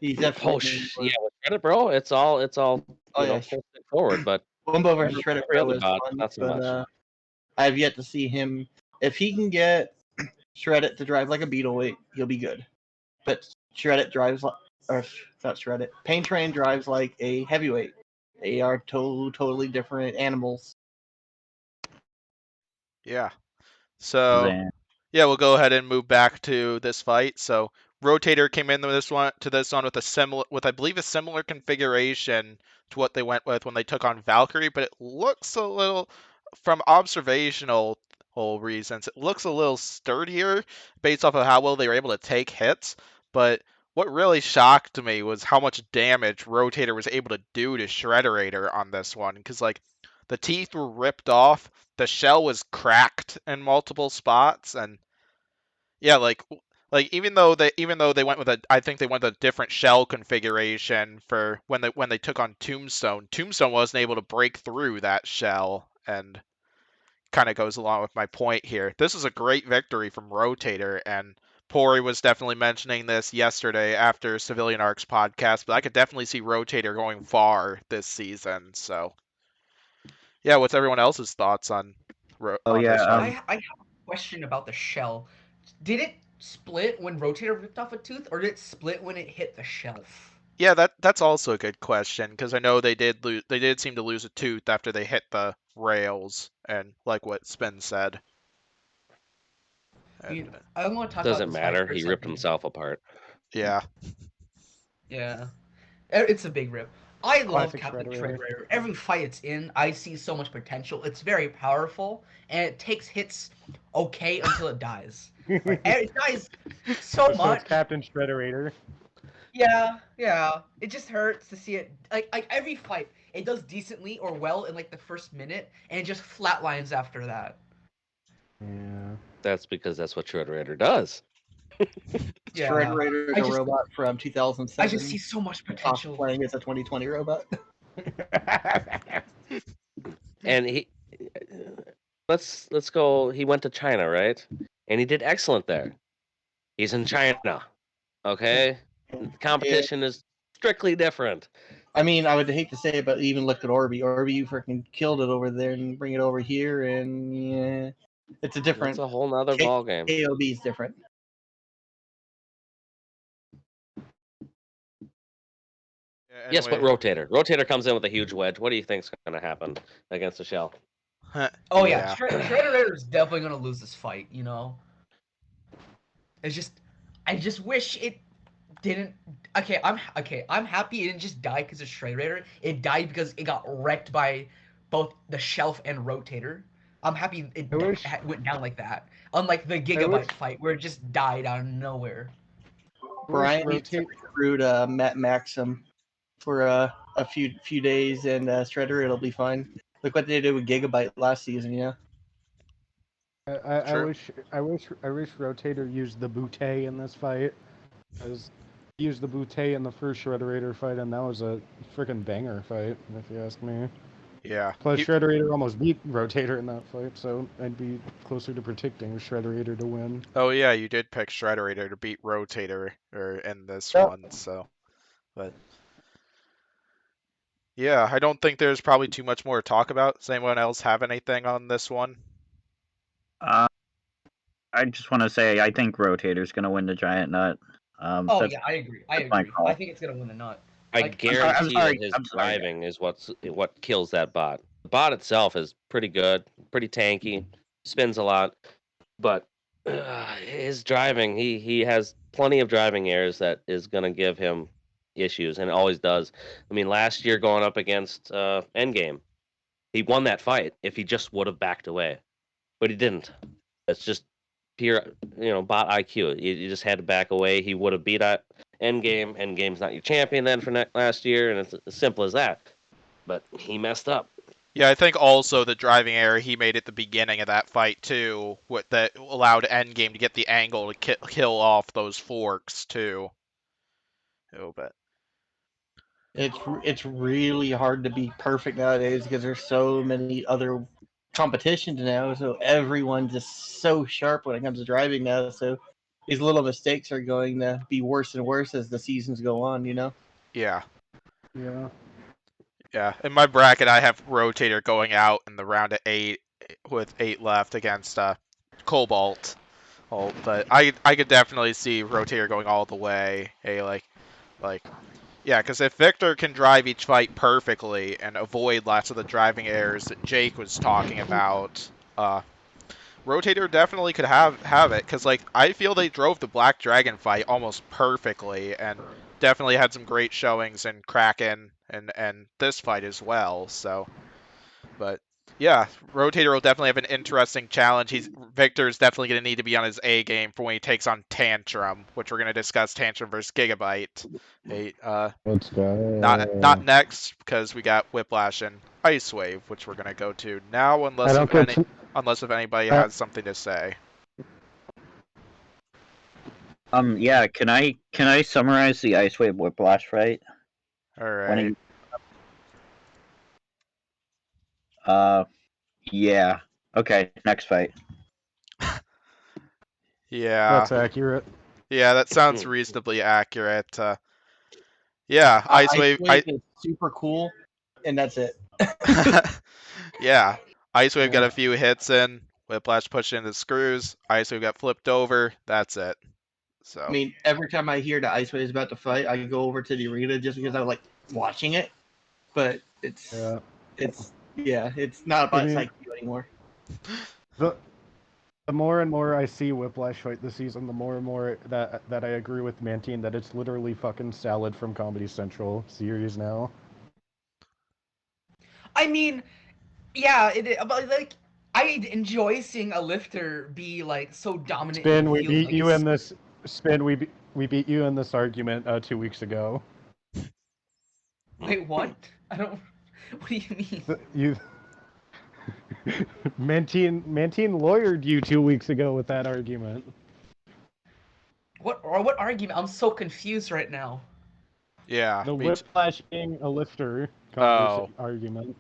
He's definitely yeah, with Shredded Bro, it's all straightforward, but Wumbo versus Shredded Bro was fun, not so but much. I have yet to see him. If he can get Shredded to drive like a Beetleweight, he'll be good. But Shredded drives like, or not Shredded, Pain Train drives like a heavyweight. They are totally different animals. Yeah. So, yeah, we'll go ahead and move back to this fight. So, Rotator came in with this one with I believe a similar configuration to what they went with when they took on Valkyrie, but it looks a little, from observational reasons, it looks a little sturdier based off of how well they were able to take hits. But what really shocked me was how much damage Rotator was able to do to Shredderator on this one, because like the teeth were ripped off, the shell was cracked in multiple spots, and yeah, like even though they went with I think they went with a different shell configuration for when they took on Tombstone. Tombstone wasn't able to break through that shell, and kind of goes along with my point here. This is a great victory from Rotator, and Pory was definitely mentioning this yesterday after Civilian Arc's podcast, but I could definitely see Rotator going far this season. So, yeah, what's everyone else's thoughts on this one? I have a question about the shell. Did it split when Rotator ripped off a tooth, or did it split when it hit the shelf? Yeah, that's also a good question, because I know they did seem to lose a tooth after they hit the rails, and like what Spin said. I want to talk Doesn't about matter. He ripped himself apart. Yeah. Yeah. It's a big rip. I love Classic Captain Shredderator. Shredderator. Every fight it's in, I see so much potential. It's very powerful, and it takes hits okay until it dies. Like, it dies so much. It's Captain Shredderator. Yeah. It just hurts to see it. Like every fight, it does decently or well in like the first minute, and it just flatlines after that. Yeah. That's because that's what Shredderator does. Yeah. Shredderator is a robot from 2007. I just see so much potential. Playing as a 2020 robot. And he let's go. He went to China, right? And he did excellent there. He's in China. Okay? The competition is strictly different. I mean, I would hate to say it, but even look at Orby. Orby, you freaking killed it over there and bring it over here, and yeah, it's a different. It's a whole nother ballgame. AOB is different. Yes, but Rotator. Rotator comes in with a huge wedge. What do you think's going to happen against the shell? Oh yeah, Shredderator is definitely going to lose this fight. You know, I just wish it didn't. Okay, I'm happy it didn't just die because of Shredderator. It died because it got wrecked by both the shelf and Rotator. I'm happy it went down like that. Unlike the Gigabyte fight where it just died out of nowhere. Brian needs to recruit Matt Maxim for a few days, and Shredder, it'll be fine. Look what they did with Gigabyte last season, you know. I wish Rotator used the Butte in this fight. He used the Butte in the first Shredderator fight, and that was a freaking banger fight, if you ask me. Yeah. Plus, Shredderator almost beat Rotator in that fight, so I'd be closer to predicting Shredderator to win. Oh yeah, you did pick Shredderator to beat Rotator in this one, so. But yeah, I don't think there's probably too much more to talk about. Does anyone else have anything on this one? I just want to say I think Rotator's going to win the Giant Nut. Oh yeah, I agree. I think it's gonna win the nut. I guarantee that his driving is what kills that bot. The bot itself is pretty good, pretty tanky, spins a lot, but his driving, he has plenty of driving errors that is gonna give him issues, and it always does. I mean, last year going up against Endgame, he won that fight if he just would have backed away, but he didn't. That's just pure, bot IQ. You just had to back away. He would have beat Endgame. Endgame's not your champion then for last year, and it's as simple as that. But he messed up. Yeah, I think also the driving error he made at the beginning of that fight too, that allowed Endgame to get the angle to kill off those forks too. Oh, but it's really hard to be perfect nowadays because there's so many other competitions now, so everyone's just so sharp when it comes to driving now, so these little mistakes are going to be worse and worse as the seasons go on, you know? Yeah. Yeah. In my bracket, I have Rotator going out in the round of 8 with 8 left against Cobalt. Oh, but I could definitely see Rotator going all the way. Yeah, because if Victor can drive each fight perfectly and avoid lots of the driving errors that Jake was talking about, Rotator definitely could have it. Because I feel they drove the Black Dragon fight almost perfectly and definitely had some great showings in Kraken and this fight as well. So, but yeah, Rotator will definitely have an interesting challenge. Victor's definitely going to need to be on his A game for when he takes on Tantrum, which we're going to discuss Tantrum versus Gigabyte. Let's go. Not next, because we got Whiplash and Ice Wave, which we're going to go to now, unless if anybody has something to say. Yeah, can I summarize the Ice Wave Whiplash fight? All right. Yeah. Okay, next fight. Yeah. That's accurate. Yeah, that sounds reasonably accurate. Yeah, Ice Wave is super cool, and that's it. Yeah, Ice Wave got a few hits in. Whiplash pushed into the screws. Ice Wave got flipped over. That's it. So. I mean, every time I hear that Ice Wave is about to fight, I go over to the arena just because I like watching it. But it's not about Psyche anymore. The more and more I see Whiplash fight this season, the more and more that I agree with Mantine that it's literally fucking Salad from Comedy Central series now. I mean, yeah, but I enjoy seeing a lifter be so dominant. Spin, we beat you in this. Spin, we beat you in this argument 2 weeks ago. Wait, what? I don't. What do you mean? You. Mantine lawyered you 2 weeks ago with that argument. What argument? I'm so confused right now. Yeah. The Whiplash being a lifter argument.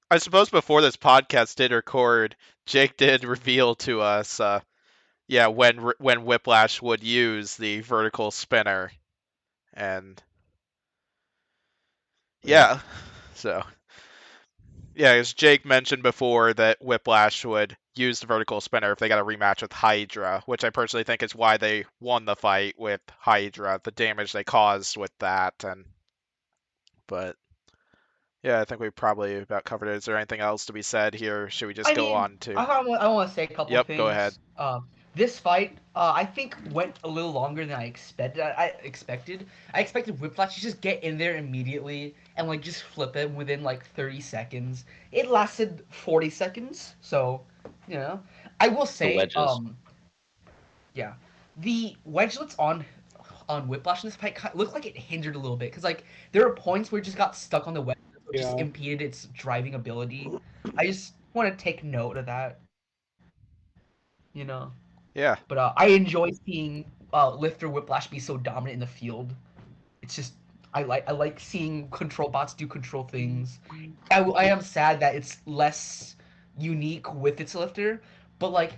I suppose before this podcast did record, Jake did reveal to us, when Whiplash would use the vertical spinner, and so. Yeah, as Jake mentioned before, that Whiplash would use the vertical spinner if they got a rematch with Hydra, which I personally think is why they won the fight with Hydra, the damage they caused with that. But yeah, I think we probably about covered it. Is there anything else to be said here? Should we just go on to? I want to say a couple of things. Yep, go ahead. This fight, I think, went a little longer than I expected. I expected Whiplash to just get in there immediately and just flip it within 30 seconds. It lasted 40 seconds, so I will say, the wedgelets on Whiplash in this fight looked like it hindered a little bit because there were points where it just got stuck on the wedge. just impeded its driving ability. I just want to take note of that. You know. Yeah. But I enjoy seeing Lifter Whiplash be so dominant in the field. It's just I like seeing control bots do control things. I am sad that it's less unique with its Lifter, but like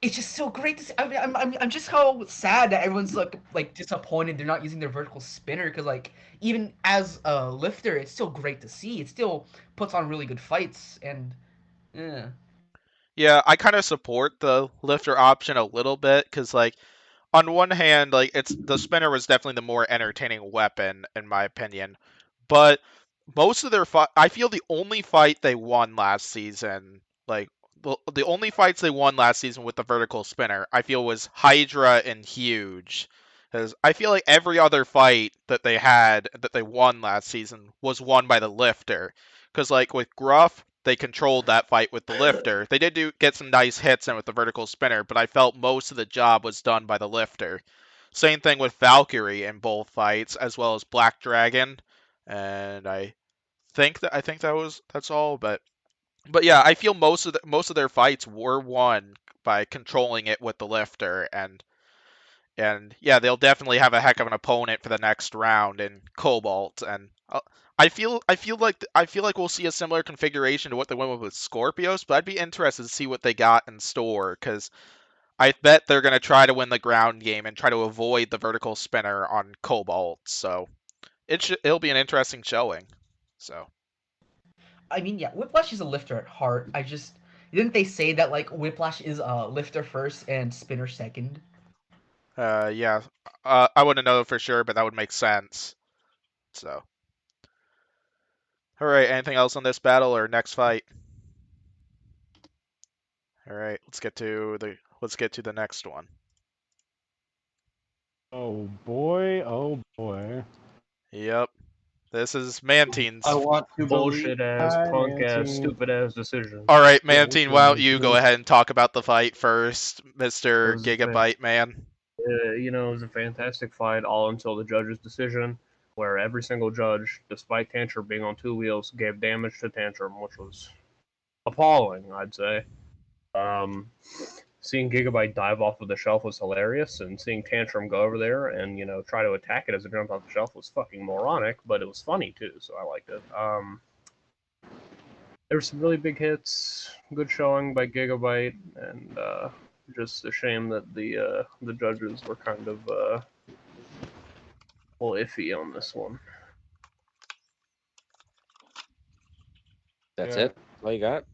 it's just so great to see. I mean, I'm just how sad that everyone's like disappointed they're not using their vertical spinner, because like even as a Lifter, it's still great to see. It still puts on really good fights, and yeah. Yeah, I kind of support the Lifter option a little bit, because like on one hand, like the spinner was definitely the more entertaining weapon in my opinion, but most of their I feel the only fight they won last season, like the only fights they won last season with the vertical spinner, I feel was Hydra and Huge. Because I feel like every other fight that they had that they won last season was won by the Lifter. Because like with Gruff, they controlled that fight with the Lifter. They did get some nice hits in with the vertical spinner, but I felt most of the job was done by the Lifter. Same thing with Valkyrie in both fights, as well as Black Dragon, and I think that's all. But yeah, I feel most of their fights were won by controlling it with the Lifter, and yeah, they'll definitely have a heck of an opponent for the next round in Cobalt, and I feel like we'll see a similar configuration to what they went with Scorpios, but I'd be interested to see what they got in store, because I bet they're going to try to win the ground game and try to avoid the vertical spinner on Cobalt, so it'll be an interesting showing. So I mean, yeah, Whiplash is a Lifter at heart. Didn't they say that like Whiplash is a Lifter first and Spinner second? Yeah, I wouldn't know for sure, but that would make sense. So, all right, anything else on this battle or next fight? All right, let's get to the next one. Oh boy, oh boy. Yep. This is Mantine's. I want to bullshit ass, punk ass, Mantine. stupid ass decision. All right, Mantine, why don't you go ahead and talk about the fight first, Mr. Gigabyte Man? You know, it was a fantastic fight all until the judge's decision, where every single judge, despite Tantrum being on two wheels, gave damage to Tantrum, which was appalling, I'd say. Seeing Gigabyte dive off of the shelf was hilarious, and seeing Tantrum go over there and, you know, try to attack it as it jumped off the shelf was fucking moronic, but it was funny too, so I liked it. There were some really big hits, good showing by Gigabyte, and just a shame that the judges were kind of a little iffy on this one. That's it? All you got?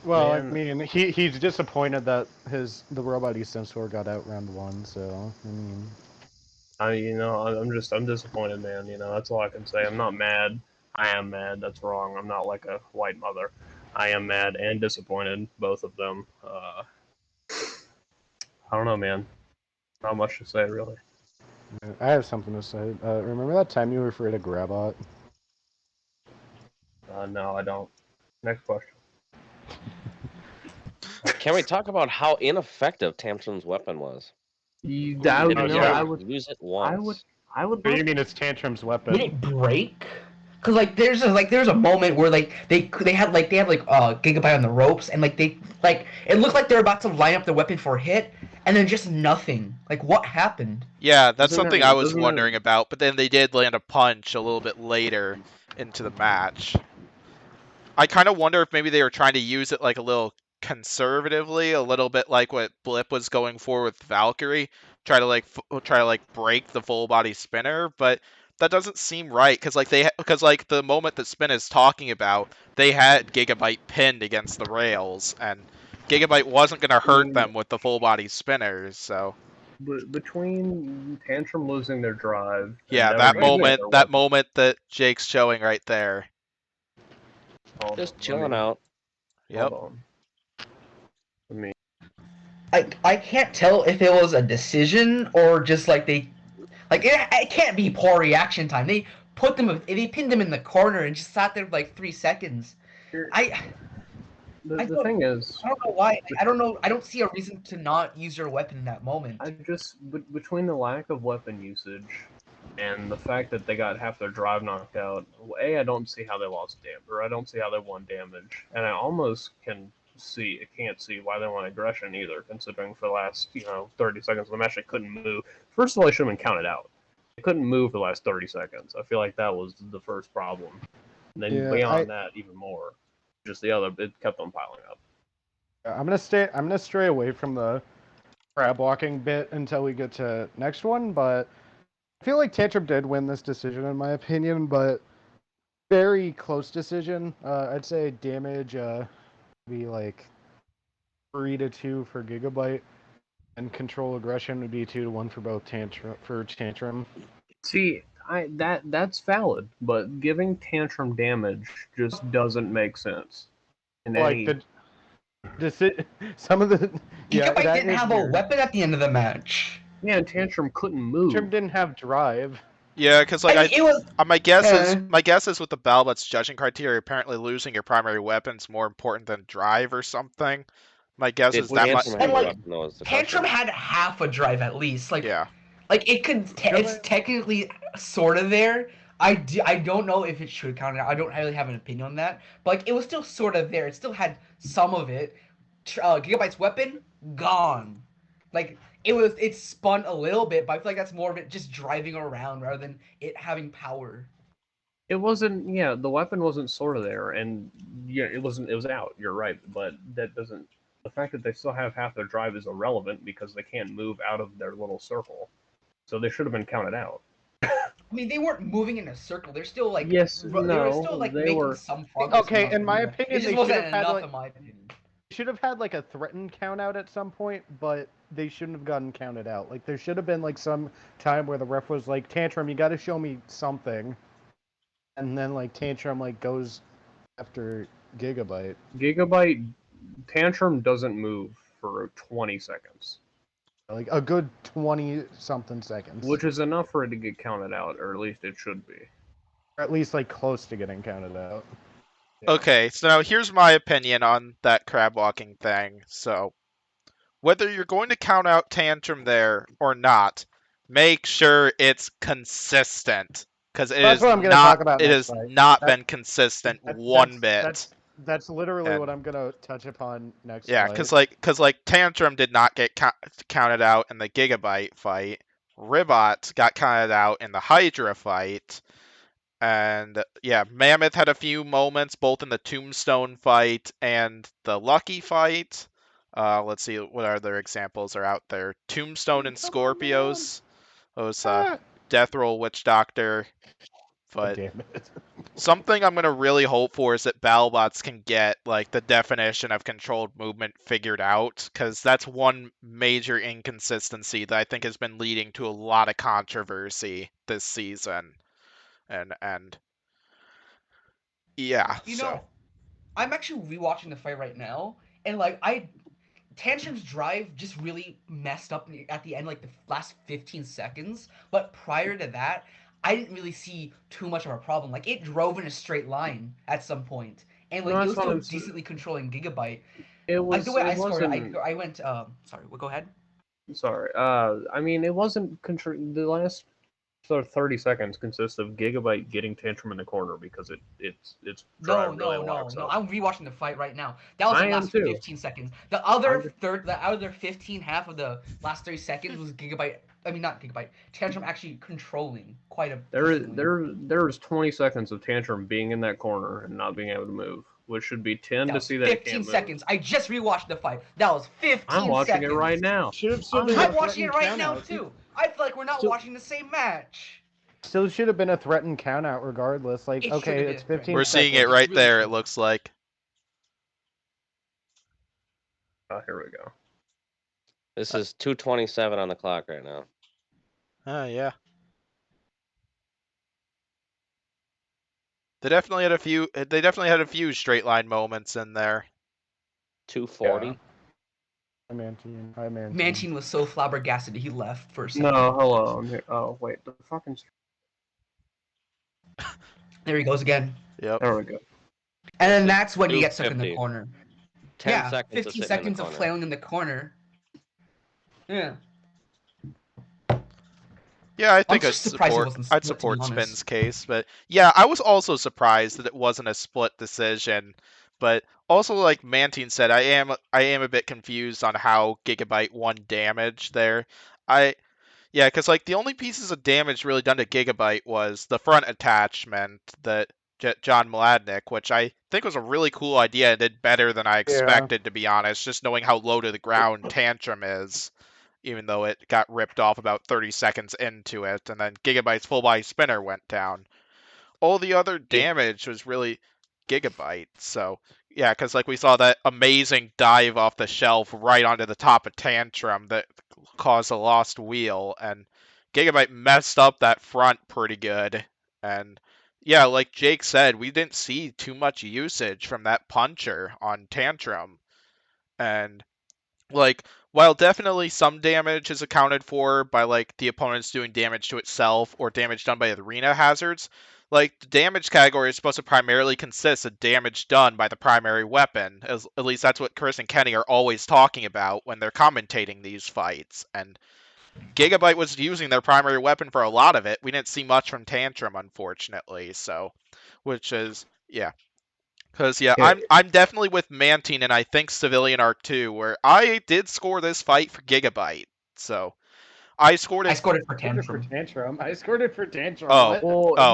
Well, I mean, he's disappointed that the robot he sent for got out round one. So you know, I'm disappointed, man. You know, that's all I can say. I'm not mad. I am mad. That's wrong. I'm not like a white mother. I am mad and disappointed, both of them. I don't know, man. Not much to say, really. I have something to say. Remember that time you were afraid of Grabot? No, I don't. Next question. Can we talk about how ineffective Tantrum's weapon was? I would use it once. I would. What do you mean it's Tantrum's weapon? Did it break? Cause like there's a moment where like they had Gigabyte on the ropes, and it looked like they were about to line up the weapon for a hit, and then just nothing. Like, what happened? Yeah, that's something I was wondering about, but then they did land a punch a little bit later into the match. I kind of wonder if maybe they were trying to use it like a little conservatively, a little bit like what Blip was going for with Valkyrie, try to break the full body spinner, but that doesn't seem right, because the moment that Spin is talking about, they had Gigabyte pinned against the rails, and Gigabyte wasn't going to hurt them with the full body spinners, so. Between Tantrum losing their drive, yeah, that moment that Jake's showing right there. Just chilling out. Yep. I can't tell if it was a decision or just it can't be poor reaction time. They pinned them in the corner and just sat there for like 3 seconds. The thing is, I don't know why. I don't know. I don't see a reason to not use your weapon in that moment. Between the lack of weapon usage And the fact that they got half their drive knocked out, I don't see how they lost damage, or I don't see how they won damage, and I almost can't see why they won aggression either, considering for the last 30 seconds of the match they couldn't move. First of all, they should have been counted out. They couldn't move for the last 30 seconds. I feel like that was the first problem. And then beyond that, even more, just it kept on piling up. I'm gonna stray away from the crab walking bit until we get to next one, but I feel like Tantrum did win this decision in my opinion, but very close decision. I'd say damage be like 3-2 for Gigabyte, and control aggression would be 2-1 for both Tantrum. See, that's valid, but giving Tantrum damage just doesn't make sense. Some of the Gigabyte didn't have a weapon at the end of the match. Yeah, and Tantrum couldn't move. Tantrum didn't have drive. Yeah, because my guess is with the Battlebots judging criteria, apparently losing your primary weapon's more important than drive or something. My guess is that Tantrum had half a drive at least. Like it could. It's technically sort of there. I don't know if it should count it. I don't really have an opinion on that. But like it was still sort of there. It still had some of it. Gigabyte's weapon gone. Like it spun a little bit, but I feel like that's more of it just driving around rather than it having power. It wasn't. Yeah, the weapon wasn't sort of there, and it wasn't. It was out. You're right, but that doesn't. The fact that they still have half their drive is irrelevant because they can't move out of their little circle, so they should have been counted out. I mean, they weren't moving in a circle. They're still like they were still like making some progress. Okay, in my opinion, it wasn't enough. In my opinion, should have had like a threatened count out at some point, but they shouldn't have gotten counted out. Like there should have been like some time where the ref was like, Tantrum, you got to show me something, and then like Tantrum like goes after Gigabyte. Tantrum doesn't move for 20 seconds. Like a good 20-something seconds. Which is enough for it to get counted out, or at least it should be. Or at least like close to getting counted out. Yeah. Okay, so now here's my opinion on that crab walking thing. So, whether you're going to count out Tantrum there or not, make sure it's consistent. Because it has not been consistent one bit. That's literally what I'm gonna touch upon next. Yeah, because like Tantrum did not get counted out in the Gigabyte fight. Ribbot got counted out in the Hydra fight, and yeah, Mammoth had a few moments both in the Tombstone fight and the Lucky fight. Let's see what other examples are out there. Tombstone and Scorpios. Those Death Roll Witch Doctor. But something I'm going to really hope for is that Battlebots can get like the definition of controlled movement figured out, because that's one major inconsistency that I think has been leading to a lot of controversy this season. And yeah, you know, I'm actually rewatching the fight right now, and like Tantrum's drive just really messed up at the end, like the last 15 seconds. But prior to that, I didn't really see too much of a problem. Like it drove in a straight line at some point, and like it was still decently controlling Gigabyte. It was like the way I scored. I went. Sorry. Well, go ahead. Sorry. I mean, it wasn't the last sort of 30 seconds consists of Gigabyte getting Tantrum in the corner because it's drive really locks up. I'm rewatching the fight right now. That was the last 15 seconds. The other 15 half of the last 30 seconds was Gigabyte. I mean, not Gigabyte. Tantrum actually controlling quite a. There was 20 seconds of Tantrum being in that corner and not being able to move, which should be 10 to see that. 15 seconds. I just rewatched the fight. That was 15 seconds. I'm watching it right now. I'm watching it right now too. I feel like we're not watching the same match. Still should have been a threatened count out regardless. Like, okay, it's 15 We're seeing it right there, it looks like. Oh, here we go. This is 2:27 on the clock right now. Yeah. They definitely had a few straight line moments in there. 2:40. Yeah. Mantine. Hi, Mantine. Mantine was so flabbergasted he left for a second. No, hello. I'm here. Oh, wait. The fucking. There he goes again. Yep. There we go. And then that's when you get stuck in the corner. 10 seconds 15 seconds of flailing in the corner. Yeah. Yeah, I think I'd split, support to be honest. Spin's case, but yeah, I was also surprised that it wasn't a split decision. But also, like Mantine said, I am a bit confused on how Gigabyte won damage there. Yeah, because like the only pieces of damage really done to Gigabyte was the front attachment that John Mladnick, which I think was a really cool idea and did better than I expected, to be honest, just knowing how low to the ground Tantrum is, even though it got ripped off about 30 seconds into it, and then Gigabyte's full body spinner went down. All the other damage was really Gigabyte, so yeah, because like we saw that amazing dive off the shelf right onto the top of Tantrum that caused a lost wheel, and Gigabyte messed up that front pretty good. And yeah, like Jake said, we didn't see too much usage from that puncher on Tantrum. And like, while definitely some damage is accounted for by like the opponents doing damage to itself or damage done by arena hazards, like the damage category is supposed to primarily consist of damage done by the primary weapon. At least that's what Chris and Kenny are always talking about when they're commentating these fights. And Gigabyte was using their primary weapon for a lot of it. We didn't see much from Tantrum, unfortunately. So, which is yeah. Because yeah, I'm definitely with Mantine, and I think Civilian Arc too, where I did score this fight for Gigabyte. So I scored it for Tantrum. I scored it for Tantrum.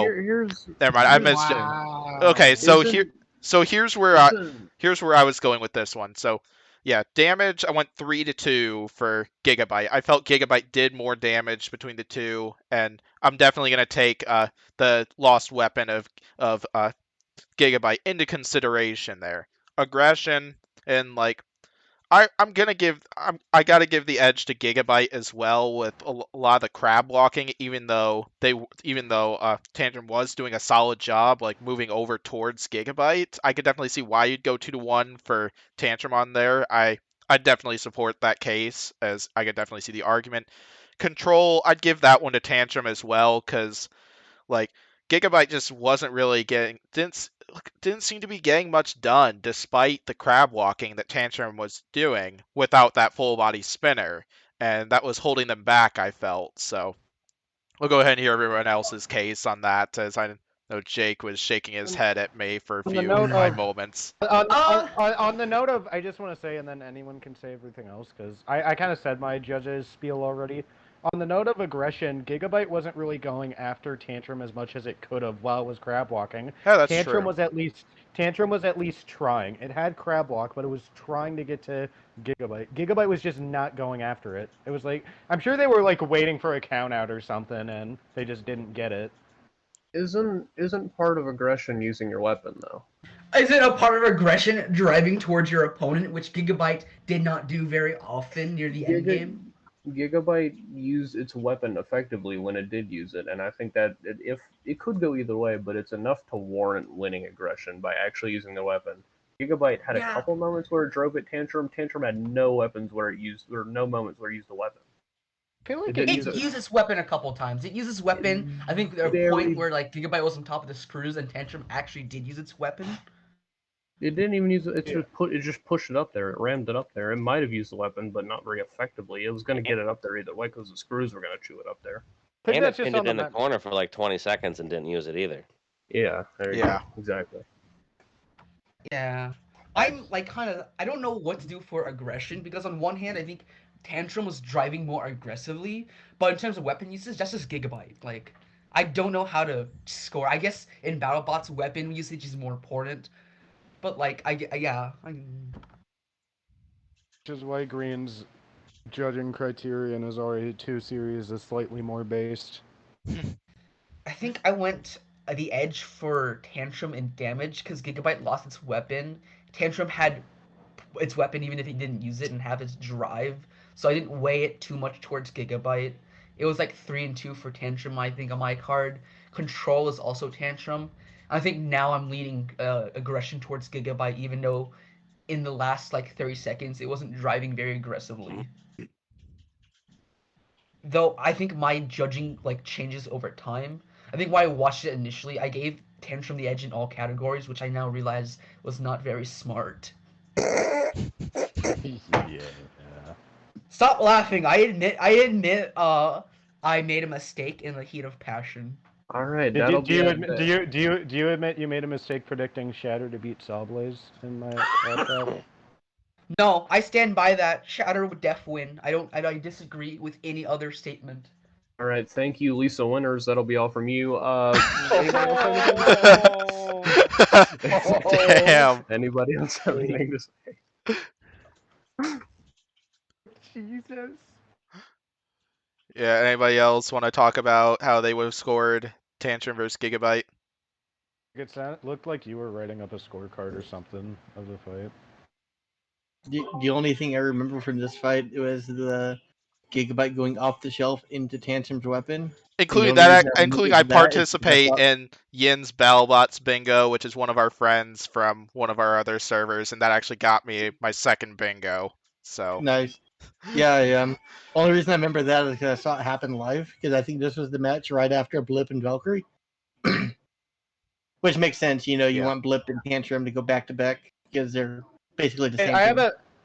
Here's never mind. I missed it. Okay, so here's where I was going with this one. So yeah, damage, I went 3-2 for Gigabyte. I felt Gigabyte did more damage between the two, and I'm definitely gonna take the lost weapon of Gigabyte into consideration there. Aggression and like I gotta give the edge to Gigabyte as well with a lot of the crab walking, even though Tantrum was doing a solid job like moving over towards Gigabyte. I could definitely see why you'd go 2-1 for Tantrum on there. I definitely support that case, as I could definitely see the argument. Control, I'd give that one to Tantrum as well, because like Gigabyte just wasn't really didn't seem to be getting much done despite the crab walking that Tantrum was doing without that full body spinner, and that was holding them back, I felt. So we'll go ahead and hear everyone else's case on that, as I know Jake was shaking his head at me for a few of my moments. On the note of, I just want to say, and then anyone can say everything else, because I kind of said my judge's spiel already. On the note of aggression, Gigabyte wasn't really going after Tantrum as much as it could have while it was crab walking. Yeah, that's Tantrum true. Tantrum was at least trying. It had crab walk, but it was trying to get to Gigabyte. Gigabyte was just not going after it. It was like, I'm sure they were like waiting for a count out or something, and they just didn't get it. Isn't part of aggression using your weapon though? Is it a part of aggression driving towards your opponent, which Gigabyte did not do very often near the end game? Gigabyte used its weapon effectively when it did use it, and I think that if it could go either way, but it's enough to warrant winning aggression by actually using the weapon. Gigabyte had a couple moments where it drove at Tantrum. Tantrum had no weapons where it used, or no moments where it used the weapon. I feel like it used its weapon a couple times. It used its weapon. I think there was a point where like Gigabyte was on top of the screws and Tantrum actually did use its weapon. It didn't even use it. It just pushed it up there. It rammed it up there. It might have used the weapon, but not very effectively. It was going to get it up there either way because the screws were going to chew it up there. And it pinned it in the corner for like 20 seconds and didn't use it either. Yeah. There you go. Exactly. Yeah. I'm like I don't know what to do for aggression, because on one hand I think Tantrum was driving more aggressively, but in terms of weapon usage, that's just Gigabyte. Like, I don't know how to score. I guess in Battlebots, weapon usage is more important. But like, Which is why Green's judging criterion is already 2 series is slightly more based. I think I went the edge for Tantrum in damage because Gigabyte lost its weapon. Tantrum had its weapon even if he didn't use it and have its drive, so I didn't weigh it too much towards Gigabyte. It was like 3-2 for Tantrum, I think, on my card. Control is also Tantrum. I think now I'm leaning aggression towards Gigabyte, even though in the last like 30 seconds it wasn't driving very aggressively. Though I think my judging like changes over time. I think when I watched it initially, I gave Tantrum the edge in all categories, which I now realize was not very smart. Yeah. Stop laughing. I admit I made a mistake in the heat of passion. All right, Do that'll you be admit you made a mistake predicting Shatter to beat Sawblaze in my battle? No, I stand by that. Shatter would def win. I disagree with any other statement. All right, thank you, Lisa Winters. That'll be all from you. Anybody else have anything to say? Damn. Anybody else have anything to say? Jesus. Yeah, anybody else want to talk about how they would have scored Tantrum versus Gigabyte? It looked like you were writing up a scorecard or something of the fight. The only thing I remember from this fight was the Gigabyte going off the shelf into Tantrum's weapon. Including I participate in Yin's Battlebots bingo, which is one of our friends from one of our other servers, and that actually got me my second bingo. So nice. Yeah. Only reason I remember that is because I saw it happen live, because I think this was the match right after Blip and Valkyrie. Which makes sense, you want Blip and Tantrum to go back to back because they're basically the same.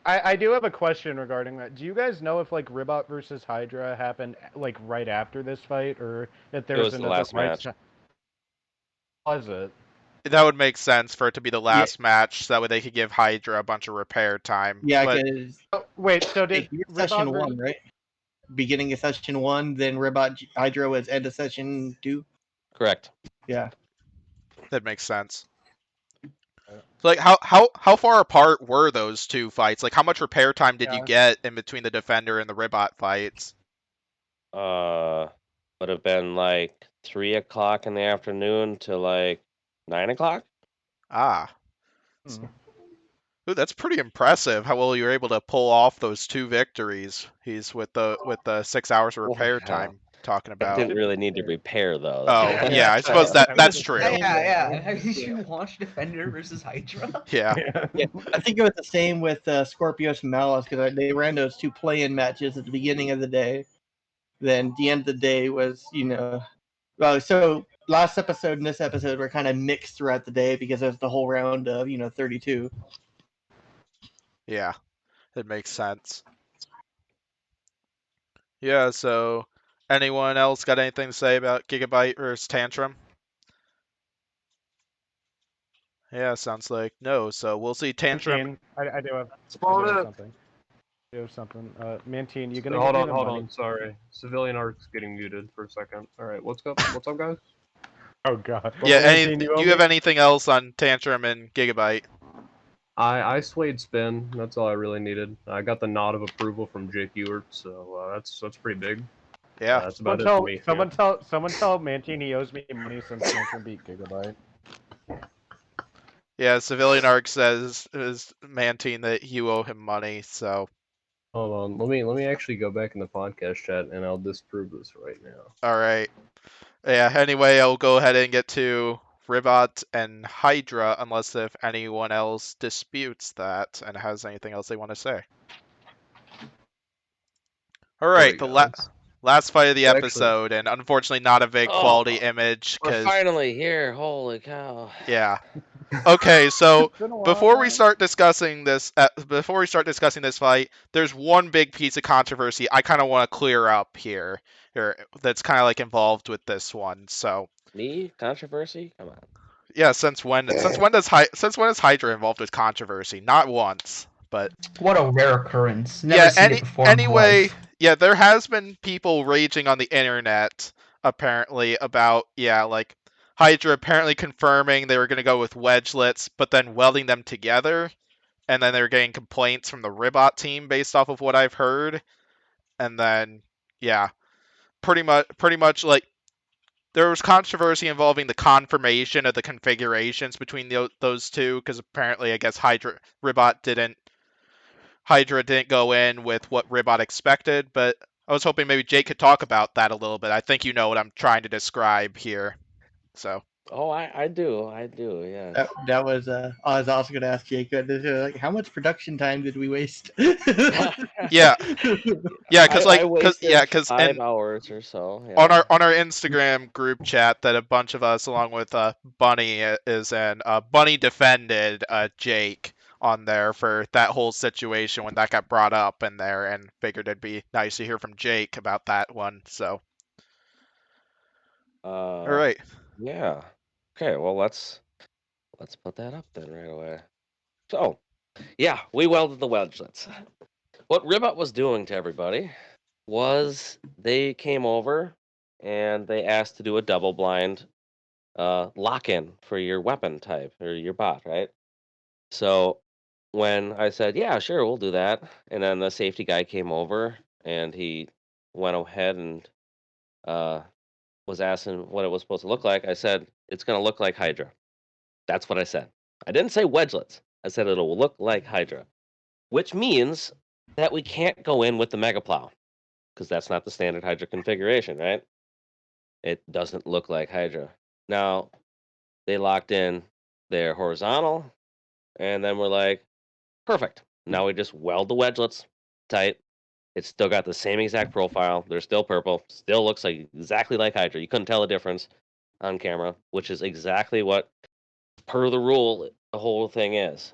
I do have a question regarding that. Do you guys know if Ribbot versus Hydra happened right after this fight, or if there was another last match? Was it? That would make sense for it to be the last match, so that way they could give Hydra a bunch of repair time. Yeah, but... wait, so did session 1, right? Beginning of session 1, then Ribbot Hydra was end of session 2? Correct. Yeah. That makes sense. How far apart were those two fights? How much repair time did you get in between the Defender and the Ribbot fights? Would have been 3 o'clock in the afternoon to 9 o'clock. Ah. Ooh, that's pretty impressive how well you were able to pull off those 2 victories. He's with the 6 hours of repair time talking about. I didn't really need to repair though. Oh yeah, I suppose that's true. Yeah. Have you watched Defender versus Hydra? Yeah. I think it was the same with Scorpios and Malice, because they ran those 2 play-in matches at the beginning of the day. Then the end of the day was, so last episode and this episode were kind of mixed throughout the day because it was the whole round of 32. Yeah, it makes sense. Yeah, so anyone else got anything to say about Gigabyte versus Tantrum? Yeah, sounds like no. So we'll see Tantrum. I do have something. Mantine, you gonna hold on. Sorry, Civilian Arc's getting muted for a second. All right, what's up, guys? Oh god. Yeah, do you have anything else on Tantrum and Gigabyte? I swayed spin. That's all I really needed. I got the nod of approval from Jake Ewert, so that's pretty big. Yeah, that's about it for me. Someone tell Mantine he owes me money since Tantrum beat Gigabyte. Yeah, Civilian Arc says is Mantine that you owe him money. So hold on, let me actually go back in the podcast chat and I'll disprove this right now. All right. Yeah. Anyway, I'll go ahead and get to Ribbot and Hydra, unless if anyone else disputes that and has anything else they want to say. All right, the last fight of the episode, and unfortunately not a big quality image. We're finally here. Holy cow! Yeah. Okay, so before we start discussing this fight, there's one big piece of controversy I kind of want to clear up here that's kind of involved with this one. So me controversy? Come on. Yeah, since when is Hydra involved with controversy? Not once, but what a rare occurrence. Never seen it before anyway, yeah, there has been people raging on the internet apparently about Hydra apparently confirming they were going to go with wedgelets, but then welding them together, and then they were getting complaints from the Ribbot team based off of what I've heard, and then pretty much there was controversy involving the confirmation of the configurations between those two, because apparently I guess Hydra didn't go in with what Ribbot expected, but I was hoping maybe Jake could talk about that a little bit. I think you know what I'm trying to describe here. So. Oh, I do, yeah. That was I was also going to ask Jake, how much production time did we waste? Yeah, because 5 hours or so. Yeah. On our Instagram group chat that a bunch of us, along with Bunny, is in. Bunny defended Jake on there for that whole situation when that got brought up in there, and figured it'd be nice to hear from Jake about that one. So. All right. Yeah. Okay. Well, let's put that up then right away. So, yeah, we welded the wedgelets. What Ribbot was doing to everybody was they came over and they asked to do a double blind lock-in for your weapon type or your bot, right? So when I said, yeah, sure, we'll do that, and then the safety guy came over and he went ahead and was asking what it was supposed to look like, I said, it's going to look like Hydra. That's what I said. I didn't say wedgelets. I said it'll look like Hydra, which means that we can't go in with the Mega Plow because that's not the standard Hydra configuration, right? It doesn't look like Hydra. Now, they locked in their horizontal, and then we're like, perfect. Now we just weld the wedgelets tight. It's still got the same exact profile. They're still purple. Still looks like exactly like Hydra. You couldn't tell the difference on camera, which is exactly what, per the rule, the whole thing is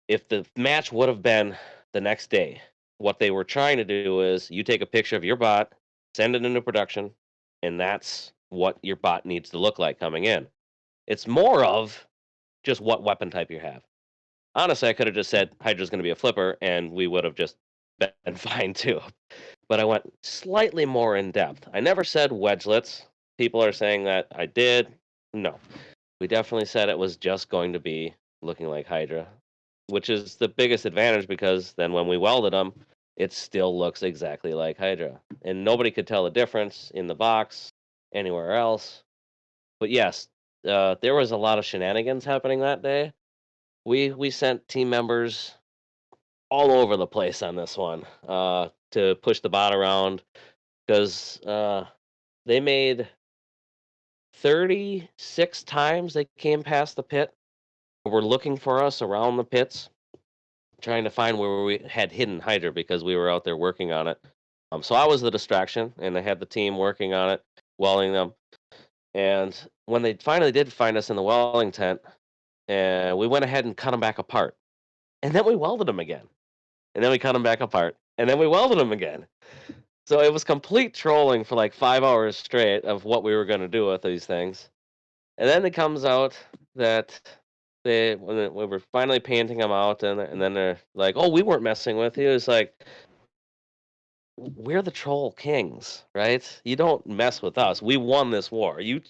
if the match would have been the next day, what they were trying to do is you take a picture of your bot, send it into production, and that's what your bot needs to look like coming in. It's more of just what weapon type you have. Honestly, I could have just said Hydra's going to be a flipper, and we would have just been fine too. But I went slightly more in depth. I never said wedgelets. People are saying that I did. No. We definitely said it was just going to be looking like Hydra, which is the biggest advantage because then when we welded them, it still looks exactly like Hydra. And nobody could tell the difference in the box, anywhere else. But yes, there was a lot of shenanigans happening that day. We sent team members all over the place on this one to push the bot around because they made 36 times they came past the pit. Were looking for us around the pits, trying to find where we had hidden Hydra because we were out there working on it. So I was the distraction, and I had the team working on it, welding them. And when they finally did find us in the welding tent, we went ahead and cut them back apart. And then we welded them again. And then we cut them back apart. And then we welded them again. So it was complete trolling for like 5 hours straight of what we were going to do with these things. And then it comes out that when we were finally painting them out, and then they're like, "Oh, we weren't messing with you." It's like, we're the troll kings, right? You don't mess with us. We won this war. You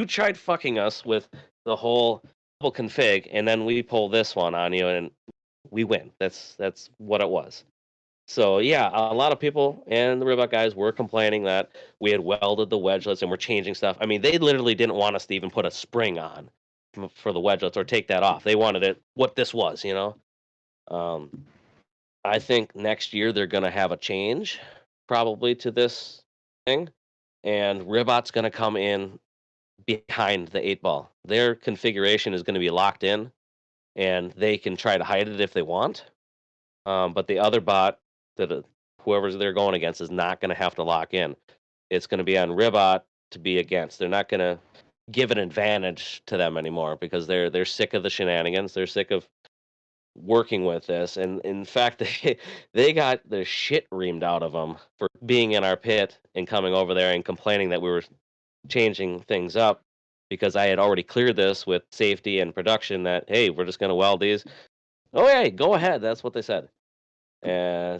tried fucking us with the whole double config, and then we pull this one on you, and we win. That's what it was. So yeah, a lot of people and the Ribbot guys were complaining that we had welded the wedgelets and we're changing stuff. I mean, they literally didn't want us to even put a spring on for the wedgelets or take that off. They wanted it what this was, you know. I think next year they're going to have a change probably to this thing, and Ribbot's going to come in behind the 8-ball. Their configuration is going to be locked in, and they can try to hide it if they want. But the other bot that whoever's they're going against is not going to have to lock in. It's going to be on Ribbot to be against. They're not going to give an advantage to them anymore because they're sick of the shenanigans. They're sick of working with this, and in fact, they got the shit reamed out of them for being in our pit and coming over there and complaining that we were changing things up because I had already cleared this with safety and production that, hey, we're just going to weld these. Oh, hey, go ahead. That's what they said.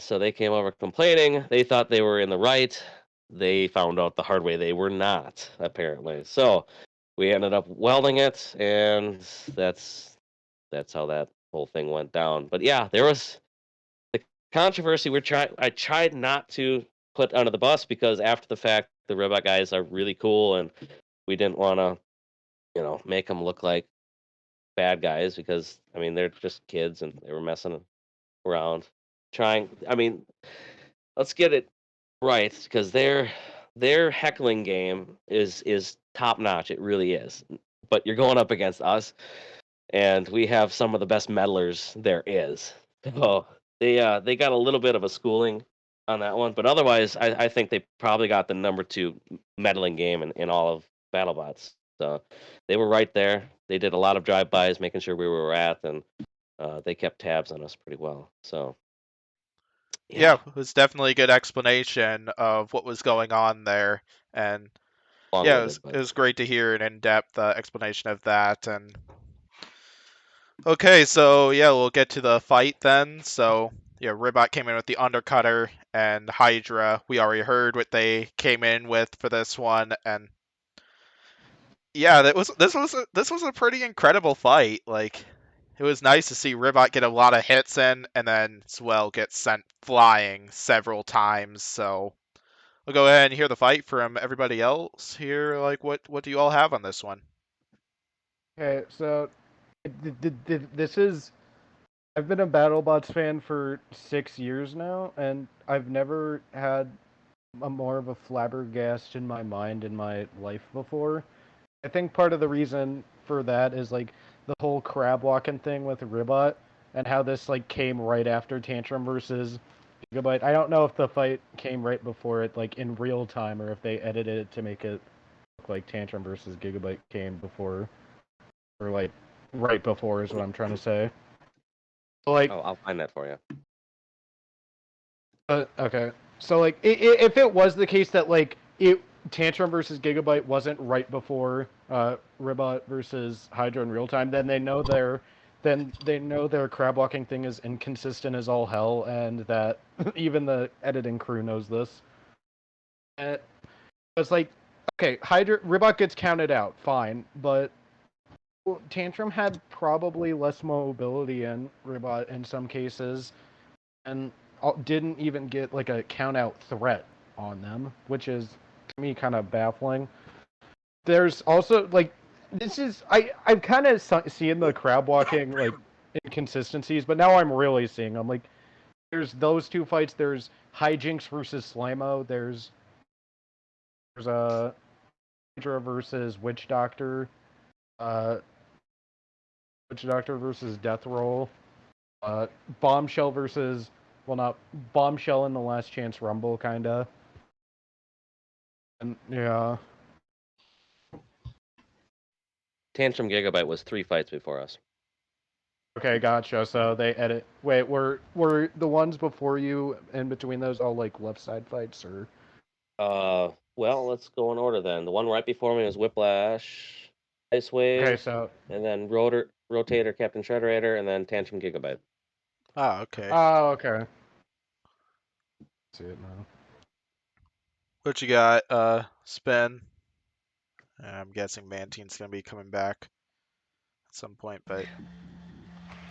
So they came over complaining. They thought they were in the right. They found out the hard way they were not, apparently. So we ended up welding it, and that's how that whole thing went down. But yeah, there was the controversy. I tried not to put under the bus because after the fact, the Ribbot guys are really cool, and we didn't want to, make them look like bad guys because I mean they're just kids and they were messing around. Let's get it right because their heckling game is top notch. It really is. But you're going up against us, and we have some of the best meddlers there is. So they got a little bit of a schooling on that one, but otherwise, I think they probably got the number 2 meddling game in all of BattleBots. So they were right there. They did a lot of drive-bys, making sure we were at, and they kept tabs on us pretty well. So. Yeah, it was definitely a good explanation of what was going on there. And long-winded. it was great to hear an in-depth explanation of that. And okay, so yeah, we'll get to the fight then. So yeah, Ribbot came in with the Undercutter, and Hydra, we already heard what they came in with for this one, and yeah, this was a pretty incredible fight. Like, it was nice to see Ribbot get a lot of hits in, and then Swell get sent flying several times. So we'll go ahead and hear the fight from everybody else here. Like, what do you all have on this one? Okay, so this is. I've been a BattleBots fan for 6 years now, and I've never had a more of a flabbergast in my mind in my life before. I think part of the reason for that is like the whole crab walking thing with Ribbot, and how this like came right after Tantrum versus Gigabyte. I don't know if the fight came right before it, like in real time, or if they edited it to make it look like Tantrum versus Gigabyte came before, or like right before is what I'm trying to say. Like, oh, I'll find that for you. Okay, so like, if it was the case that like Tantrum versus Gigabyte wasn't right before Ribbot versus Hydra in real time, then they know their crab walking thing is inconsistent as all hell, and that even the editing crew knows this. And it's like, okay, Ribbot gets counted out, fine, but Tantrum had probably less mobility in Ribbot in some cases, and didn't even get like a count out threat on them, which is to me kind of baffling. There's also like, I'm kind of seeing the crab walking like inconsistencies, but now I'm really seeing them. Like, there's those two fights. There's Hijinks versus Slamo. There's a Hydra versus Witch Doctor. Witch Doctor versus Death Roll. Bombshell versus, well, not Bombshell in the Last Chance Rumble, kinda. And yeah. Tantrum Gigabyte was 3 fights before us. Okay, gotcha. So they edit. Wait, were the ones before you in between those all like left side fights, or? Well, let's go in order then. The one right before me was Whiplash, Ice Wave, Okay, so and then Rotator, Captain Shredderator, and then Tantrum Gigabyte. Oh, okay. Oh, okay. See it now. What you got, Spin? I'm guessing Mantine's gonna be coming back at some point, but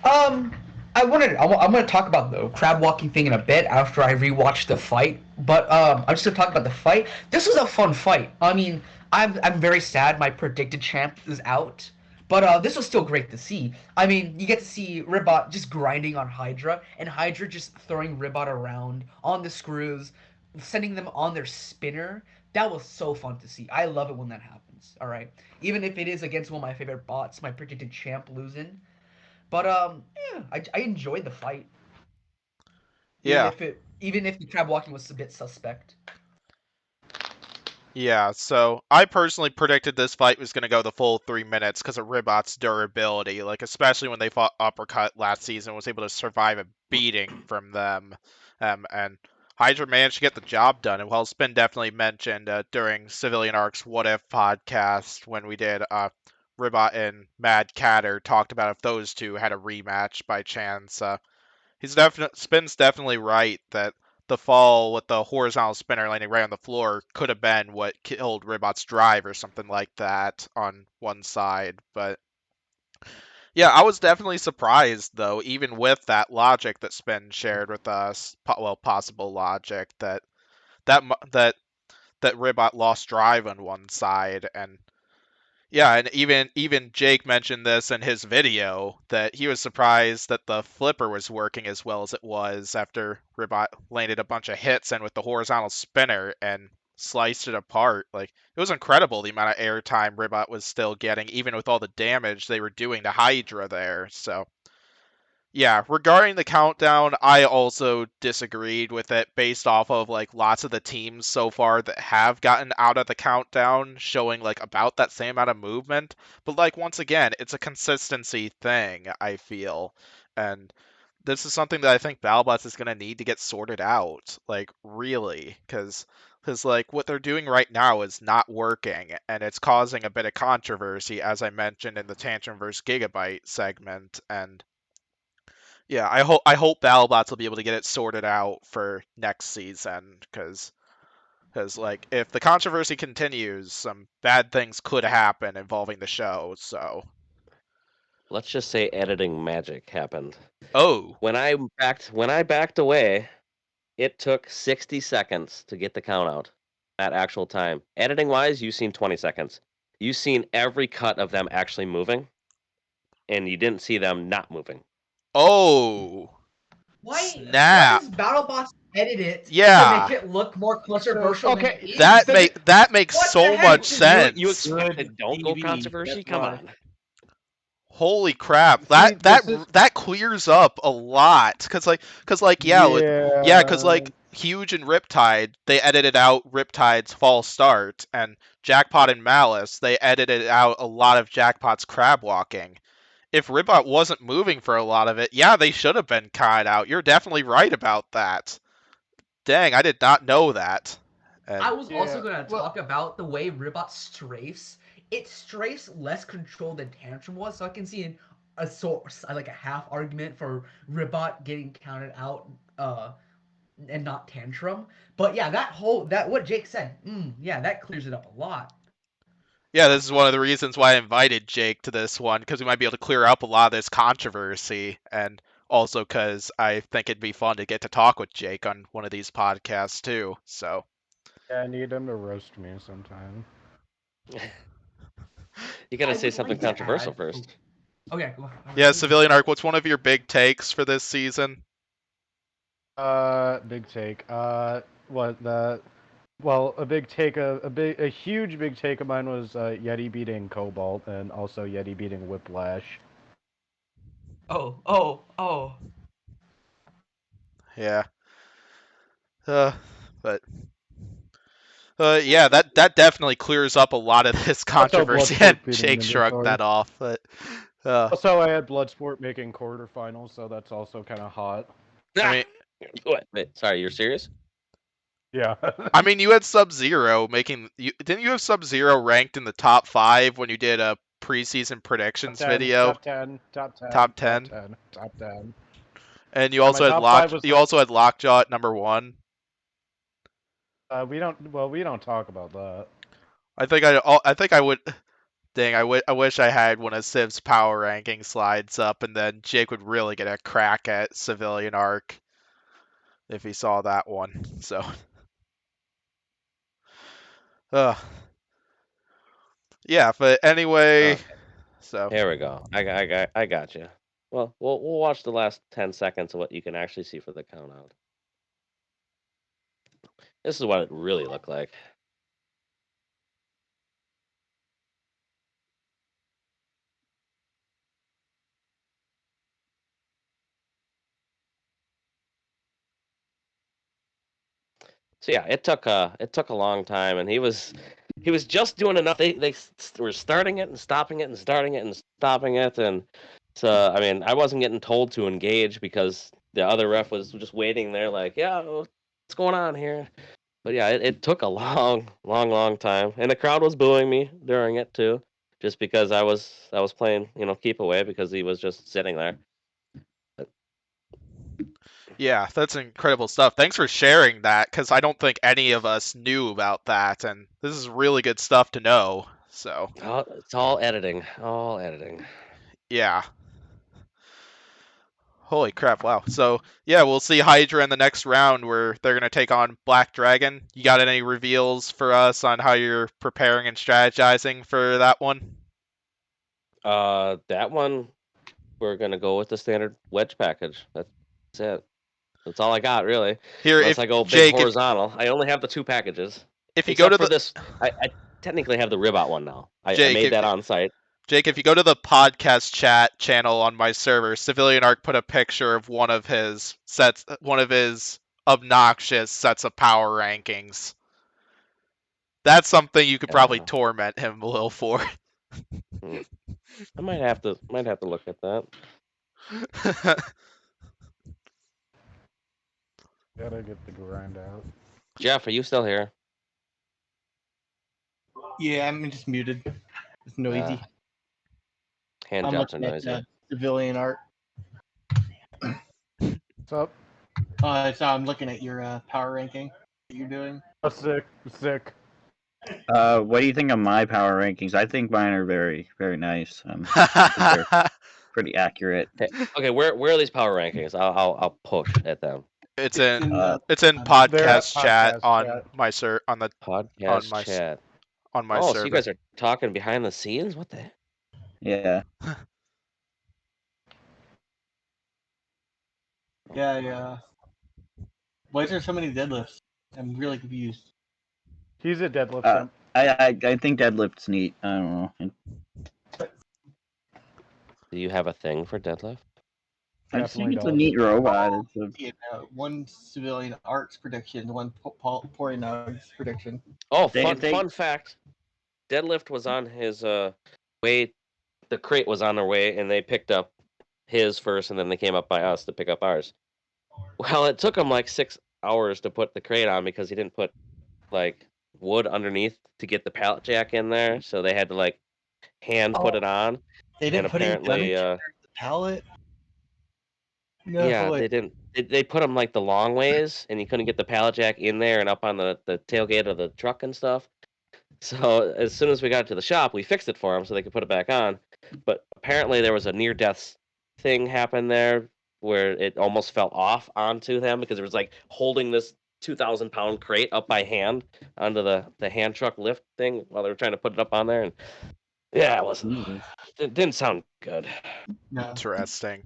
I'm gonna talk about the crab walking thing in a bit after I rewatch the fight. But I'm just gonna talk about the fight. This was a fun fight. I mean, I'm very sad my predicted champ is out, but this was still great to see. I mean, you get to see Ribbot just grinding on Hydra, and Hydra just throwing Ribbot around on the screws, sending them on their spinner. That was so fun to see. I love it when that happens. All right, even if it is against one of my favorite bots, my predicted champ losing. But yeah, I enjoyed the fight. yeah, Even if the crab walking was a bit suspect. yeah. So I personally predicted this fight was gonna go the full 3 minutes because of Ribbot's durability. Like, especially when they fought Uppercut last season, was able to survive a beating from them, and Hydra managed to get the job done. And while Spin definitely mentioned during Civilian Arc's What If podcast when we did Ribbot and Mad Catter talked about if those two had a rematch by chance. Spin's definitely right that the fall with the horizontal spinner landing right on the floor could have been what killed Ribbot's drive or something like that on one side. But yeah, I was definitely surprised though, even with that logic that Spin shared with us, possible logic that Ribbot lost drive on one side. And yeah, and even Jake mentioned this in his video that he was surprised that the flipper was working as well as it was after Ribbot landed a bunch of hits and with the horizontal spinner and sliced it apart. Like, it was incredible the amount of airtime Ribbot was still getting, even with all the damage they were doing to Hydra there. So yeah, regarding the countdown, I also disagreed with it based off of like lots of the teams so far that have gotten out of the countdown showing like about that same amount of movement. But like once again, it's a consistency thing, I feel. And this is something that I think Battlebots is going to need to get sorted out, like really, cuz Because, like, what they're doing right now is not working, and it's causing a bit of controversy, as I mentioned in the Tantrum vs. Gigabyte segment. And yeah, I hope Battlebots will be able to get it sorted out for next season, because like, if the controversy continues, some bad things could happen involving the show. So let's just say editing magic happened. Oh, when I backed away, it took 60 seconds to get the count out at actual time. Editing wise, you've seen 20 seconds. You've seen every cut of them actually moving, and you didn't see them not moving. Oh, why snap! does BattleBots edit it Yeah. to make it look more controversial? Okay, than it is? That makes What so the heck? much sense. You expected don't go controversy? Come on. Holy crap! See, That clears up a lot, cause like Huge and Riptide, they edited out Riptide's false start, and Jackpot and Malice, they edited out a lot of Jackpot's crab walking. If Ribbot wasn't moving for a lot of it, yeah, they should have been cut out. You're definitely right about that. Dang, I did not know that. I was also going to talk about the way Ribbot strafes. It strafes less control than Tantrum was, so I can see like a half argument for Ribbot getting counted out and not Tantrum. But yeah, what Jake said, yeah, that clears it up a lot. Yeah, this is one of the reasons why I invited Jake to this one, because we might be able to clear up a lot of this controversy, and also because I think it'd be fun to get to talk with Jake on one of these podcasts too. So yeah, I need him to roast me sometime. You gotta say something controversial first. Okay. Yeah, Civilian Arc, what's one of your big takes for this season? Big take. A huge big take of mine was Yeti beating Cobalt, and also Yeti beating Whiplash. Oh. Yeah. But yeah, that definitely clears up a lot of this controversy, and Jake shrugged that off. But also, I had Bloodsport making quarterfinals, so that's also kind of hot. I mean, wait, sorry, you're serious? Yeah. I mean, you had Sub-Zero making. Didn't you have Sub-Zero ranked in the top 5 when you did a preseason predictions video? Top 10. Top 10. And you also had Lockjaw at number 1. We don't talk about that. I think I would. Dang, I wish I had one of Civ's power ranking slides up, and then Jake would really get a crack at Civilian Arc if he saw that one. So. Yeah, but anyway, so here we go. I got you. Well, we'll watch the last 10 seconds of what you can actually see for the count out. This is what it really looked like. So yeah, it took a long time, and he was just doing enough. They were starting it and stopping it and starting it and stopping it, and so I mean, I wasn't getting told to engage because the other ref was just waiting there, like, yeah, what's going on here? But yeah, it took a long time, and the crowd was booing me during it too, just because I was playing, keep away because he was just sitting there. Yeah, that's incredible stuff. Thanks for sharing that, because I don't think any of us knew about that, and this is really good stuff to know. So it's all editing, Yeah. Holy crap! Wow. So yeah, we'll see Hydra in the next round where they're gonna take on Black Dragon. You got any reveals for us on how you're preparing and strategizing for that one? That one, we're gonna go with the standard wedge package. That's it. That's all I got, really. Unless I go big horizontal. I only have the 2 packages. If you go to this, I technically have the Ribbot one now. I made that on site. Jake, if you go to the podcast chat channel on my server, Civilian Arc put a picture of one of his obnoxious sets of power rankings. That's something you could probably torment him a little for. I might have to look at that. Gotta get the grind out. Jeff, are you still here? Yeah, I'm just muted. It's noisy. Hand I'm jobs are looking noisy. at civilian art. What's up? So I'm looking at your power ranking that you're doing. Oh, sick. What do you think of my power rankings? I think mine are very, very nice. They're pretty accurate. Okay, where are these power rankings? I'll push at them. It's in They're podcast chat podcast on chat. my on the Podcast chat. on my Oh, server. so you guys are talking behind the scenes? What the heck? Yeah. Yeah. Why is there so many deadlifts? I'm really confused. He's a deadlift. I think deadlift's neat. I don't know. Do you have a thing for deadlift? I just think it's a neat robot. One civilian arts prediction, one Pory Nog's prediction. Oh, fun fact. Deadlift was on his way. The crate was on their way, and they picked up his first, and then they came up by us to pick up ours. Well, it took him like 6 hours to put the crate on because he didn't put like wood underneath to get the pallet jack in there, so they had to like hand put it on. They didn't put it underneath the pallet. No, yeah, they didn't. They put them like the long ways, and you couldn't get the pallet jack in there and up on the tailgate of the truck and stuff. So as soon as we got to the shop, we fixed it for them so they could put it back on. But apparently there was a near-death thing happen there where it almost fell off onto them because it was like holding this 2,000-pound crate up by hand onto the hand truck lift thing while they were trying to put it up on there. And yeah, it didn't sound good. No. Interesting.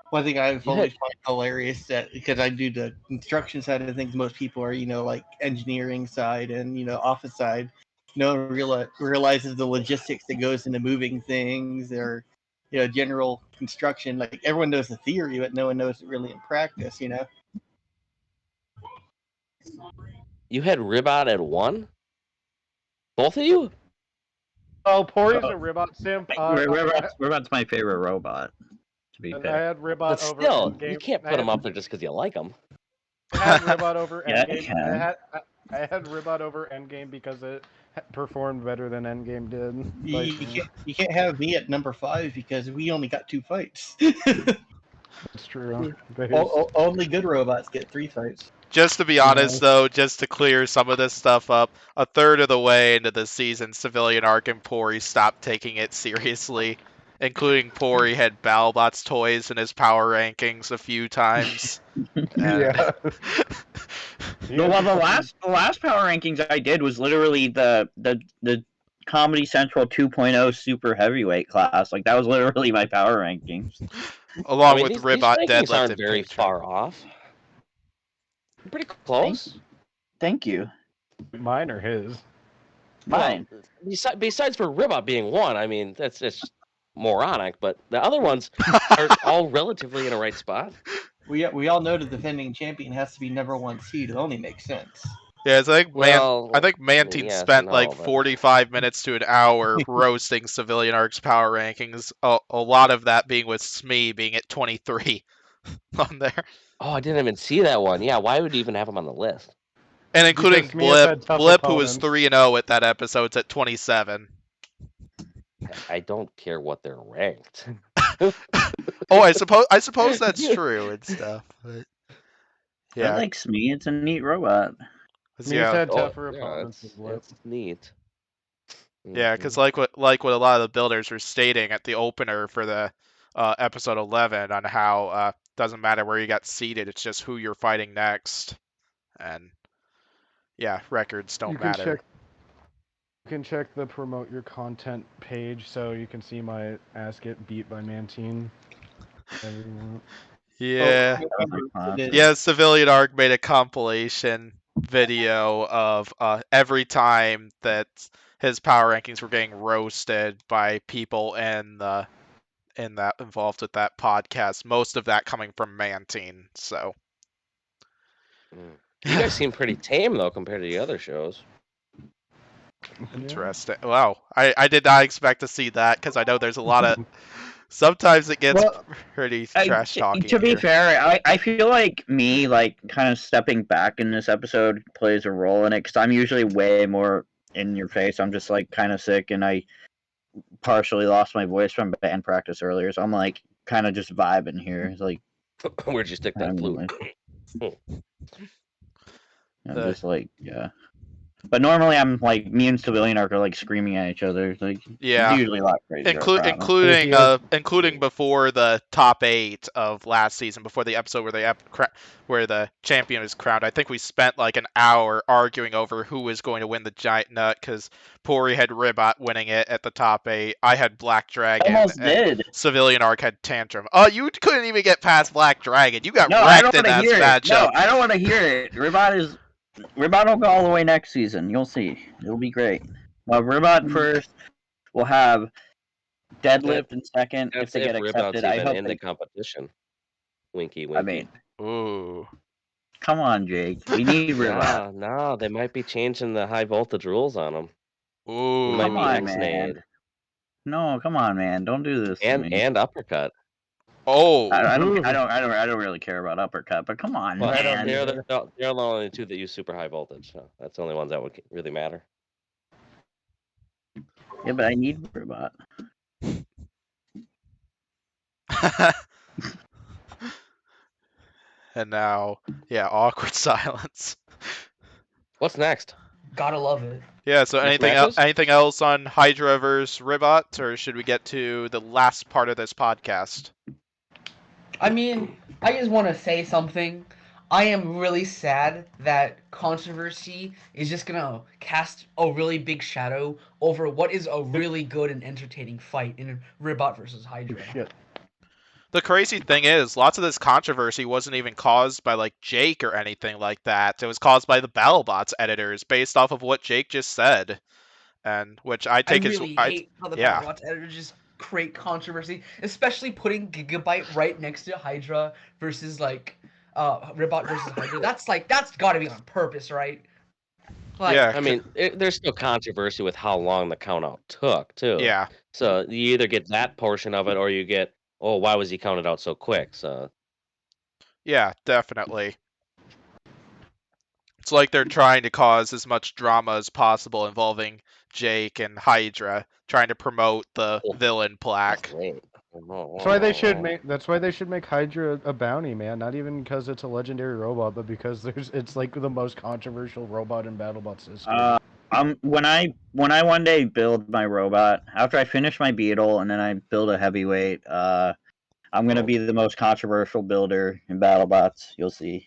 One thing I've always found hilarious that because I do the construction side of things, most people are like engineering side and office side. No one realizes the logistics that goes into moving things or general construction. Like everyone knows the theory, but no one knows it really in practice. You had Ribbot at 1? Both of you? Oh, Pory's a Ribbot simp. Ribbot's my favorite robot. To be fair. I had Ribbot But over still, Endgame. you can't put him up there just because you like him. I had Ribbot over Yeah, Endgame. I can. I had Ribbot over Endgame because it performed better than Endgame did. You can't have me at number 5 because we only got 2 fights. It's true. Only good robots get 3 fights. Just to be honest, though, just to clear some of this stuff up, a third of the way into the season, Civilian Arc and Pory stopped taking it seriously, including Pory had Battlebots toys in his power rankings a few times. Yeah. Well, the last power rankings I did was literally the Comedy Central 2.0 super heavyweight class. Like that was literally my power rankings. Along with Ribbot, these Deadlift, aren't and very far off. Pretty close. Thank you. Mine or his? Mine. Well, besides for Ribbot being 1, I mean that's just moronic. But the other ones are all relatively in a right spot. We all know the defending champion has to be number 1 seed. It only makes sense. Yeah, I think Mantine spent like 45 minutes to an hour roasting Civilian Arc's power rankings. A lot of that being with Smee being at 23 on there. Oh, I didn't even see that one. Yeah, why would you even have him on the list? And including Blip, who was 3-0 at that episode's at 27. I don't care what they're ranked. Oh, I suppose that's true and stuff. But I like Smee. It's a neat robot. Smee's had tougher opponents. It's neat. Yeah, because like what a lot of the builders were stating at the opener for the episode 11 on how doesn't matter where you got seated, it's just who you're fighting next, and yeah, records don't matter. You can check the promote your content page so you can see my ass get beat by Mantine. Yeah. Yeah, Civilian Arc made a compilation video of every time that his power rankings were getting roasted by people in that involved with that podcast. Most of that coming from Mantine. So you guys seem pretty tame though compared to the other shows. Interesting. Wow, I did not expect to see that because I know there's a lot of Sometimes it gets pretty trash talking. To be fair, I feel like me kind of stepping back in this episode plays a role in it because I'm usually way more in your face. I'm just like kind of sick, and I partially lost my voice from band practice earlier, so I'm like kind of just vibing here. It's like, where'd you stick that flute? I'm just like, yeah. But normally I'm like, me and Civilian Arc are like screaming at each other. Like, yeah, usually a lot crazier. including before the top 8 of last season, before the episode where the champion is crowned. I think we spent like an hour arguing over who was going to win the giant nut because Pory had Ribbot winning it at the top 8. I had Black Dragon. Almost did. Civilian Arc had Tantrum. Oh, you couldn't even get past Black Dragon. You got wrecked in that matchup. No, I don't want to hear it. Ribbot will go all the way next season. You'll see. It'll be great. Well, Ribbot first. We'll have Deadlift in second if they get accepted. I hope in the competition. Winky, winky. I mean, ooh. Come on, Jake. We need Ribbot. No, they might be changing the high voltage rules on them. Ooh, come on, man. No, come on, man. Don't do this. And uppercut. Oh, I don't really care about uppercut, but come on, man. They're the only 2 that use super high voltage, so that's the only ones that would really matter. Yeah, but I need Ribbot. And now, yeah, awkward silence. What's next? Gotta love it. Yeah, so anything else on Hydra versus Ribbot, or should we get to the last part of this podcast? I mean, I just want to say something. I am really sad that controversy is just gonna cast a really big shadow over what is a really good and entertaining fight in Ribbot versus Hydra. Shit. The crazy thing is, lots of this controversy wasn't even caused by like Jake or anything like that. It was caused by the Battlebots editors, based off of what Jake just said, and which I take I really hate how the Battlebots editors just create controversy, especially putting Gigabyte right next to Hydra versus like Ribbot versus Hydra. That's got to be on purpose, right? Like, yeah, I mean, there's still controversy with how long the count out took too. Yeah. So you either get that portion of it, or you get, oh, why was he counted out so quick? So. Yeah, definitely. It's like they're trying to cause as much drama as possible involving Jake and Hydra, trying to promote the villain plaque. That's why they should make Hydra a bounty, man. Not even because it's a legendary robot, but because it's like the most controversial robot in Battlebots history. When I one day build my robot, after I finish my beetle and then I build a heavyweight, I'm gonna be the most controversial builder in Battlebots. You'll see.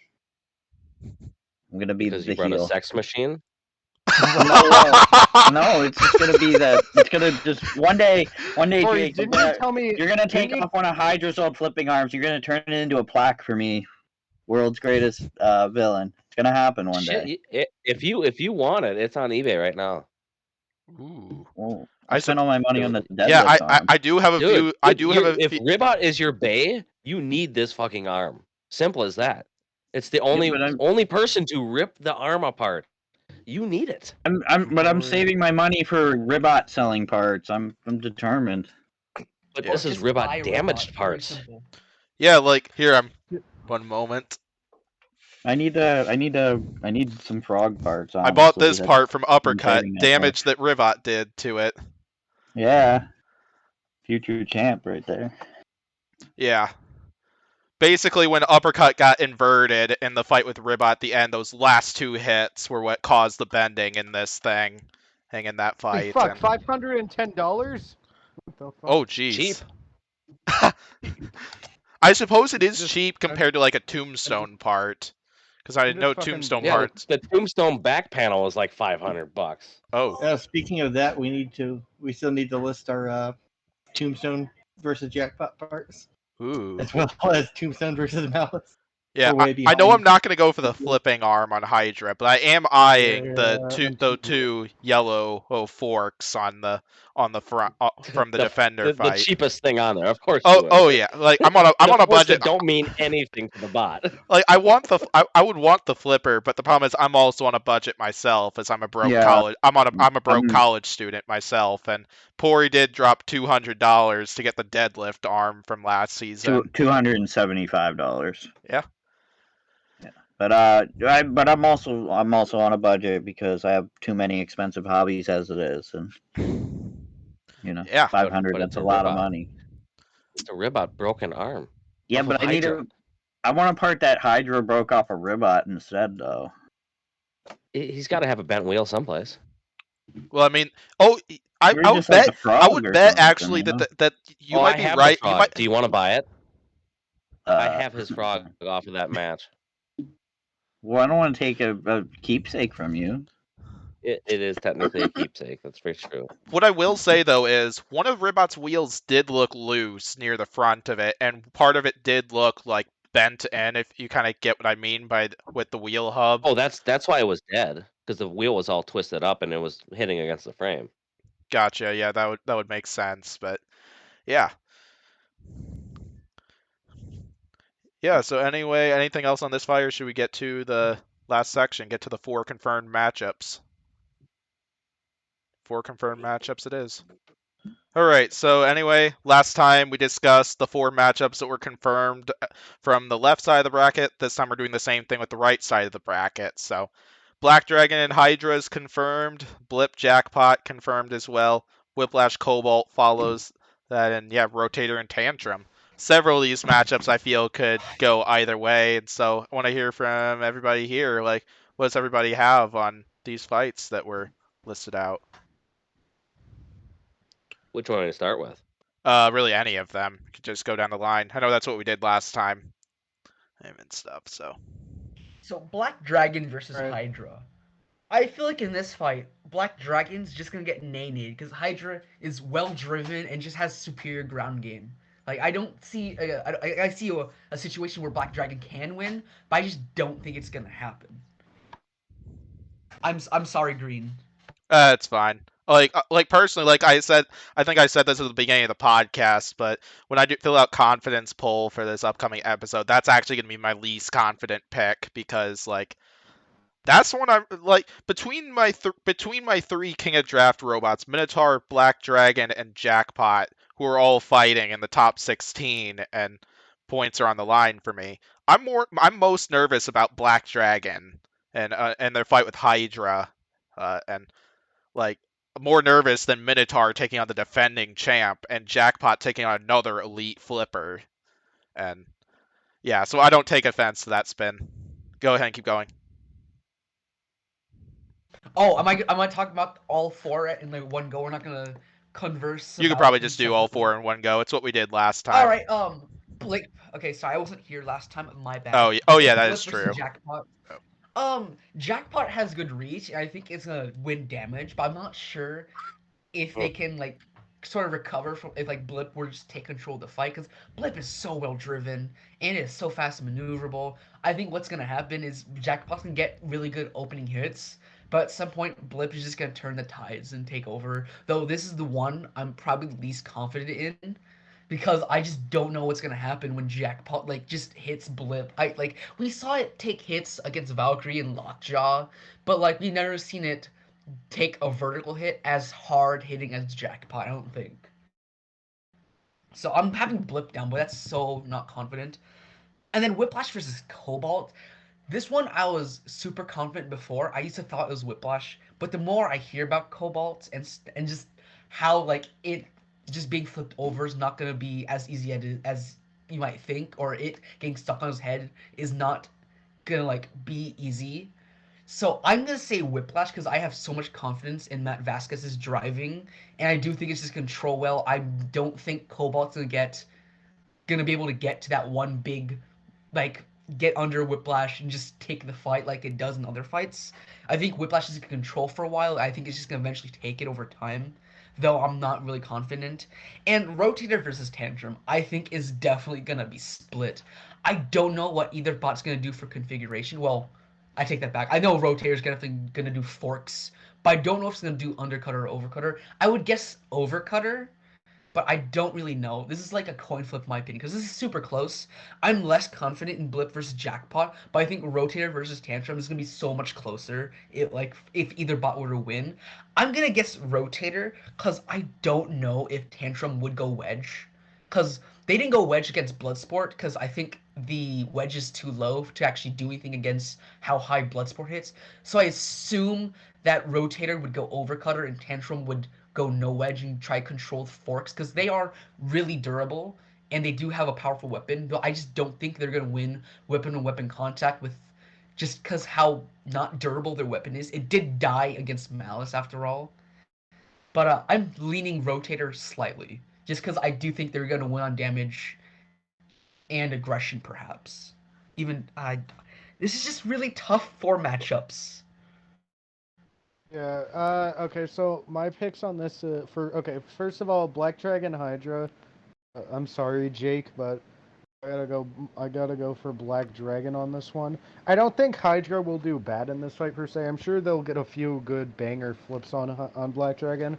I'm gonna be because you run a sex machine. No, it's just gonna be that. It's gonna just one day, Corey, Jake. You're gonna take off one of Hydra's old flipping arms. You're gonna turn it into a plaque for me, world's greatest villain. It's gonna happen one day. If you want it, it's on eBay right now. Ooh. Oh, I spent all my money on the deadlift. Yeah, I do have a few. If Ribbot is your bae, you need this fucking arm. Simple as that. It's the only person to rip the arm apart. You need it. I'm saving my money for Ribbot selling parts. I'm determined. But this is Ribbot damaged parts. Yeah, like here one moment. I need some frog parts. Honestly. I bought this part from Uppercut. Damage that Ribbot did to it. Yeah. Future champ right there. Yeah. Basically, when Uppercut got inverted in the fight with Ribbot at the end, those last 2 hits were what caused the bending in this thing, in that fight. Hey, fuck, $510? Oh, jeez. Cheap. I suppose it is cheap compared to like a Tombstone part, because I know Tombstone parts. The Tombstone back panel is like $500. Oh. Speaking of that, we still need to list our Tombstone versus Jackpot parts. Ooh. As well as Tombstone versus Malice. Yeah, I know I'm not going to go for the flipping arm on Hydra, but I am eyeing the two yellow forks on the on the front from the Defender fight. The cheapest thing on there, of course. Oh yeah, like I'm on a budget. Don't mean anything to the bot. Like I would want the flipper, but the problem is I'm also on a budget myself, as I'm a broke college. I'm a broke college student myself, and Pory did drop $200 to get the deadlift arm from last season. $275. Yeah. But I'm also on a budget because I have too many expensive hobbies as it is, and yeah, 500. That's a lot of money. It's a Ribbot broken arm. Yeah, but I want to part that Hydra broke off a Ribbot instead, though. He's got to have a bent wheel someplace. Well, I mean, I would bet actually that you might be right. Do you want to buy it? I have his frog off of that match. Well, I don't want to take a keepsake from you. It is technically a keepsake. That's very true. What I will say, though, is one of Ribbot's wheels did look loose near the front of it, and part of it did look like bent in, if you kind of get what I mean with the wheel hub. Oh, that's why it was dead, because the wheel was all twisted up and it was hitting against the frame. Gotcha. Yeah, that would make sense, but yeah. Yeah, so anyway, anything else on this fight, or should we get to the last section, get to the 4 confirmed matchups? 4 confirmed matchups it is. Alright, so anyway, last time we discussed the 4 matchups that were confirmed from the left side of the bracket. This time we're doing the same thing with the right side of the bracket. So, Black Dragon and Hydra is confirmed. Blip, Jackpot confirmed as well. Whiplash, Cobalt follows that, and yeah, Rotator and Tantrum. Several of these matchups I feel could go either way, and so I want to hear from everybody here. Like, what does everybody have on these fights that were listed out? Which one to start with? Really any of them. You could just go down the line. I know that's what we did last time. And stuff, so. So, Black Dragon versus Hydra. I feel like in this fight, Black Dragon's just gonna get nay-nayed because Hydra is well-driven and just has superior ground game. Like, I don't see... I see a situation where Black Dragon can win, but I just don't think it's gonna happen. I'm sorry, Green. It's fine. Like personally, like I said, I think I said this at the beginning of the podcast, but when I do fill out confidence poll for this upcoming episode, that's actually going to be my least confident pick, because like that's when I'm like between my 3 King of Draft robots, Minotaur, Black Dragon, and Jackpot, who are all fighting in the top 16, and points are on the line for me. I'm most nervous about Black Dragon and their fight with Hydra, and like. More nervous than Minotaur taking on the defending champ and Jackpot taking on another elite flipper. And yeah, so I don't take offense to that spin. Go ahead and keep going. Oh, am I talking about all 4 in like one go? We're not gonna converse. You could probably just do all 4 in one go. It's what we did last time. All right. Blake. Okay, sorry, I wasn't here last time. My bad. Oh yeah, that is true. Jackpot. Jackpot has good reach, and I think it's gonna win damage, but I'm not sure if they can like sort of recover from if like Blip were to just take control of the fight, because Blip is so well driven and is so fast and maneuverable. I think what's gonna happen is Jackpot can get really good opening hits, but at some point Blip is just gonna turn the tides and take over. Though this is the one I'm probably least confident in, because I just don't know what's gonna happen when Jackpot like just hits Blip. We saw it take hits against Valkyrie and Lockjaw, but like we've never seen it take a vertical hit as hard hitting as Jackpot, I don't think. So I'm having Blip down, but that's so not confident. And then Whiplash versus Cobalt. This one I was super confident before. I used to thought it was Whiplash, but the more I hear about Cobalt and just how like it just being flipped over is not going to be as easy as you might think, or it getting stuck on his head is not going to like be easy. So I'm going to say Whiplash because I have so much confidence in Matt Vasquez's driving, and I do think it's just control well. I don't think Cobalt's going to be able to get to that one big, like, get under Whiplash and just take the fight like it does in other fights. I think Whiplash is going to control for a while. I think it's just going to eventually take it over time, though I'm not really confident. And Rotator versus Tantrum, I think is definitely going to be split. I don't know what either bot's going to do for configuration. Well, I take that back. I know Rotator's definitely going to do forks, but I don't know if it's gonna do undercutter or overcutter. I would guess overcutter, but I don't really know. This is like a coin flip, in my opinion, because this is super close. I'm less confident in Blip versus Jackpot, but I think Rotator versus Tantrum is gonna be so much closer. If either bot were to win, I'm gonna guess Rotator because I don't know if Tantrum would go Wedge, because they didn't go Wedge against Bloodsport because I think the wedge is too low to actually do anything against how high Bloodsport hits. So I assume that Rotator would go Overcutter and Tantrum would go no wedge and try control forks because they are really durable and they do have a powerful weapon. But I just don't think they're gonna win weapon on weapon contact with just because how not durable their weapon is. It did die against Malice after all. But I'm leaning Rotator slightly just because I do think they're gonna win on damage and aggression, perhaps. This is just really tough for matchups. Yeah. Okay. So my picks on this first of all, Black Dragon Hydra. I'm sorry, Jake, but I gotta go for Black Dragon on this one. I don't think Hydra will do bad in this fight per se. I'm sure they'll get a few good banger flips on Black Dragon.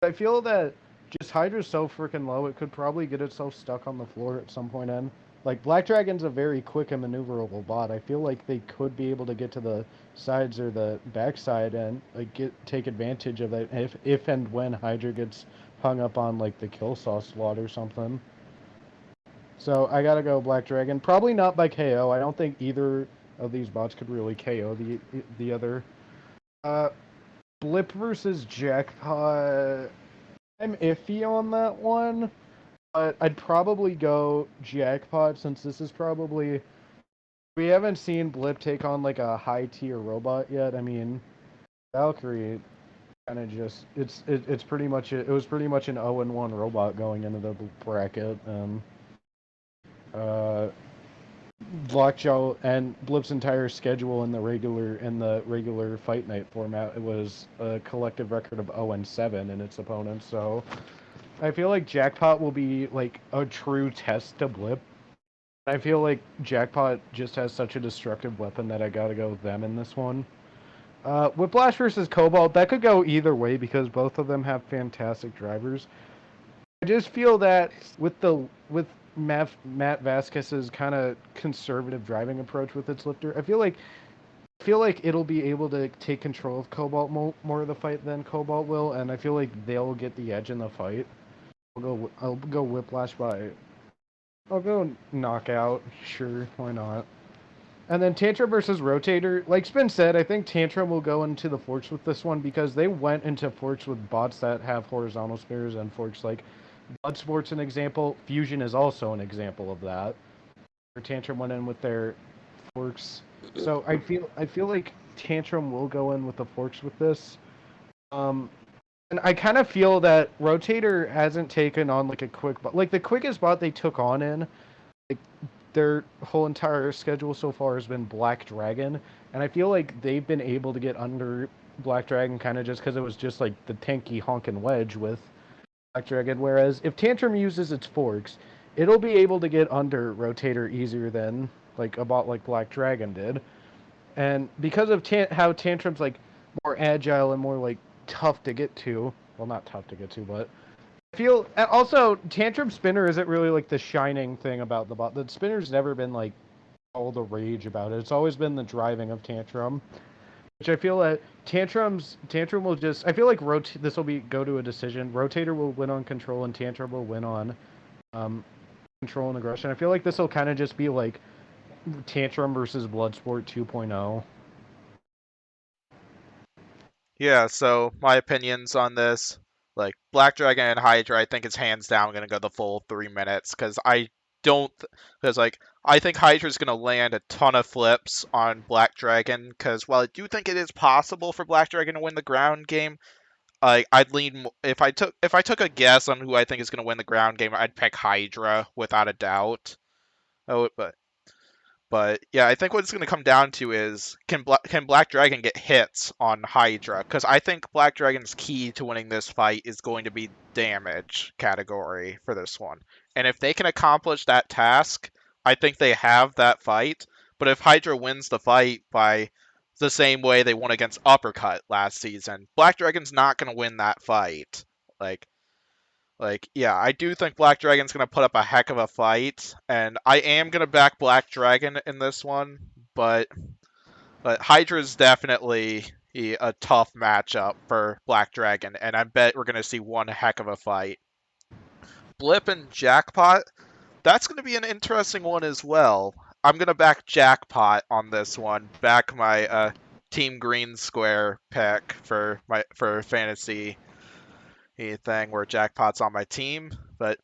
But I feel that just Hydra's so freaking low, it could probably get itself stuck on the floor at some point in. Like, Black Dragon's a very quick and maneuverable bot. I feel like they could be able to get to the sides or the backside and take advantage of it if and when Hydra gets hung up on like the kill saw slot or something. So I gotta go Black Dragon. Probably not by KO. I don't think either of these bots could really KO the other. Blip versus Jackpot. I'm iffy on that one. But I'd probably go Jackpot since this is probably... We haven't seen Blip take on like a high tier robot yet. I mean, Valkyrie kind of just... It's pretty much... It was pretty much an 0-1 robot going into the bracket. Lockjaw and Blip's entire schedule in the regular fight night format, it was a collective record of 0-7 in its opponents. So I feel like Jackpot will be like a true test to Blip. I feel like Jackpot just has such a destructive weapon that I gotta go with them in this one. Whiplash versus Cobalt, that could go either way because both of them have fantastic drivers. I just feel that with Matt Vasquez's kind of conservative driving approach with its lifter, I feel like it'll be able to take control of Cobalt more of the fight than Cobalt will, and I feel like they'll get the edge in the fight. I'll go Whiplash I'll go knockout. Sure, why not? And then Tantrum versus Rotator. Like Spin said, I think Tantrum will go into the forks with this one because they went into forks with bots that have horizontal spares and forks like Bloodsport's an example. Fusion is also an example of that. Tantrum went in with their forks. So I feel like Tantrum will go in with the forks with this. And I kind of feel that Rotator hasn't taken on like a quick bot. Like the quickest bot they took on in like their whole entire schedule so far has been Black Dragon. And I feel like they've been able to get under Black Dragon kind of just because it was just like the tanky honkin' wedge with Black Dragon. Whereas if Tantrum uses its forks, it'll be able to get under Rotator easier than like a bot like Black Dragon did. And because of how Tantrum's like more agile and more like tough to get to, well, not tough to get to, but I feel also Tantrum Spinner isn't really like the shining thing about the bot. The Spinner's never been like all the rage about it. It's always been the driving of Tantrum, which I feel that Tantrum will just, I feel like this will go to a decision. Rotator will win on control and Tantrum will win on control and aggression. I feel like this will kind of just be like Tantrum versus Bloodsport 2.0. Yeah, so my opinions on this, like Black Dragon and Hydra, I think it's hands down going to go the full 3 minutes because I think Hydra's going to land a ton of flips on Black Dragon because while I do think it is possible for Black Dragon to win the ground game, I'd lean if I took a guess on who I think is going to win the ground game, I'd pick Hydra without a doubt. But yeah, I think what it's going to come down to is can Black Dragon get hits on Hydra? Because I think Black Dragon's key to winning this fight is going to be damage category for this one. And if they can accomplish that task, I think they have that fight. But if Hydra wins the fight by the same way they won against Uppercut last season. Black Dragon's not going to win that fight. Yeah, I do think Black Dragon's going to put up a heck of a fight, and I am going to back Black Dragon in this one, but Hydra's definitely a tough matchup for Black Dragon, and I bet we're going to see one heck of a fight. Blip and Jackpot, that's going to be an interesting one as well. I'm going to back Jackpot on this one, back my Team Green Square pick for fantasy thing where Jackpot's on my team, but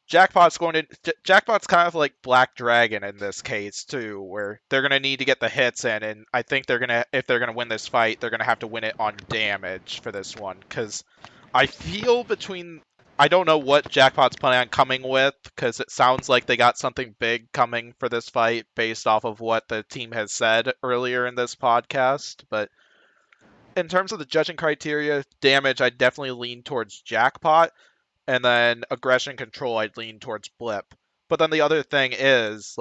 Jackpot's kind of like Black Dragon in this case too, where they're gonna need to get the hits in, and I think if they're gonna win this fight, they're gonna have to win it on damage for this one, because I feel I don't know what Jackpot's planning on coming with, because it sounds like they got something big coming for this fight based off of what the team has said earlier in this podcast, but in terms of the judging criteria, damage, I'd definitely lean towards Jackpot, and then aggression control, I'd lean towards Blip. But then the other thing is,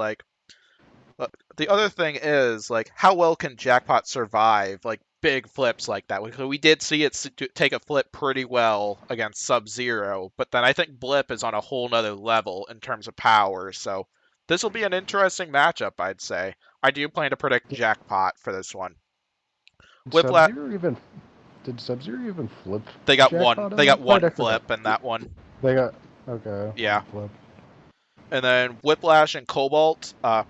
how well can Jackpot survive, big flips like that? We did see it take a flip pretty well against Sub-Zero, but then I think Blip is on a whole nother level in terms of power, so this will be an interesting matchup, I'd say. I do plan to predict Jackpot for this one. Did Sub-Zero even flip? They got Jackpot one. They got one flip in that one. They got yeah. Flip. And then Whiplash and Cobalt. Matt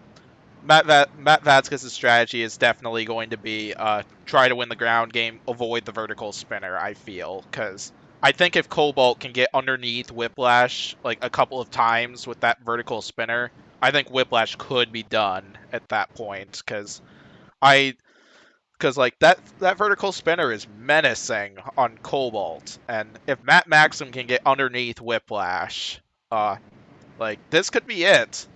Vazquez's strategy is definitely going to be try to win the ground game, avoid the vertical spinner. I feel, because I think if Cobalt can get underneath Whiplash a couple of times with that vertical spinner, I think Whiplash could be done at that point. Because that vertical spinner is menacing on Cobalt, and if Matt Maxim can get underneath Whiplash, this could be it.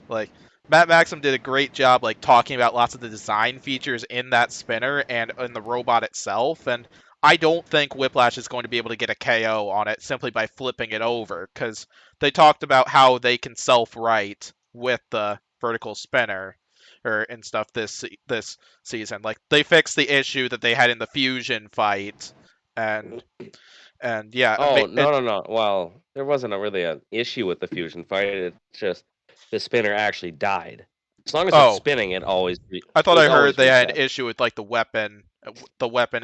Matt Maxim did a great job talking about lots of the design features in that spinner and in the robot itself, and I don't think Whiplash is going to be able to get a KO on it simply by flipping it over, because they talked about how they can self-right with the vertical spinner and stuff this season. They fixed the issue that they had in the fusion fight, and yeah. No. Well, there wasn't really an issue with the fusion fight. It's just the spinner actually died. As long as it's spinning, it always. I thought I heard they had an issue with the weapon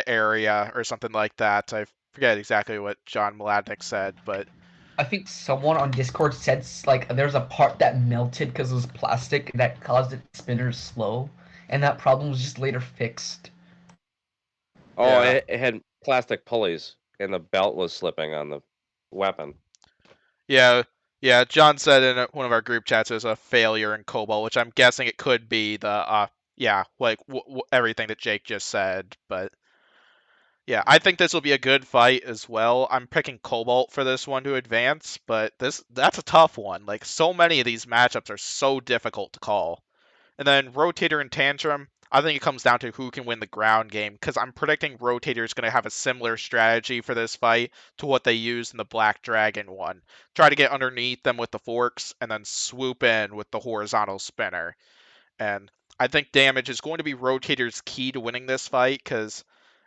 area or something like that. I forget exactly what John Mladnick said, but I think someone on Discord said there's a part that melted because it was plastic that caused its spinners slow, and that problem was just later fixed. Oh, yeah. It had plastic pulleys, and the belt was slipping on the weapon. Yeah. John said in one of our group chats there's a failure in Cobalt, which I'm guessing it could be the everything that Jake just said, but. Yeah, I think this will be a good fight as well. I'm picking Cobalt for this one to advance, but that's a tough one. So many of these matchups are so difficult to call. And then Rotator and Tantrum, I think it comes down to who can win the ground game, because I'm predicting Rotator is going to have a similar strategy for this fight to what they used in the Black Dragon one. Try to get underneath them with the forks, and then swoop in with the horizontal spinner. And I think damage is going to be Rotator's key to winning this fight,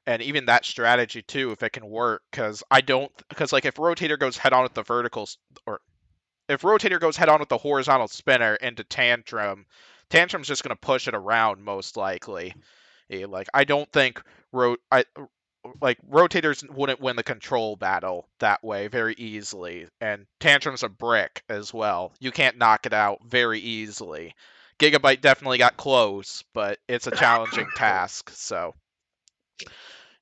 and even that strategy too, if it can work, because if Rotator goes head on with the verticals, or if Rotator goes head on with the horizontal spinner into Tantrum's just going to push it around most likely. I don't think Rotators wouldn't win the control battle that way very easily, and Tantrum's a brick as well. You can't knock it out very easily. Gigabyte definitely got close, but it's a challenging task, so.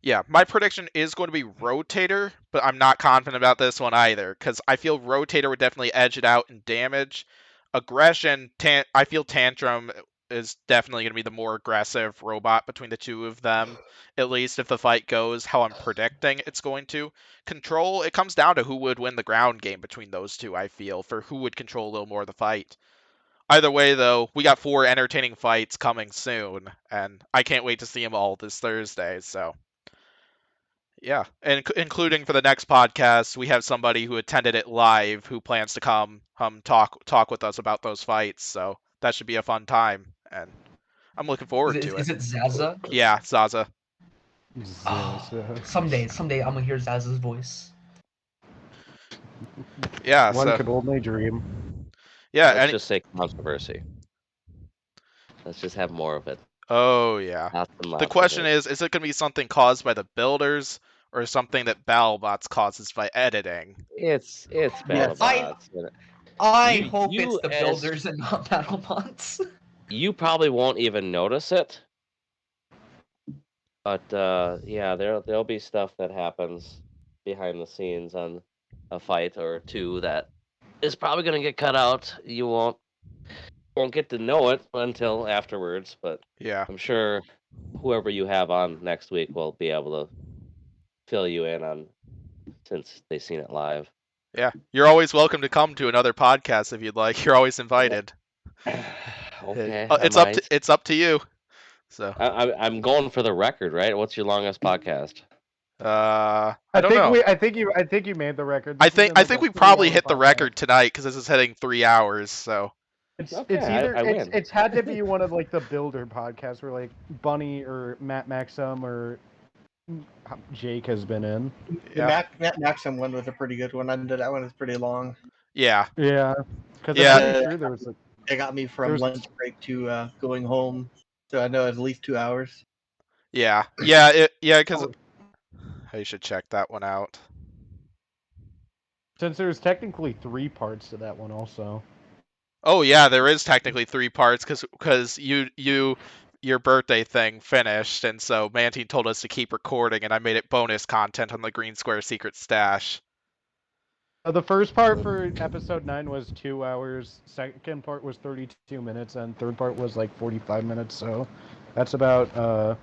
Yeah, my prediction is going to be Rotator, but I'm not confident about this one either, because I feel Rotator would definitely edge it out in damage. Aggression, I feel Tantrum is definitely going to be the more aggressive robot between the two of them, at least if the fight goes how I'm predicting it's going to. Control, it comes down to who would win the ground game between those two, I feel, for who would control a little more of the fight. Either way, though, we got 4 entertaining fights coming soon, and I can't wait to see them all this Thursday, so. Yeah, and including for the next podcast, we have somebody who attended it live who plans to come talk with us about those fights. So that should be a fun time. And I'm looking forward to it. Is it Zaza? Yeah, Zaza. Someday I'm gonna hear Zaza's voice. Yeah, One could only dream. Yeah, let's just say controversy. Let's just have more of it. Oh yeah. The question is it going to be something caused by the builders or something that Battlebots causes by editing? It's Battlebots. I hope it's the builders and not Battlebots. You probably won't even notice it. But yeah, there'll be stuff that happens behind the scenes on a fight or two that is probably gonna get cut out. You won't get to know it until afterwards, but yeah, I'm sure whoever you have on next week will be able to fill you in on since they've seen it live. Yeah, you're always welcome to come to another podcast if you'd like. You're always invited. Okay, it's up to you. So I'm going for the record, right? What's your longest podcast? I don't know. I think you made the record. I think we probably hit the record tonight because this is hitting 3 hours. So it's either it's had to be one of like the builder podcasts where like Bunny or Matt Maxim or Jake has been in. Yeah. Matt Maxim one was a pretty good one. That one was pretty long. Yeah. Yeah. Because it got me from lunch break to going home, so I know at least 2 hours. Yeah. Because I should check that one out. Since there's technically 3 parts to that one, also. Oh yeah, there is technically 3 parts because your birthday thing finished, and so Mantine told us to keep recording, and I made it bonus content on the Green Square Secret Stash. The first part for episode 9 was 2 hours. Second part was 32 minutes, and third part was like 45 minutes. So that's about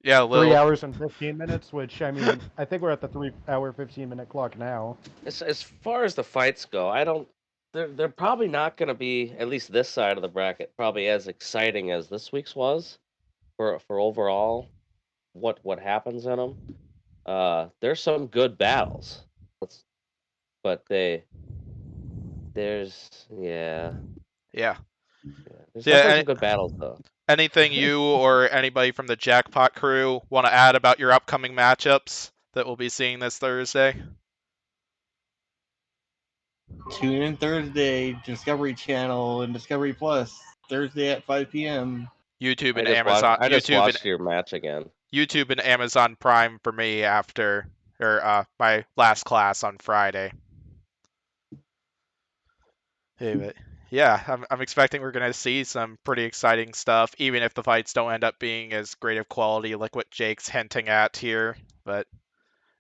3 hours and 15 minutes. Which I mean, I think we're at the 3-hour 15-minute clock now. As far as the fights go, they're probably not going to be, at least this side of the bracket, probably as exciting as this week's was for overall what happens in them. There's some good battles, but there's some good battles though. Anything you or anybody from the Jackpot crew want to add about your upcoming matchups that we'll be seeing this Thursday? Tune in Thursday, Discovery Channel and Discovery Plus, Thursday at 5 p.m. YouTube and Amazon. I just watched your match again. YouTube and Amazon Prime for me after my last class on Friday. But yeah, I'm expecting we're gonna see some pretty exciting stuff, even if the fights don't end up being as great of quality like what Jake's hinting at here. But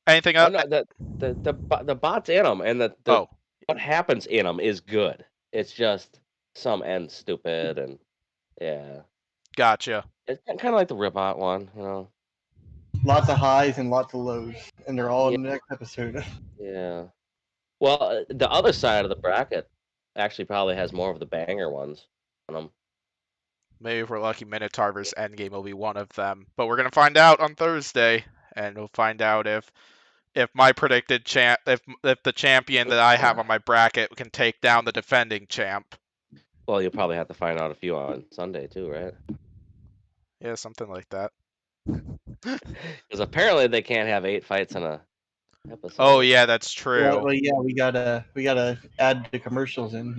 anything else? No, the bots in them and what happens in them is good. It's just some end stupid and yeah. Gotcha. It's kind of like the Ribbot one, you know. Lots of highs and lots of lows, and they're all in the next episode. Yeah. Well, the other side of the bracket actually probably has more of the banger ones on them. Maybe if we're lucky, Minotaur vs. Endgame will be one of them. But we're gonna find out on Thursday, and we'll find out if my predicted if the champion that I have on my bracket can take down the defending champ. Well, you'll probably have to find out a few on Sunday too, right? Yeah, something like that. Because apparently they can't have 8 fights in a episode. Oh yeah, that's true. Well, yeah, we gotta add the commercials in.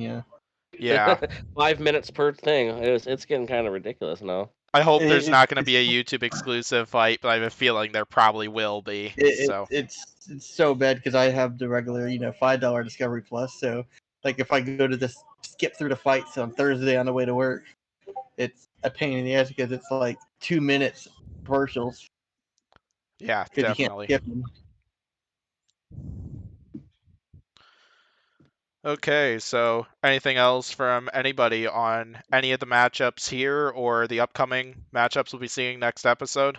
Yeah. 5 minutes per thing. It's getting kind of ridiculous now. I hope there's not going to be a YouTube exclusive fight, but I have a feeling there probably will be. It's so bad because I have the regular, $5 Discovery Plus. So, like, if I go to skip through the fights on Thursday on the way to work, it's a pain in the ass because it's like 2 minutes commercials. Yeah, definitely. You can't skip them. Okay, so anything else from anybody on any of the matchups here or the upcoming matchups we'll be seeing next episode?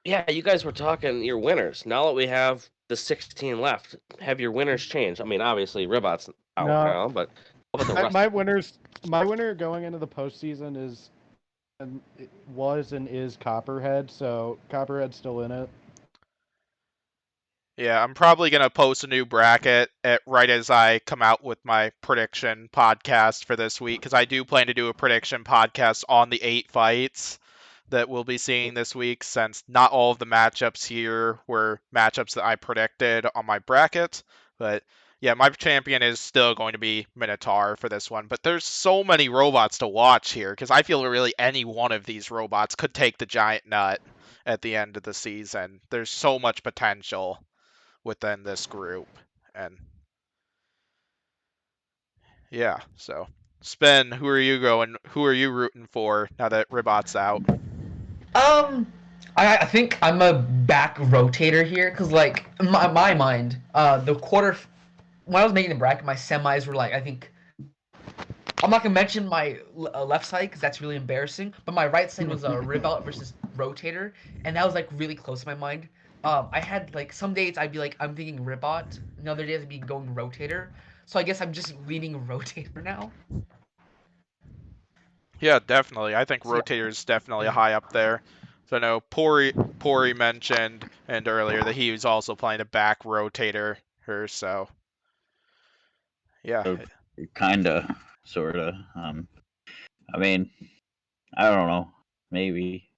Yeah, you guys were talking your winners. Now that we have the 16 left, have your winners changed? I mean, obviously Ribbot's out now, but what about the rest? My winner going into the postseason was and is Copperhead, so Copperhead's still in it. Yeah, I'm probably going to post a new bracket right as I come out with my prediction podcast for this week, because I do plan to do a prediction podcast on the 8 fights that we'll be seeing this week, since not all of the matchups here were matchups that I predicted on my bracket. But yeah, my champion is still going to be Minotaur for this one. But there's so many robots to watch here, because I feel really any one of these robots could take the giant nut at the end of the season. There's so much potential within this group. And yeah, so Spin, who are you rooting for now that Ribbot's out? I think I'm a back rotator here, because like in my mind, the quarter when I was making the bracket, my semis were like, I think I'm not gonna mention my left side because that's really embarrassing, but my right side was a Ribbot versus rotator, and that was like really close in my mind. I had like some days I'd be like I'm thinking Ribbot, and other days I'd be going rotator. So I guess I'm just leaning rotator now. Yeah, definitely. I think rotator is definitely high up there. So I know Pory mentioned and earlier that he was also playing a back rotator her, so yeah. Kinda, sorta. I mean, I don't know. Maybe.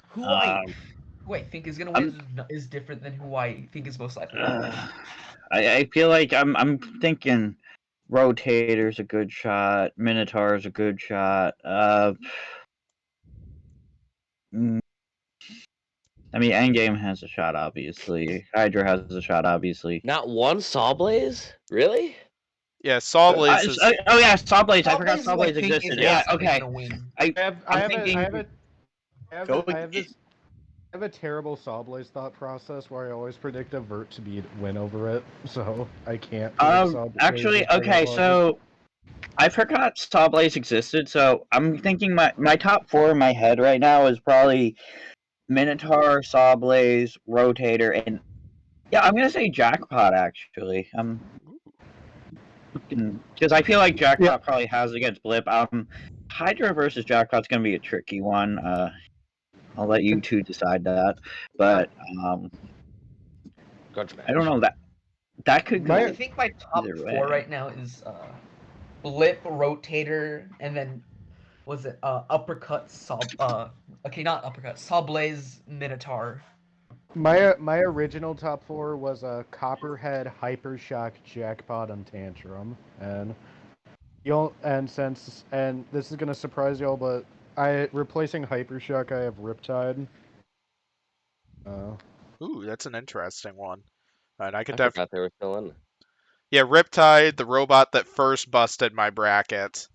Who I think is gonna win is different than who I think is most likely. I feel like I'm thinking Rotator's a good shot, Minotaur's a good shot. I mean, Endgame has a shot, obviously. Hydra has a shot, obviously. Not one Sawblaze? Really? Yeah, Sawblaze is... oh yeah, Sawblaze. I forgot Sawblaze existed. Yeah, okay. I have a terrible Sawblaze thought process where I always predict a Vert to win over it, so I can't. Actually, okay, so I forgot Sawblaze existed, so I'm thinking my top 4 in my head right now is probably Minotaur, Sawblaze, Rotator, and yeah, I'm gonna say Jackpot actually. Because I feel like Jackpot probably has against Blip. Hydra versus Jackpot's gonna be a tricky one. I'll let you two decide that, but I don't know that could go. I think my top 4 right now is Blip, Rotator, and then was it uppercut not uppercut, Sawblaze, Minotaur. My original top 4 was a Copperhead, Hypershock, Jackpot, and Tantrum, and this is gonna surprise y'all, but replacing Hypershock, I have Riptide. Ooh, that's an interesting one. And I forgot they were still in. Yeah, Riptide, the robot that first busted my bracket.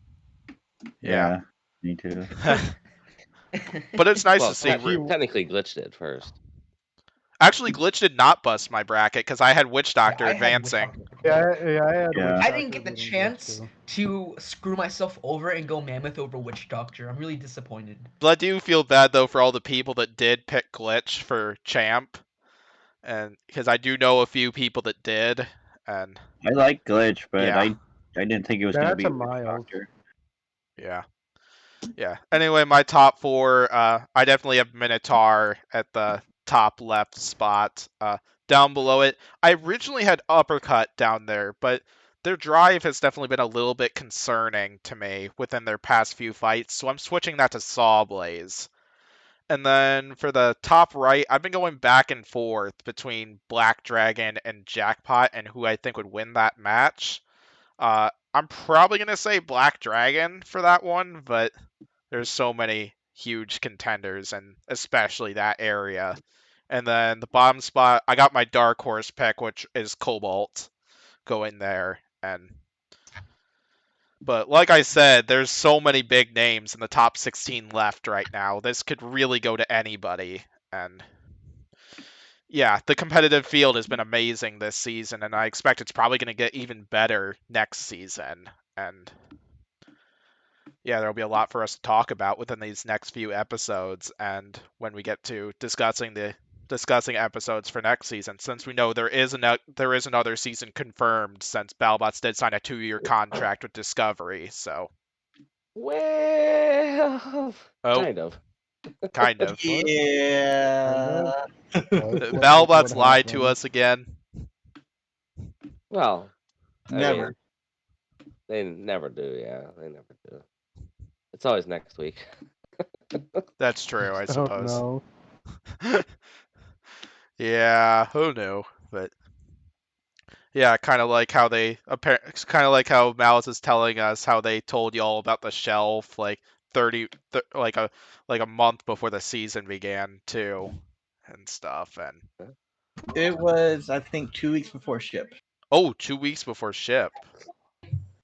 Yeah, me too. But it's nice to see. Technically, Glitch did first. Actually, Glitch did not bust my bracket because I had Witch Doctor advancing. I didn't get the chance to screw myself over and go Mammoth over Witch Doctor. I'm really disappointed. But I do feel bad though for all the people that did pick Glitch for champ, and because I do know a few people that did. And I like Glitch, but I didn't think it was going to be Witch Doctor. Yeah. Yeah. Anyway, my top 4, I definitely have Minotaur at the top left spot. Down below it, I originally had Uppercut down there, but their drive has definitely been a little bit concerning to me within their past few fights, so I'm switching that to Sawblaze. And then for the top right, I've been going back and forth between Black Dragon and Jackpot and who I think would win that match. I'm probably going to say Black Dragon for that one, but there's so many huge contenders, and especially that area. And then the bottom spot, I got my dark horse pick, which is Cobalt, going there. But like I said, there's so many big names in the top 16 left right now. This could really go to anybody. And yeah, the competitive field has been amazing this season, and I expect it's probably going to get even better next season. And yeah, there'll be a lot for us to talk about within these next few episodes, and when we get to discussing episodes for next season, since we know there is another season confirmed, since Battlebots did sign a 2-year contract with Discovery. So well, kind of. Kind of. Yeah. Battlebots lied to us again. Well, Never. They never do. Yeah, they never do. It's always next week. That's true, I suppose. Oh, no. Yeah, who knew? But yeah, kind of like how kind of like how Malice is telling us how they told y'all about the shelf like like a month before the season began too, and stuff. And it was, I think, 2 weeks before ship. Oh, 2 weeks before ship.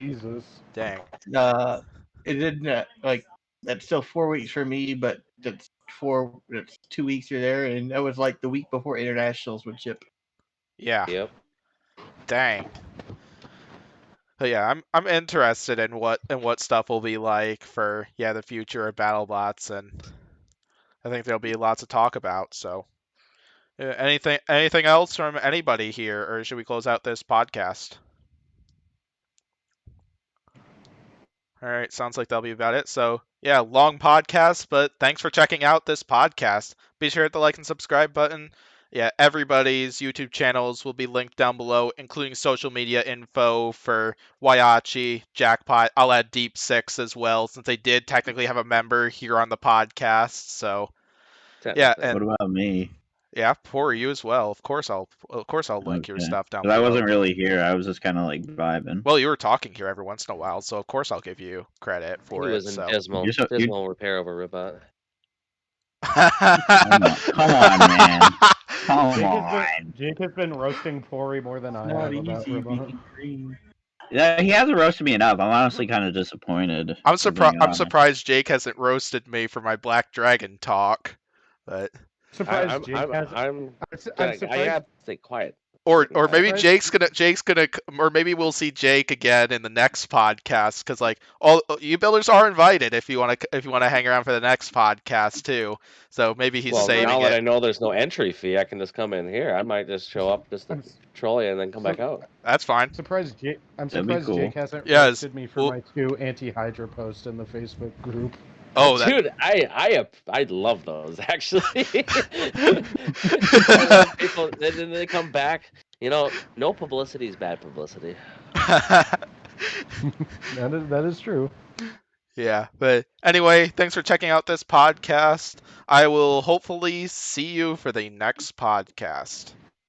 Jesus. Dang. It didn't like that's still 4 weeks for me, but it's 2 weeks you're there, and that was like the week before internationals would ship. Yeah. Yep. Dang. But yeah, I'm interested in what stuff will be like for the future of BattleBots, and I think there'll be lots to talk about. So, anything else from anybody here, or should we close out this podcast? All right, sounds like that'll be about it. So, yeah, long podcast, but thanks for checking out this podcast. Be sure to hit the like and subscribe button. Yeah, everybody's YouTube channels will be linked down below, including social media info for Waiachi, Jackpot. I'll add Deep Six as well, since they did technically have a member here on the podcast. So, yeah. And what about me? Yeah, Pory, you as well. Of course, I'll link your stuff down below. below. I wasn't really here. I was just kind of like vibing. Well, you were talking here every once in a while, so of course I'll give you credit for it. He was in dismal repair over Ribbot. Come on, man. Come on. Jake has been roasting Pory more than I have about Ribbot. Yeah, he hasn't roasted me enough. I'm honestly kind of disappointed. I'm surprised Jake hasn't roasted me for my Black Dragon talk, but surprised Jake hasn't. I'm surprised. I have to stay quiet. Or maybe Jake's gonna, or maybe we'll see Jake again in the next podcast, because like all you builders are invited if you want to hang around for the next podcast too. So maybe he's saving now it. that I know there's no entry fee, I can just come in here. I might just show up just to troll you and then come back out. That's fine. I'm surprised Jake hasn't roasted me for my 2 anti-Hydra posts in the Facebook group. Oh, dude, I love those actually. People, then they come back. You know, no publicity is bad publicity. That is true. Yeah, but anyway, thanks for checking out this podcast. I will hopefully see you for the next podcast.